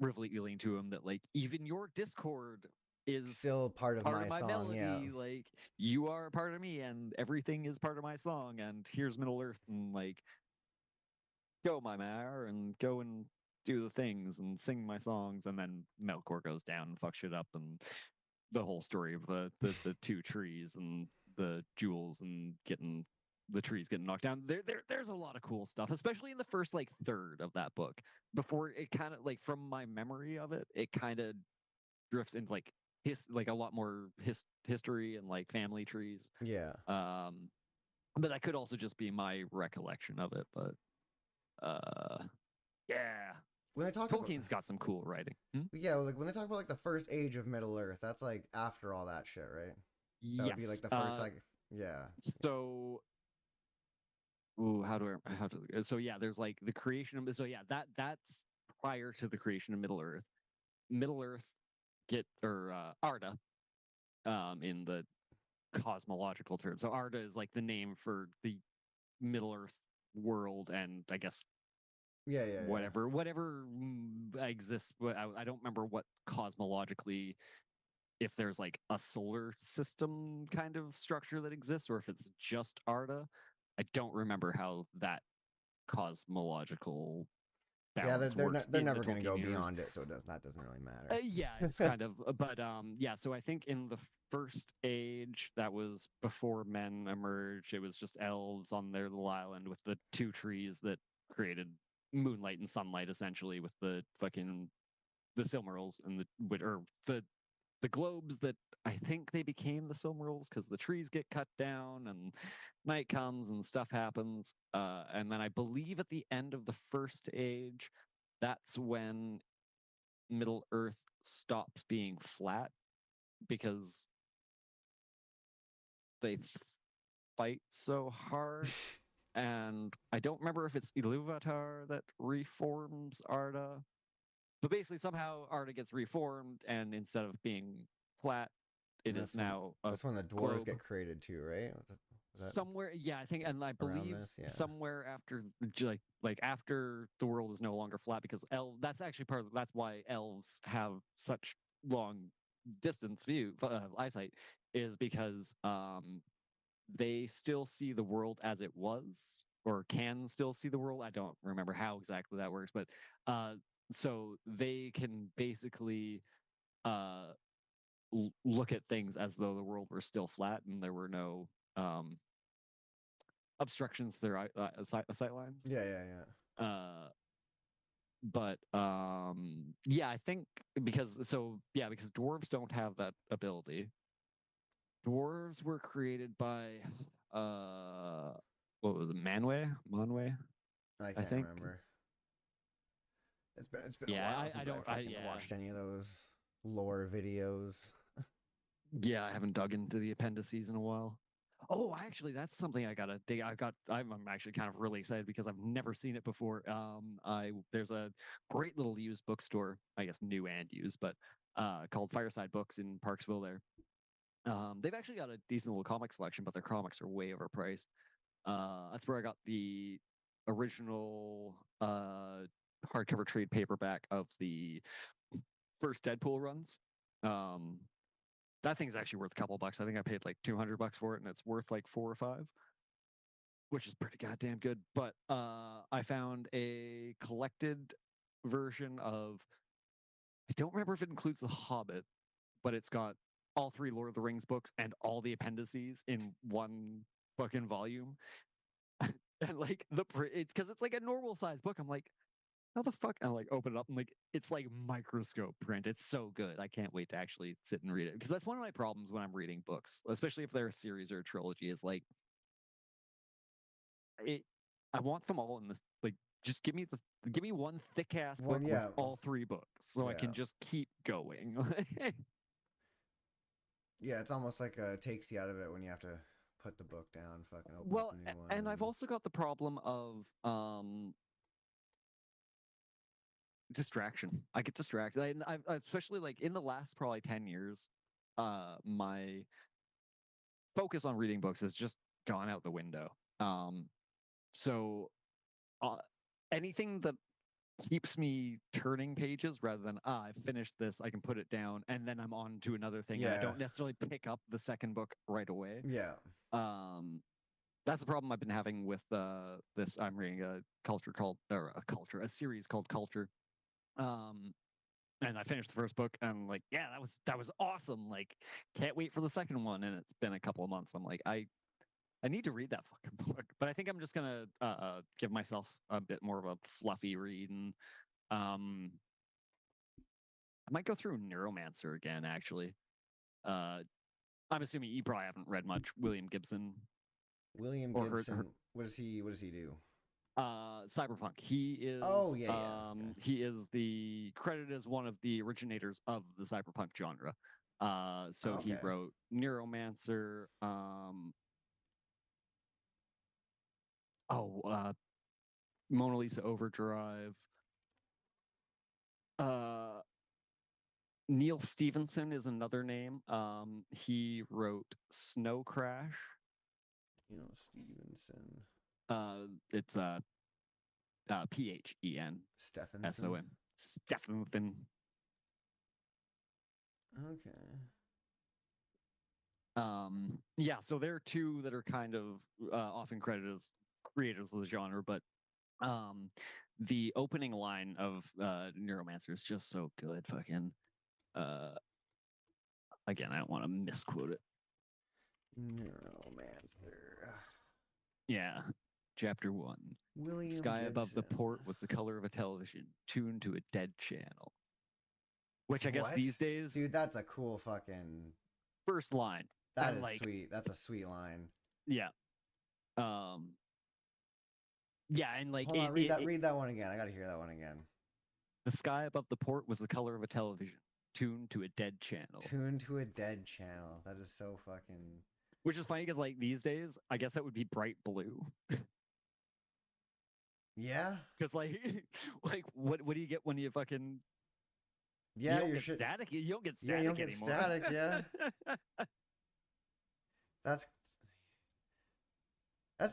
revealing to him that like even your discord is Still part of part my of my song, yeah. melody, like you are a part of me and everything is part of my song, and here's Middle Earth, and like go my mare and go and do the things and sing my songs, and then Melkor goes down and fucks shit up, and the whole story of the two trees and the jewels and getting the trees getting knocked down. There's a lot of cool stuff, especially in the first like third of that book. Before it kind of like from my memory of it, it kind of drifts into like like a lot more history and like family trees. Yeah. But that could also just be my recollection of it. But yeah, When they talk about Tolkien's got some cool writing. yeah, like when they talk about like the first age of Middle Earth, that's like after all that shit, right? That would be like Yes. the first like yeah. So ooh, how to so yeah, there's like the creation of, so yeah, that's prior to the creation of Middle Earth. Middle Earth Arda, in the cosmological term. So Arda is like the name for the Middle Earth world, and I guess Yeah, yeah, whatever exists. I don't remember what cosmologically, if there's like a solar system kind of structure that exists, or if it's just Arda. I don't remember how that cosmological yeah. balance works They're in the never gonna Tolkien go universe. beyond it, so that doesn't really matter. Yeah, it's kind of, but yeah. So I think in the first age, that was before men emerged. It was just elves on their little island with the two trees that created moonlight and sunlight, essentially, with the fucking the Silmarils and the globes that I think they became the Silmarils because the trees get cut down and night comes and stuff happens. And then I believe at the end of the first age, that's when Middle Earth stops being flat because they fight so hard. And I don't remember if it's Iluvatar that reforms Arda. But basically, somehow Arda gets reformed, and instead of being flat, it And is now a that's when the dwarves globe. get created too, right? Is that Somewhere, yeah, I think, and I believe this? Yeah. somewhere after like after the world is no longer flat, because that's actually that's why elves have such long distance view eyesight, is because they still see the world as it was, or can still see the world. I don't remember how exactly that works, but so they can basically uh look at things as though the world were still flat and there were no obstructions to their sight lines. Yeah, yeah, yeah. But yeah, I think because dwarves don't have that ability. Dwarves were created by what was it, Manwë? I I can't think. remember. It's been a Yeah, while since I don't. I fucking watched any of those lore videos. Yeah, I haven't dug into the appendices in a while. Oh, actually, that's something I gotta dig. I'm actually kind of really excited because I've never seen it before. There's a great little used bookstore, I guess new and used, but called Fireside Books in Parksville. There, they've actually got a decent little comic selection, but their comics are way overpriced. That's where I got the original hardcover trade paperback of the first Deadpool runs. That thing's actually worth a couple bucks. I think I paid like $200 for it, and it's worth like 4 or 5, which is pretty goddamn good. But I found a collected version of. I don't remember if it includes The Hobbit, but it's got all 3 Lord of the Rings books and all the appendices in one fucking volume. And like it's because it's like a normal size book. I'm like, how the fuck? And I like open it up and like it's like microscope print. It's so good. I can't wait to actually sit and read it because that's one of my problems when I'm reading books, especially if they're a series or a trilogy. Is like, it, I want them all in this. Like, just give me one thick ass book with all 3 books, so I can just keep going. Yeah, it's almost like takes you out of it when you have to put the book down, fucking open Well, up a new one. and I've also got the problem of distraction. I get distracted. I've especially like in the last probably 10 years, my focus on reading books has just gone out the window. So uh, anything that keeps me turning pages rather than I finished this, I can put it down, and then I'm on to another thing. And I don't necessarily pick up the second book right away. Yeah. That's the problem I've been having with this. I'm reading a series called Culture. And I finished the first book, and like, yeah, that was awesome. Like, can't wait for the second one. And it's been a couple of months. I'm like, I need to read that fucking book. But I think I'm just gonna give myself a bit more of a fluffy read, and I might go through Neuromancer again. Actually, I'm assuming you probably haven't read much William Gibson. William Gibson. What does he do? Cyberpunk. He is. He is the credited as one of the originators of the cyberpunk genre. He wrote Neuromancer. Mona Lisa Overdrive. Neil Stevenson is another name. He wrote Snow Crash. Neil Stevenson. It's Phen. Stephenson. Stephenson. Okay. Yeah, so there are 2 that are kind of often credited as creators of the genre, but the opening line of Neuromancer is just so good. Fucking again, I don't want to misquote it. Neuromancer. Yeah. Chapter 1. William Sky Gibson. above the port was the color of a television tuned to a dead channel. Which I guess these days, dude, that's a cool fucking first line. That is like, sweet. That's a sweet line. Yeah. Yeah, and like hold on, read that one again. I gotta hear that one again. The sky above the port was the color of a television, tuned to a dead channel. Tuned to a dead channel. That is so fucking. Which is funny because like these days, I guess that would be bright blue. Yeah. Because like what do you get when you fucking? Yeah, you don't get static. You don't get static you don't get anymore. static. Yeah. That's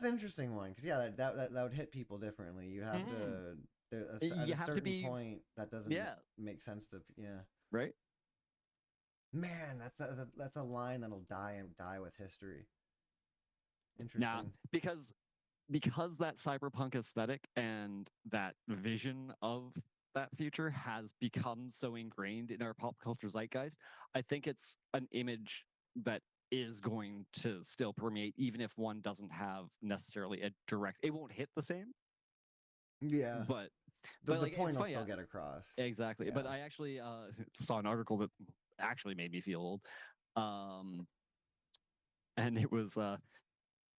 an interesting one because yeah, that would hit people differently. You have to at a certain point that doesn't make sense to right. Man, that's a line that'll die with history. Interesting. Nah, because that cyberpunk aesthetic and that vision of that future has become so ingrained in our pop culture zeitgeist, I think it's an image that is going to still permeate, even if one doesn't have necessarily a direct. It won't hit the same. Yeah. But But, the like, it's point will funny, still get across. exactly. But Yeah. I actually saw an article that actually made me feel old. And it was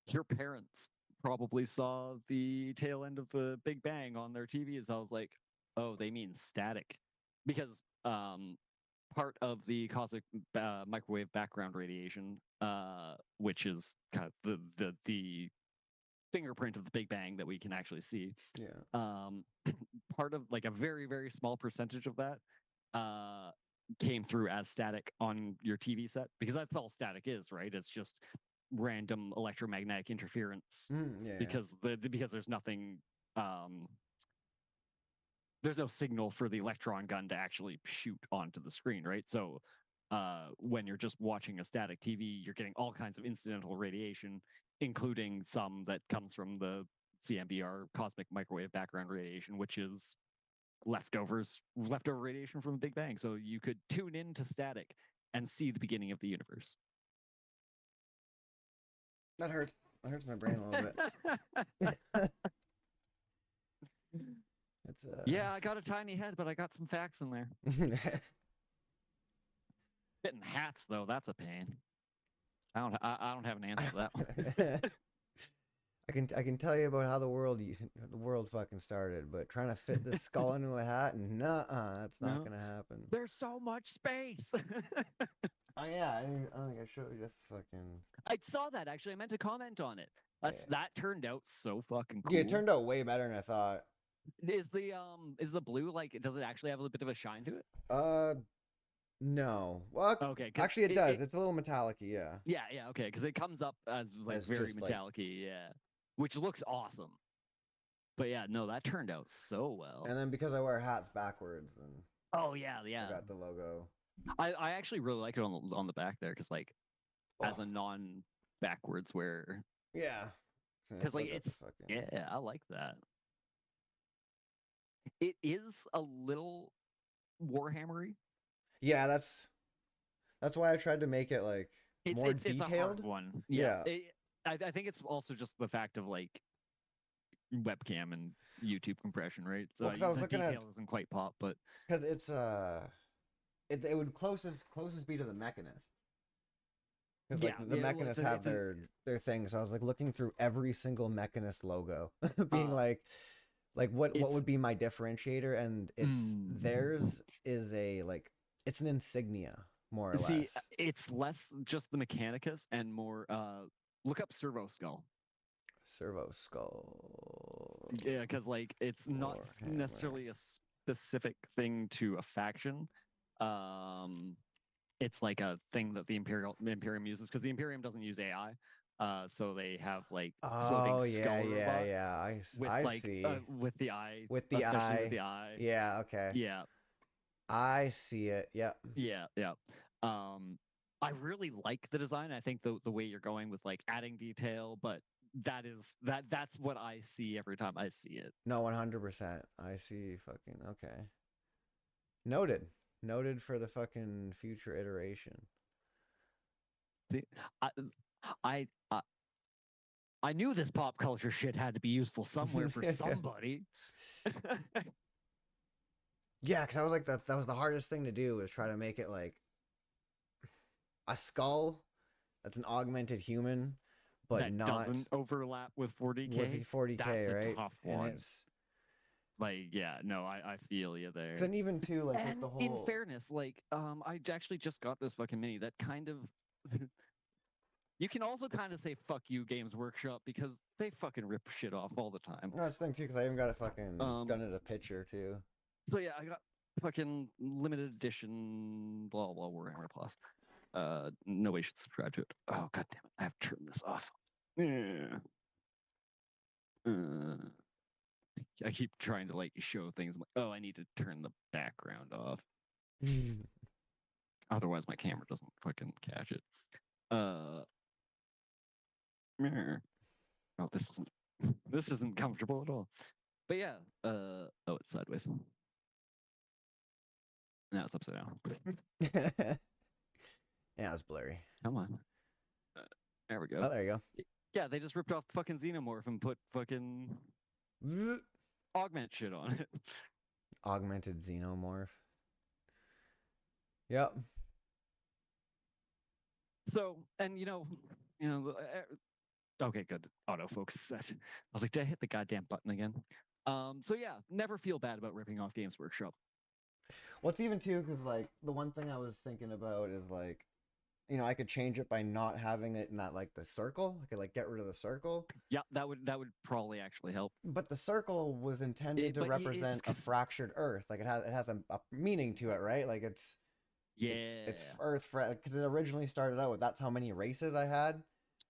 your parents probably saw the tail end of the Big Bang on their TVs. I was like, oh, they mean static, because part of the cosmic microwave background radiation, which is kind of the fingerprint of the Big Bang that we can actually see. Yeah. Part of, like, a very, very small percentage of that came through as static on your TV set, because that's all static is, right? It's just random electromagnetic interference, Yeah. because because there's nothing, there's no signal for the electron gun to actually shoot onto the screen, right? So when you're just watching a static TV, you're getting all kinds of incidental radiation, including some that comes from the CMBR, cosmic microwave background radiation, which is leftover radiation from the Big Bang. So you could tune into static and see the beginning of the universe. That hurts. That hurts my brain a little bit. It's Yeah, I got a tiny head, but I got some facts in there. Getting hats though, that's a pain. I don't have an answer to that one. I can tell you about how the world fucking started, but trying to fit this skull into a hat, that's not gonna happen. There's so much space. Oh yeah, I don't think I showed you this fucking. I saw that actually. I meant to comment on it. That turned out so fucking cool. Yeah, it turned out way better than I thought. Is the blue, like, does it actually have a bit of a shine to it? No. Well, okay. Actually, it does. It's a little metallic-y, yeah. Yeah. Okay, because it comes up as like very metallic-y, yeah, which looks awesome. But yeah, no, that turned out so well. And then because I wear hats backwards, and oh yeah, I got the logo. I actually really like it on the back there, because, like, as a non-backwards wearer. Yeah. Because, like, yeah, I like that. It is a little Warhammery. Yeah, that's why I tried to make it like more detailed. It's a hard one. Yeah. I think it's also just the fact of, like, webcam and YouTube compression, right? So I was looking detail doesn't quite pop, but because it's it would closest be to the Mechanist. Because like the Mechanists have their thing, so I was like looking through every single Mechanist logo, being like what would be my differentiator, and theirs is it's an insignia, more or less. It's less just the Mechanicus and more look up Servo Skull. Servo Skull. Yeah, because, like, it's not necessarily a specific thing to a faction. It's like a thing that the Imperium uses, because the Imperium doesn't use AI. So they have, like, floating skull robots. I see. With the eye. With the eye. With the eye. Yeah. Okay. Yeah. I see it. Yep. Yeah. I really like the design. I think the way you're going with, like, adding detail, but that's what I see every time I see it. No, 100%. I see. Fucking okay. Noted for the fucking future iteration. See, I knew this pop culture shit had to be useful somewhere for somebody. Yeah, because I was like, that was the hardest thing to do, was try to make it like a skull that's an augmented human, but that doesn't overlap with 40K. With 40K, that's right? A tough one. It's like, yeah, no, I feel you there. And even too, like, and with the whole. In fairness, like, I actually just got this fucking mini that kind of. You can also kind of say "fuck you" Games Workshop, because they fucking rip shit off all the time. No, that's the thing too, because I even got it fucking done as a picture too. So yeah, I got fucking limited edition blah blah Warhammer Plus. Nobody should subscribe to it. Oh god damn it! I have to turn this off. Yeah. I keep trying to, like, show things. I'm like, oh, I need to turn the background off. Otherwise, my camera doesn't fucking catch it. Oh, this isn't comfortable at all. But yeah, oh, it's sideways. Now it's upside down. Yeah, it's blurry. Come on. There we go. Oh, there you go. Yeah, they just ripped off fucking Xenomorph and put fucking augment shit on it. Augmented xenomorph. Yep. So, and okay, good. Autofocus set. I was like, did I hit the goddamn button again? So yeah, never feel bad about ripping off Games Workshop. What's even too, because like the one thing I was thinking about is like, I could change it by not having it in that like the circle. I could like get rid of the circle. Yeah, that would probably actually help. But the circle was intended to represent a fractured Earth. Like it has a meaning to it, right? Like it's Earth, because it originally started out with that's how many races I had.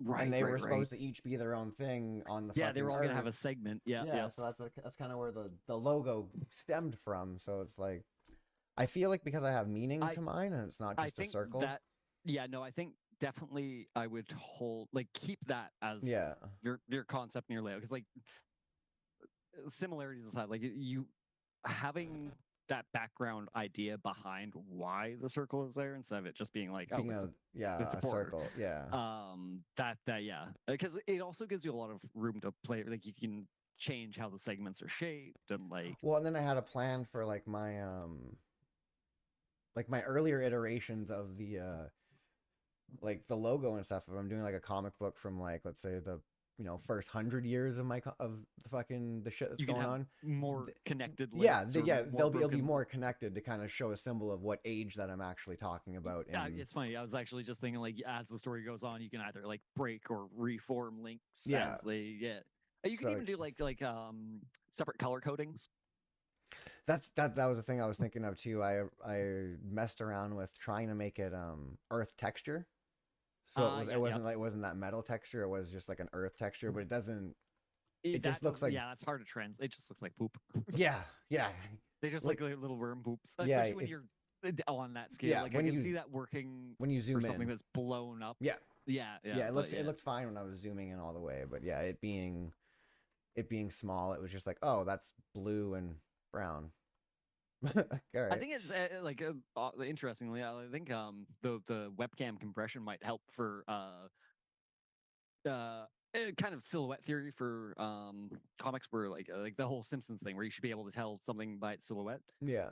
Right, and they were supposed to each be their own thing on the they were all Earth. gonna have a segment. Yeah. So that's kind of where the logo stemmed from. So it's like, I feel like because I have meaning to mine and it's not just a circle. I think definitely I would keep that as your concept and your layout, because like similarities aside, like you having that background idea behind why the circle is there instead of it just being like, it's a circle, because it also gives you a lot of room to play. Like you can change how the segments are shaped and like. Well, and then I had a plan for like my earlier iterations of the like the logo and stuff. If I'm doing like a comic book from like, let's say the first 100 years of the shit that's going on, more connected. It'll be more connected to kind of show a symbol of what age that I'm actually talking about. It's funny. I was actually just thinking like, as the story goes on, you can either like break or reform links. You can even do like separate color codings. That was the thing I was thinking of too. I messed around with trying to make it earth texture. So it wasn't that metal texture. It was just like an earth texture, but it doesn't. It just looks like it's hard to translate. It just looks like poop. Yeah. They just look like little worm poops. Especially when you're on that scale. Yeah, like I can see that working when you zoom for something in. that's blown up. Yeah. It looked fine when I was zooming in all the way, but yeah, it being small, it was just like, oh, that's blue and brown. All right. I think it's interestingly, I think the webcam compression might help for kind of silhouette theory for comics, where like the whole Simpsons thing, where you should be able to tell something by its silhouette. Yeah.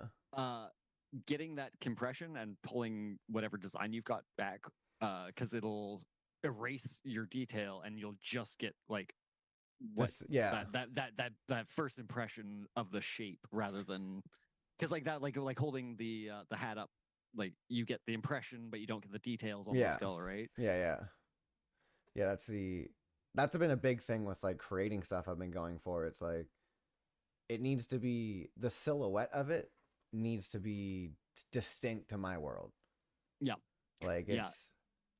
Getting that compression and pulling whatever design you've got back, because it'll erase your detail and you'll just get like that first impression of the shape, rather than. Because like that, like holding the hat up, like you get the impression, but you don't get the details on the skull, right? Yeah. That's been a big thing with like creating stuff I've been going for. It's like it needs to be, the silhouette of it needs to be distinct to my world. Yeah. Like it's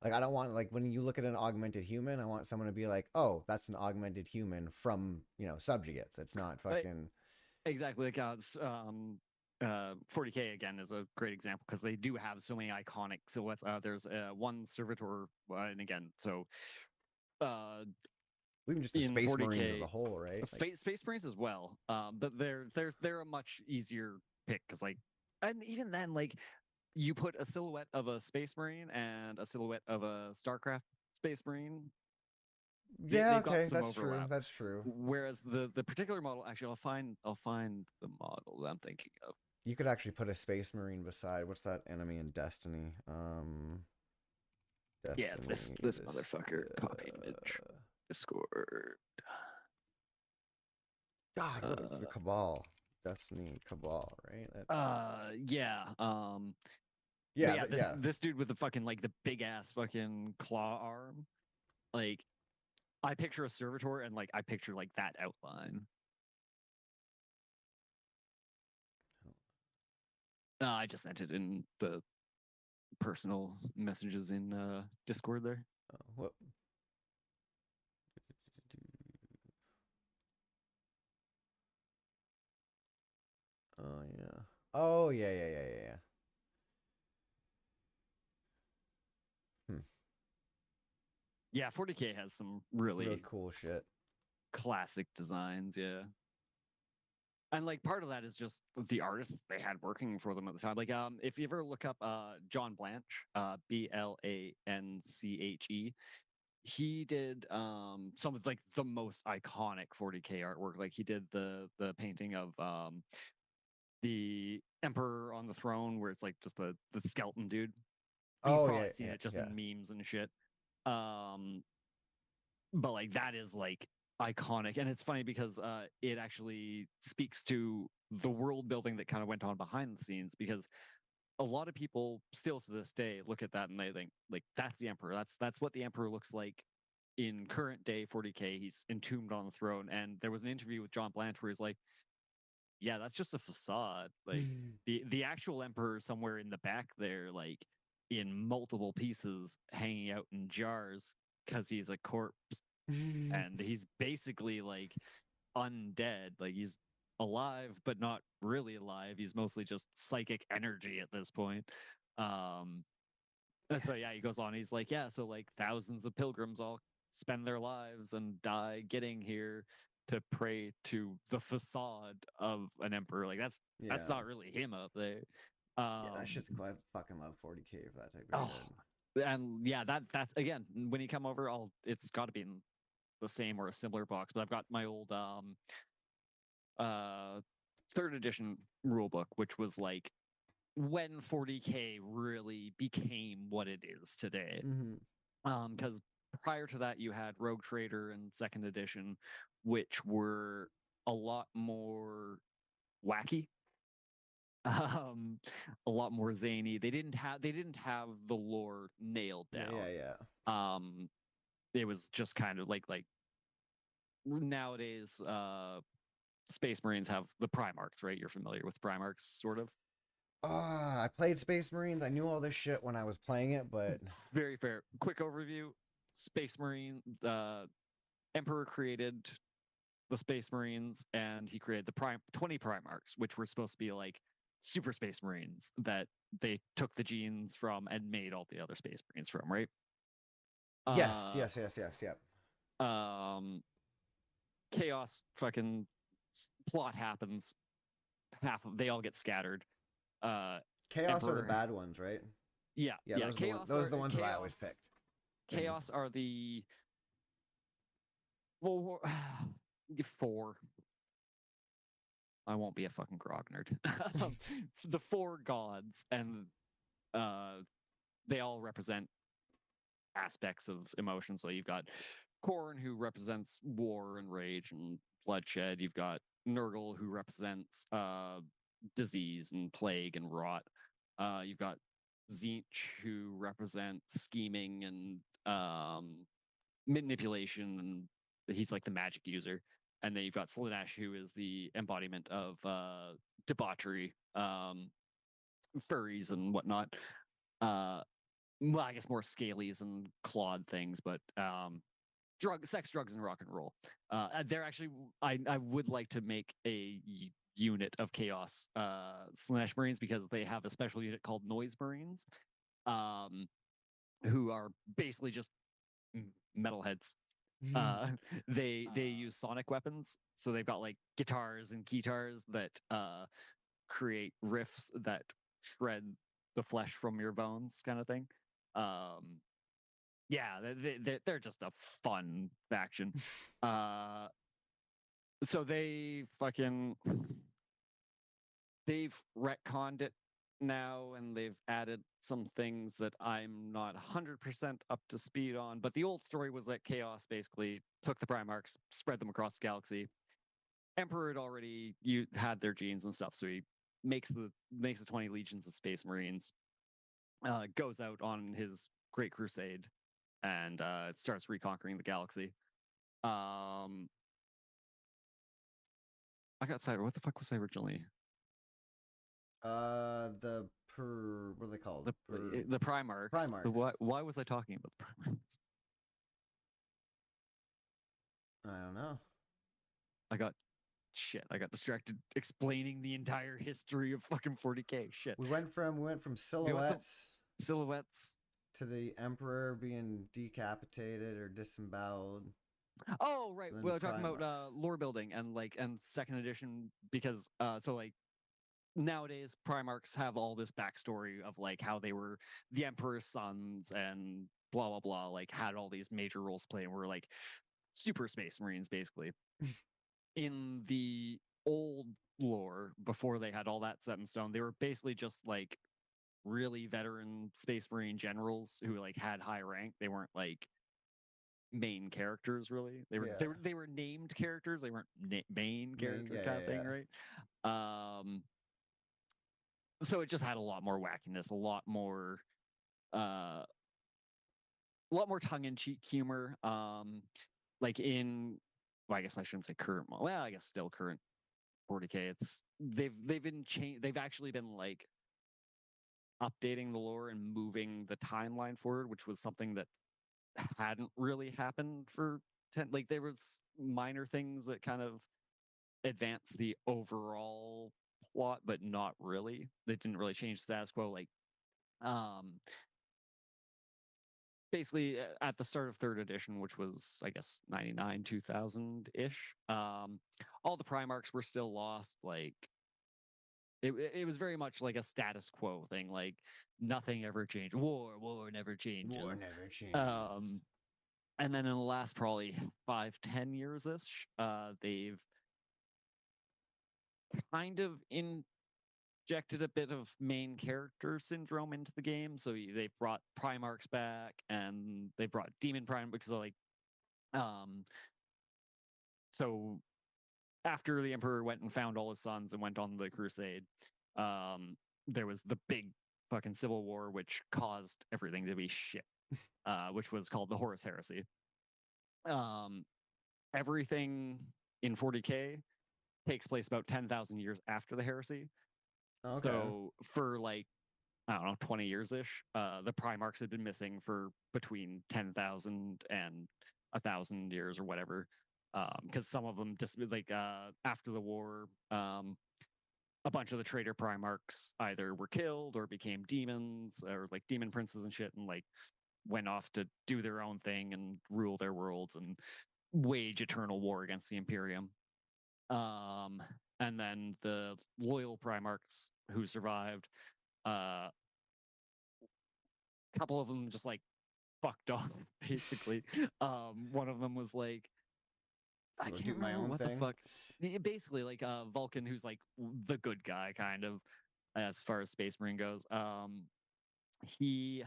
like, I don't want, like when you look at an augmented human, I want someone to be like, oh, that's an augmented human from subjugates. It's not fucking exactly like 40K again is a great example, because they do have so many iconic silhouettes. There's one servitor, and again, so even just the Space 40K, Marines as a whole, right? Like, Space Marines as well. But they're a much easier pick, because like, and even then, like you put a silhouette of a Space Marine and a silhouette of a StarCraft Space Marine. That's true. That's true. Whereas the particular model, actually, I'll find the model that I'm thinking of. You could actually put a Space Marine beside, what's that enemy in Destiny? Destiny, this motherfucker. Copy image. Discord. God, the Cabal. Destiny Cabal, right? This dude with the fucking like the big ass fucking claw arm, like. I picture a servitor, and like I picture like that outline. I just sent it in the personal messages in Discord there. What? Oh yeah. Yeah, 40K has some really cool shit. Classic designs, yeah. And like part of that is just the artists they had working for them at the time. Like if you ever look up John Blanche, Blanche, he did some of like the most iconic 40K artwork. Like he did the painting of the Emperor on the throne, where it's like just the skeleton dude. You've Oh probably yeah, seen yeah, it just yeah. in memes and shit. Um, but like that is like iconic, and it's funny because it actually speaks to the world building that kind of went on behind the scenes, because a lot of people still to this day look at that and they think like that's the Emperor. That's what the Emperor looks like in current day 40K. He's entombed on the throne. And there was an interview with John Blanche where he's like, yeah, that's just a facade. Like the actual Emperor is somewhere in the back there, like in multiple pieces, hanging out in jars because he's a corpse, and he's basically like undead. Like he's alive, but not really alive. He's mostly just psychic energy at this point. And so yeah, he goes on. He's like, yeah, so like thousands of pilgrims all spend their lives and die getting here to pray to the facade of an emperor. Like that's Yeah. not really him up there. Yeah, that shit's cool. I fucking love 40K for that type of Oh, shit. and yeah, that's again, when you come over, it's got to be in the same or a similar box. But I've got my old uh third edition rule book, which was like when 40K really became what it is today. Because prior to that, you had Rogue Trader and second edition, which were a lot more wacky, a lot more zany. They didn't have the lore nailed Yeah, down. yeah, yeah. It was just kind of like nowadays, Space Marines have the Primarchs, right? You're familiar with Primarchs, sort of. I played Space Marines. I knew all this shit when I was playing it, but Very fair. Quick overview: Space Marine. Emperor created the Space Marines, and he created the 20 Primarchs, which were supposed to be like super Space Marines that they took the genes from and made all the other Space Marines from, right? yes, Uh, yes, yes, yes, yep. Chaos fucking plot happens. They all get scattered. Chaos are the Emperor, bad ones, right? yeah, Yeah, yeah. those are the ones that I always picked. Chaos are the well, four. I won't be a fucking grog nerd. The four gods, and they all represent aspects of emotion. So you've got Korn, who represents war and rage and bloodshed. You've got Nurgle, who represents disease and plague and rot. You've got Zinch, who represents scheming and manipulation, and he's like the magic user. And then you've got Slaanesh, who is the embodiment of debauchery, furries and whatnot. Well, I guess more scalies and clawed things, but sex, drugs, and rock and roll. They're actually, I would like to make a unit of Chaos Slaanesh Marines, because they have a special unit called Noise Marines, who are basically just metalheads. They use sonic weapons, so they've got like guitars and guitars that create riffs that shred the flesh from your bones, kind of thing. Yeah, they're just a fun faction. So they've retconned it now, and they've added some things that I'm not 100% up to speed on. But the old story was that Chaos basically took the Primarchs, spread them across the galaxy. Emperor had already had their genes and stuff, so he makes the 20 legions of Space Marines, goes out on his great crusade, and starts reconquering the galaxy. I got cider. What the fuck was I originally? What are they called? The Primarchs. Primarchs. Why was I talking about the Primarchs? I don't know. I got distracted explaining the entire history of fucking 40K. Shit. We went from silhouettes to the Emperor being decapitated or disemboweled. Oh right, we were talking about Primarchs. lore building and second edition, because so like nowadays Primarchs have all this backstory of like how they were the Emperor's sons and blah blah blah, like had all these major roles to play and were like super Space Marines basically. In the old lore, before they had all that set in stone, they were basically just like really veteran Space Marine generals who like had high rank. They weren't like main characters really. They were named characters. They weren't main characters kind of thing, right? So it just had a lot more wackiness, uh, a lot more tongue-in-cheek humor. Like in, well, I guess I shouldn't say current. Well, I guess still current 40k. It's they've been changed. They've actually been like updating the lore and moving the timeline forward, which was something that hadn't really happened for 10. Like there was minor things that kind of advanced the overall plot, but not really. They didn't really change status quo. Like basically at the start of third edition, which was I guess 99 2000 ish, all the Primarchs were still lost. Like it was very much like a status quo thing. Like nothing ever changed. War never changes. War never changes. And then in the last probably 5-10 years ish, they've kind of injected a bit of main character syndrome into the game. So they brought Primarchs back, and they brought Demon Prime because like, so after the Emperor went and found all his sons and went on the crusade, there was the big fucking civil war, which caused everything to be shit, which was called the Horus Heresy. Everything in 40k takes place about 10,000 years after the heresy. Okay. So for like, I don't know, 20 years ish, the Primarchs had been missing for between 10,000 and 1,000 years or whatever. Because some of them just like after the war, a bunch of the traitor Primarchs either were killed or became demons or like demon princes and shit, and like went off to do their own thing and rule their worlds and wage eternal war against the Imperium. And then the loyal Primarchs who survived, a couple of them just like fucked off, basically. One of them was like, I Go can't do my remember own what thing. the fuck. Basically, like Vulcan, who's like the good guy, kind of, as far as Space Marine goes. He,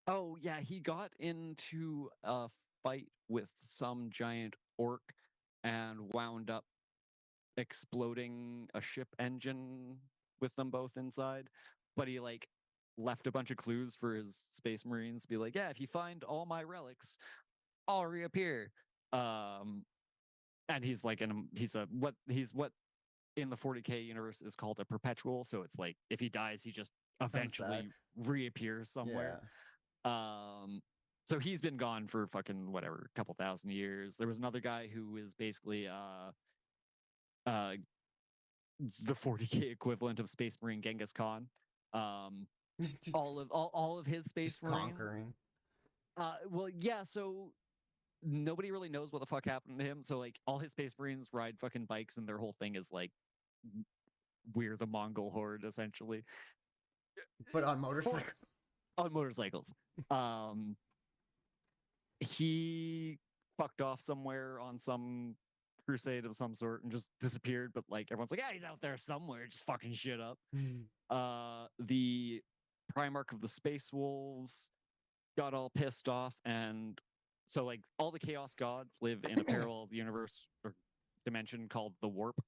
oh yeah, he got into a fight with some giant orc and wound up exploding a ship engine with them both inside. But he like left a bunch of clues for his Space Marines to be like, yeah, if you find all my relics, I'll reappear. And he's like he's what in the 40k universe is called a perpetual. So it's like if he dies, he just eventually reappears somewhere. So he's been gone for fucking whatever, a couple thousand years. There was another guy who is basically the 40k equivalent of Space Marine Genghis Khan. All of his Space Just Marines conquering. Well, yeah. So nobody really knows what the fuck happened to him. So like all his Space Marines ride fucking bikes, and their whole thing is like we're the Mongol horde essentially. But on motorcycles. On motorcycles. He fucked off somewhere on some crusade of some sort and just disappeared. But like everyone's like, yeah, he's out there somewhere, just fucking shit up. The Primarch of the Space Wolves got all pissed off, and so like all the Chaos Gods live in a parallel universe or dimension called the Warp.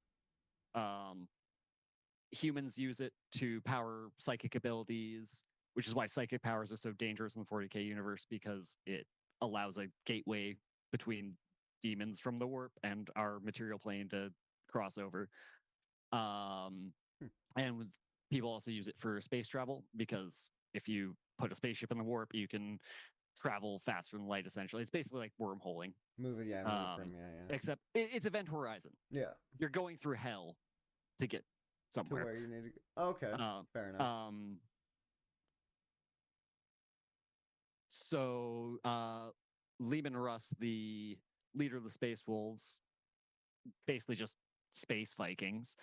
Humans use it to power psychic abilities, which is why psychic powers are so dangerous in the 40k universe, because it allows a gateway between demons from the Warp and our material plane to cross over. And people also use it for space travel, because if you put a spaceship in the Warp, you can travel faster than light. Essentially, it's basically like wormholing. Move it from Except it's Event Horizon. Yeah. You're going through hell to get somewhere. To where you need to go. Okay. Fair enough. So Lehman Russ, the leader of the Space Wolves, basically just space Vikings,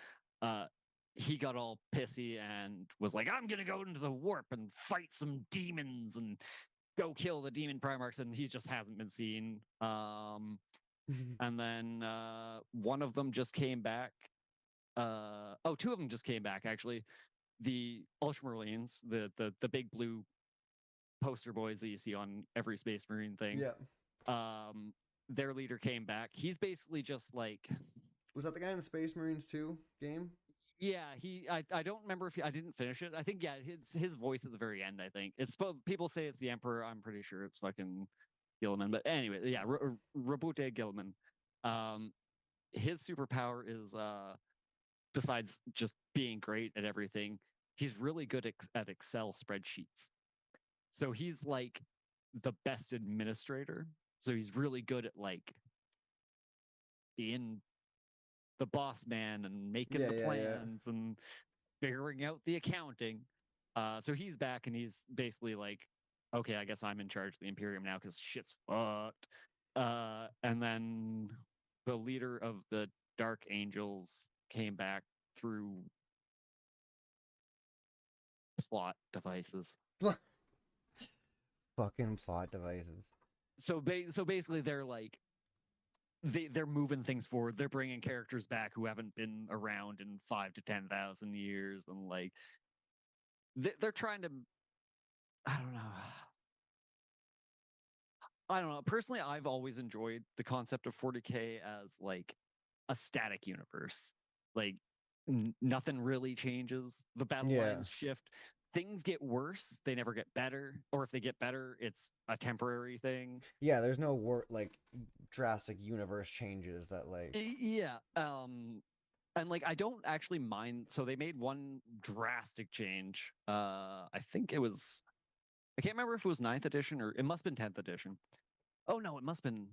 he got all pissy and was like, I'm gonna go into the warp and fight some demons and go kill the demon Primarchs, and he just hasn't been seen. And then one of them just came back. Two of them just came back actually. The Ultramarines, the big blue poster boys that you see on every Space Marine thing. Yeah. Their leader came back. He's basically just like. Was that the guy in the Space Marines 2 game? Yeah, I don't remember if I didn't finish it. I think his voice at the very end. I think it's people say it's the Emperor. I'm pretty sure it's fucking Gilliman. But anyway, yeah, Rabute Gilliman. His superpower is besides just being great at everything, he's really good at Excel spreadsheets. So he's like the best administrator. So he's really good at like being the boss man and making the plans and figuring out the accounting. So he's back and he's basically like, okay, I guess I'm in charge of the Imperium now because shit's fucked. And then the leader of the Dark Angels came back through plot devices. Fucking plot devices. So basically, they're like, they're moving things forward. They're bringing characters back who haven't been around in 5,000 to 10,000 years, and like, they're trying to. I don't know. Personally, I've always enjoyed the concept of 40K as like a static universe. Like nothing really changes. The battle lines shift. Things get worse. They never get better. Or if they get better, it's a temporary thing. Yeah, there's no like drastic universe changes that like. Yeah. And like I don't actually mind. So they made one drastic change. I think it was. I can't remember if it was 9th edition or it must have been 10th edition. Oh no, it must have been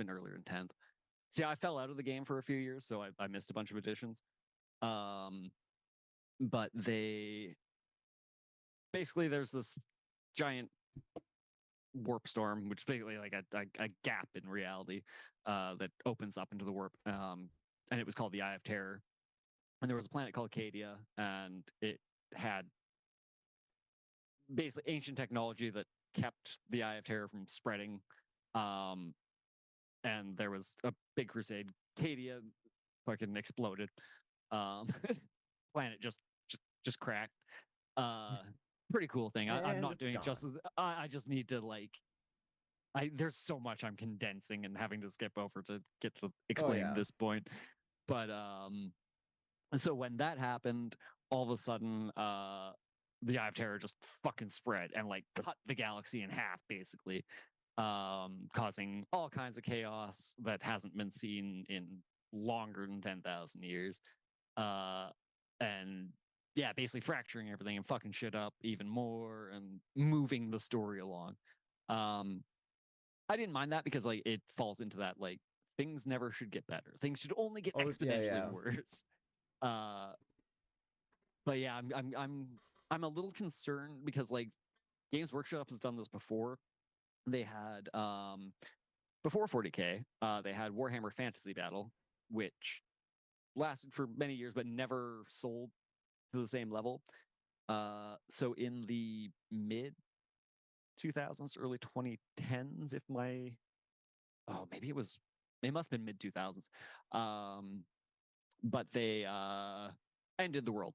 earlier in 10th. See, I fell out of the game for a few years, so I missed a bunch of editions. But they basically there's this giant warp storm, which is basically like a gap in reality that opens up into the warp. And it was called the Eye of Terror. And there was a planet called Acadia, and it had basically ancient technology that kept the Eye of Terror from spreading. And there was a big crusade. Acadia fucking exploded. Planet just cracked. Pretty cool thing. I'm not doing it justice. I just need to like. There's so much I'm condensing and having to skip over to get to explain this point. But so when that happened, all of a sudden, the Eye of Terror just fucking spread and like cut the galaxy in half, basically, causing all kinds of chaos that hasn't been seen in longer than 10,000 years. And yeah, basically fracturing everything and fucking shit up even more and moving the story along. I didn't mind that because like it falls into that like things never should get better. Things should only get exponentially worse. But yeah, I'm a little concerned because like Games Workshop has done this before. They had before 40K, they had Warhammer Fantasy Battle, which lasted for many years but never sold to the same level. So in the mid 2000s, early 2010s, maybe it must have been mid 2000s. But they ended the world.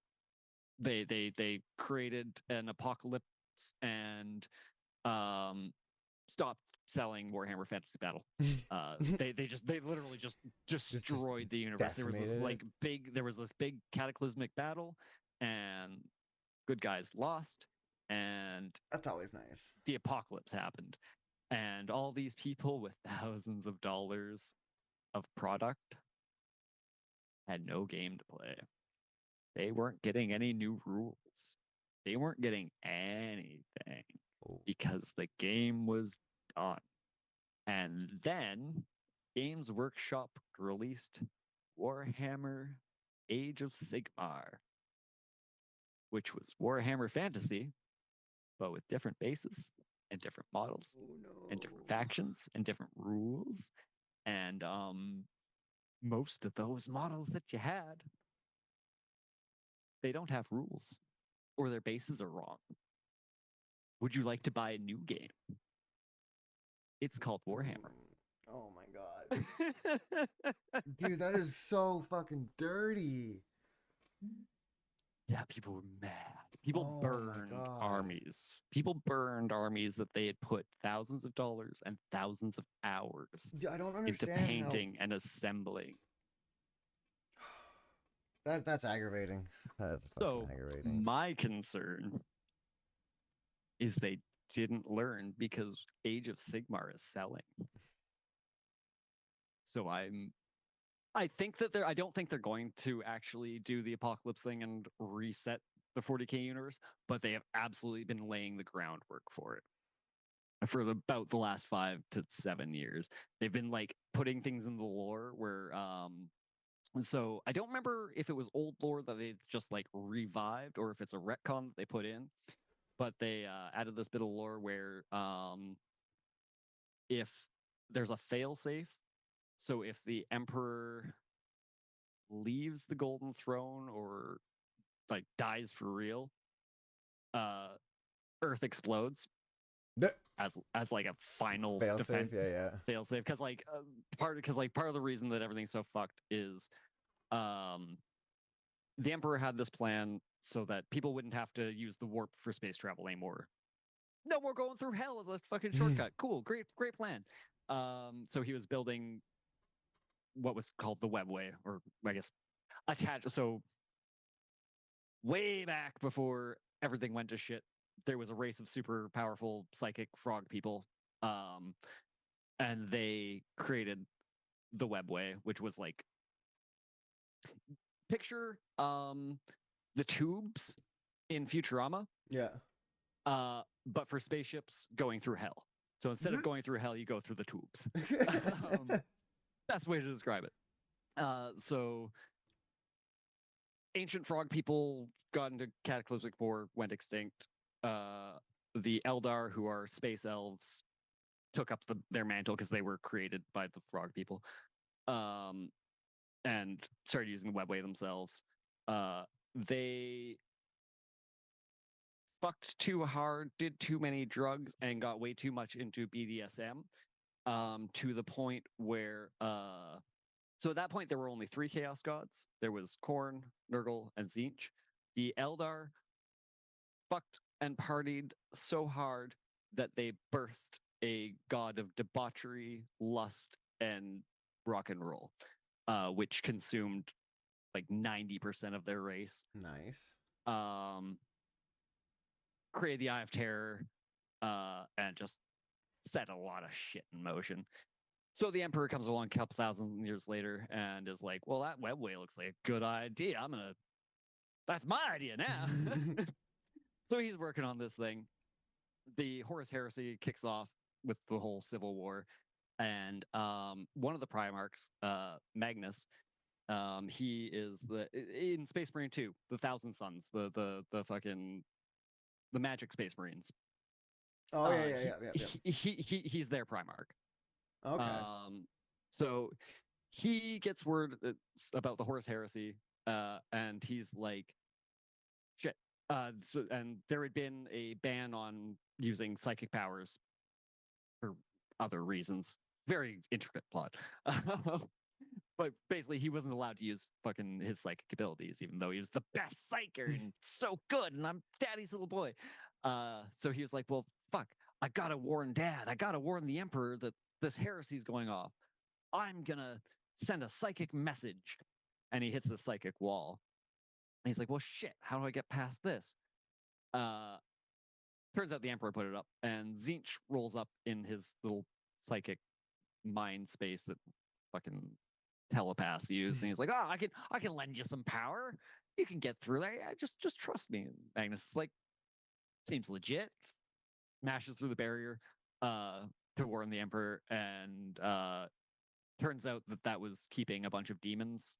They created an apocalypse and stopped selling Warhammer Fantasy Battle. They literally just destroyed the universe. There was this big cataclysmic battle, and good guys lost, and that's always nice. The apocalypse happened, and all these people with thousands of dollars of product had no game to play. They weren't getting any new rules. They weren't getting anything because the game was done. And then Games Workshop released Warhammer Age of Sigmar, which was Warhammer Fantasy, but with different bases and different models and different factions and different rules. And most of those models that you had, they don't have rules, or their bases are wrong. Would you like to buy a new game? It's called Warhammer. Oh my god. Dude, that is so fucking dirty. Yeah, people were mad. People Oh my burned God. armies. People burned armies that they had put thousands of dollars and thousands of hours Dude, I don't into understand how painting and assembling. that's aggravating. That is So fucking aggravating. my concern is they didn't learn because Age of Sigmar is selling. So I think that I don't think they're going to actually do the apocalypse thing and reset the 40k universe, but they have absolutely been laying the groundwork for it for about the last 5 to 7 years. They've been like putting things in the lore where so I don't remember if it was old lore that they just like revived or if it's a retcon that they put in, but they added this bit of lore where if there's a failsafe, so if the emperor leaves the golden throne or like dies for real, Earth explodes as like a final Fail defense safe, yeah. failsafe. Because like part of the reason that everything's so fucked is the Emperor had this plan so that people wouldn't have to use the warp for space travel anymore. No more going through hell as a fucking shortcut. Cool, great plan. So he was building what was called the Webway, or I guess attached. So way back before everything went to shit, there was a race of super powerful psychic frog people, and they created the Webway, which was like picture the tubes in Futurama, Yeah. but for spaceships going through hell. So instead of going through hell, you go through the tubes. Best way to describe it. So ancient frog people got into cataclysmic war, went extinct. The Eldar, who are space elves, took up their mantle because they were created by the frog people, and started using the Webway themselves. They fucked too hard, did too many drugs, and got way too much into BDSM, to the point where so at that point there were only 3 chaos gods. There was Khorne, Nurgle, and Tzeentch. The Eldar fucked and partied so hard that they birthed a god of debauchery, lust, and rock and roll, which consumed like 90% of their race. Nice. Created the Eye of Terror, and just set a lot of shit in motion. So the Emperor comes along a couple thousand years later and is like, well, that Webway looks like a good idea. That's my idea now. So he's working on this thing. The Horus Heresy kicks off with the whole Civil War. And one of the Primarchs, Magnus, he is in Space Marine 2, the Thousand Suns, the fucking the Magic Space Marines. Oh yeah. He's their Primarch. Okay. So he gets word about the Horus Heresy, and he's like, shit. And there had been a ban on using psychic powers for other reasons. Very intricate plot. But basically, he wasn't allowed to use fucking his psychic abilities, even though he was the best psyker and so good, and I'm daddy's little boy. So he was like, well, fuck, I gotta warn dad. I gotta warn the Emperor that this heresy's going off. I'm gonna send a psychic message. And he hits the psychic wall. And he's like, well, shit, how do I get past this? Turns out the Emperor put it up, and Tzeentch rolls up in his little psychic mind space that fucking telepaths use, and he's like, oh, I can lend you some power. You can get through that. Yeah, just trust me. And Magnus is like, seems legit. Mashes through the barrier to warn the Emperor, and turns out that was keeping a bunch of demons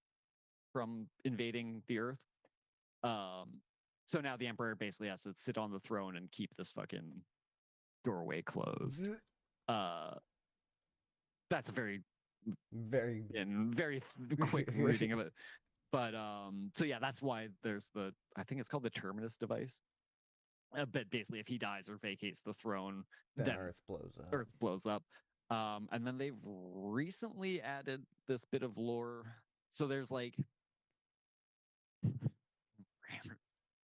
from invading the Earth. So now the Emperor basically has to sit on the throne and keep this fucking doorway closed. That's a very Very. in very quick reading of it. But so yeah, that's why there's I think it's called the terminus device. But basically, if he dies or vacates the throne, Then Earth blows up. Earth blows up. And then they've recently added this bit of lore. So there's like,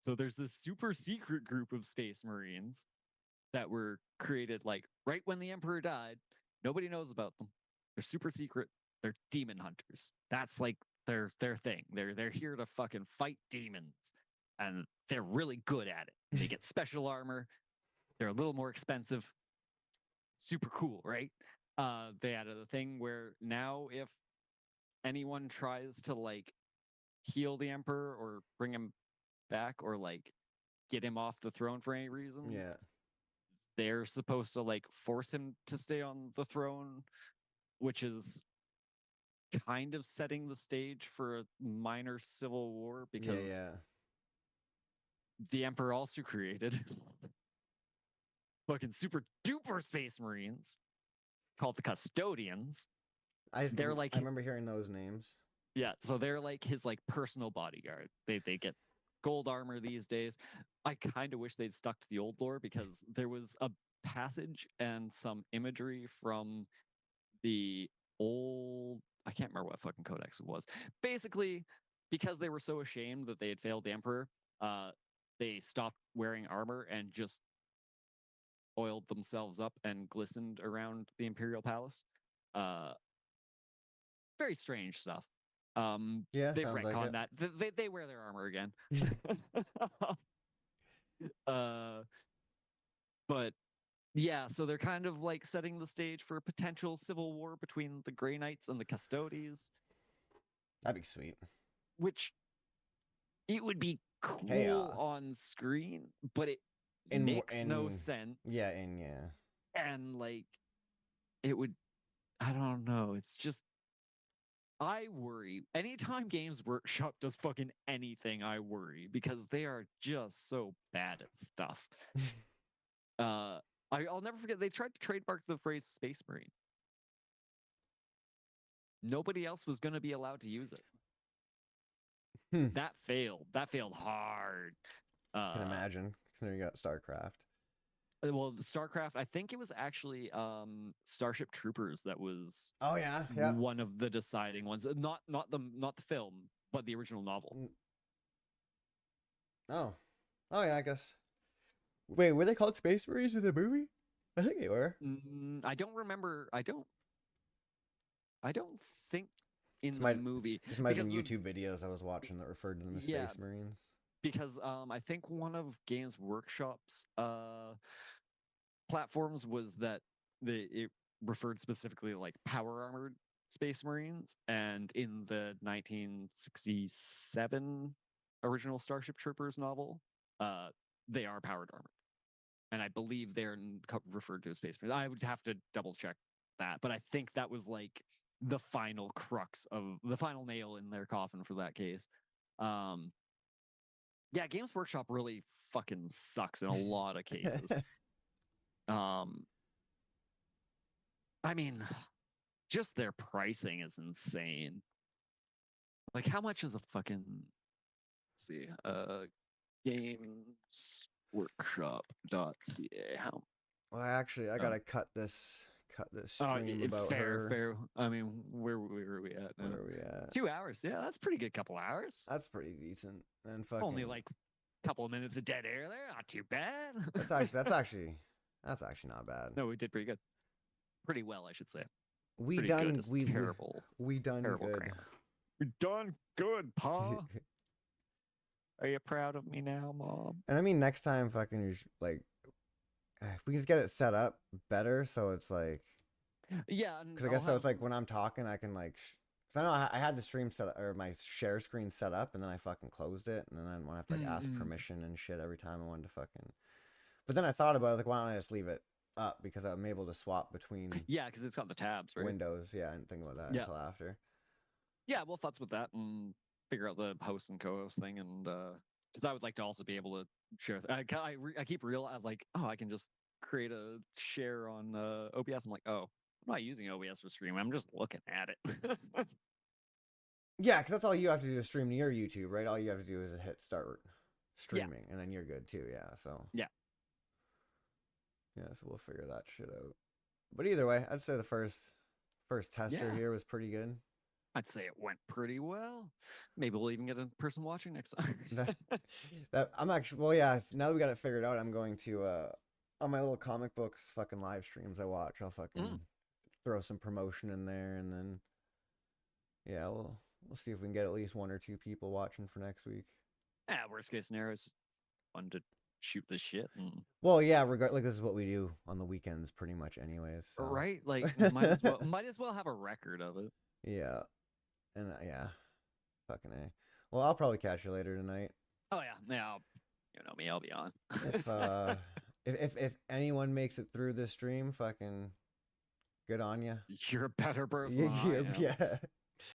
so there's this super secret group of Space Marines that were created like right when the Emperor died. Nobody knows about them. They're super secret. They're demon hunters. That's like their thing. They're here to fucking fight demons, and they're really good at it. They get special armor. They're a little more expensive. Super cool, right? They added a thing where now if anyone tries to like heal the Emperor or bring him back or like get him off the throne for any reason, Yeah. they're supposed to like force him to stay on the throne, which is kind of setting the stage for a minor civil war because Yeah. the Emperor also created fucking super duper Space Marines called the Custodians. They're like, I remember hearing those names. yeah, so they're like his like personal bodyguard. They get gold armor these days. I kind of wish they'd stuck to the old lore because there was a passage and some imagery from the old, I can't remember what fucking codex it was. Basically, because they were so ashamed that they had failed the Emperor, they stopped wearing armor and just oiled themselves up and glistened around the Imperial Palace. Very strange stuff. Yeah, They've sounds like retconned it. that. They wear their armor again. But yeah, so they're kind of like setting the stage for a potential civil war between the Grey Knights and the Custodians, That'd be sweet. which it would be cool Chaos. on screen, but it In- makes no in- sense. Yeah, and yeah. And like it would, I don't know. It's just, I worry. Anytime Games Workshop does fucking anything, I worry because they are just so bad at stuff. I'll never forget they tried to trademark the phrase Space Marine. Nobody else was going to be allowed to use it. That failed. That failed hard. I can imagine. Considering you got StarCraft. Well, StarCraft, I think it was actually Starship Troopers that was Oh yeah. one of the deciding ones. Not the film, but the original novel. Oh yeah, I guess. Wait, were they called Space Marines in the movie? I think they were. I don't remember. I don't think in This the might- movie. This might have been because YouTube videos I was watching that referred to them as Yeah. Space Marines. Because I think one of Games Workshop's platforms was that it referred specifically to like power armored Space Marines, and in the 1967 original Starship Troopers novel, they are powered armored, and I believe they're referred to as Space Marines. I would have to double check that, but I think that was like the final crux of the final nail in their coffin for that case. Yeah, Games Workshop really fucking sucks in a lot of cases. I mean, just their pricing is insane. Like, how much is a fucking, let's see, gamesworkshop.ca? How? Well, actually, I gotta cut this stream about her. fair. I mean, where are we at now? Where are we at? 2 hours. Yeah, that's a pretty good couple hours. That's pretty decent. And fucking Only like a couple of minutes of dead air there. Not too bad. that's actually not bad. No, we did pretty good. Pretty well, I should say. We Pretty done good is terrible. we done Terrible good. grammar. We done good, Pa. Are you proud of me now, Mom? And I mean, next time, fucking, you like, if we can just get it set up better, so it's like, Yeah, because I guess so it's like when I'm talking, I can like, because I know I had the stream set up, or my share screen set up, and then I fucking closed it, and then I didn't want to have to like ask permission and shit every time I wanted to fucking. But then I thought about it, I was like, why don't I just leave it up, because I'm able to swap between yeah, because it's got the tabs, right? windows. Yeah, I didn't think about that Yeah. until after. Yeah, we'll futz with that and figure out the host and co-host thing, and because I would like to also be able to share. I keep real. I'm like, oh, I can just create a share on OBS. I'm like, oh, I'm not using OBS for streaming. I'm just looking at it. Yeah, because that's all you have to do to stream to your YouTube, right? All you have to do is hit start streaming, and then you're good too. Yeah, so Yeah. Yeah, so we'll figure that shit out. But either way, I'd say the first tester Yeah. here was pretty good. I'd say it went pretty well. Maybe we'll even get a person watching next time. That I'm actually well, yeah. Now that we got it figured out, I'm going to on my little comic books fucking live streams I watch. I'll fucking throw some promotion in there, and then yeah, we'll see if we can get at least 1 or 2 people watching for next week. Yeah, worst case scenario is just fun to shoot the shit. Well, yeah, like this is what we do on the weekends, pretty much, anyways. So. Right? Like, might as well have a record of it. Yeah, and yeah, fucking A. Well, I'll probably catch you later tonight. Oh yeah, you know me, I'll be on. If anyone makes it through this stream, fucking good on you. You're a better person. Than I am. Yeah.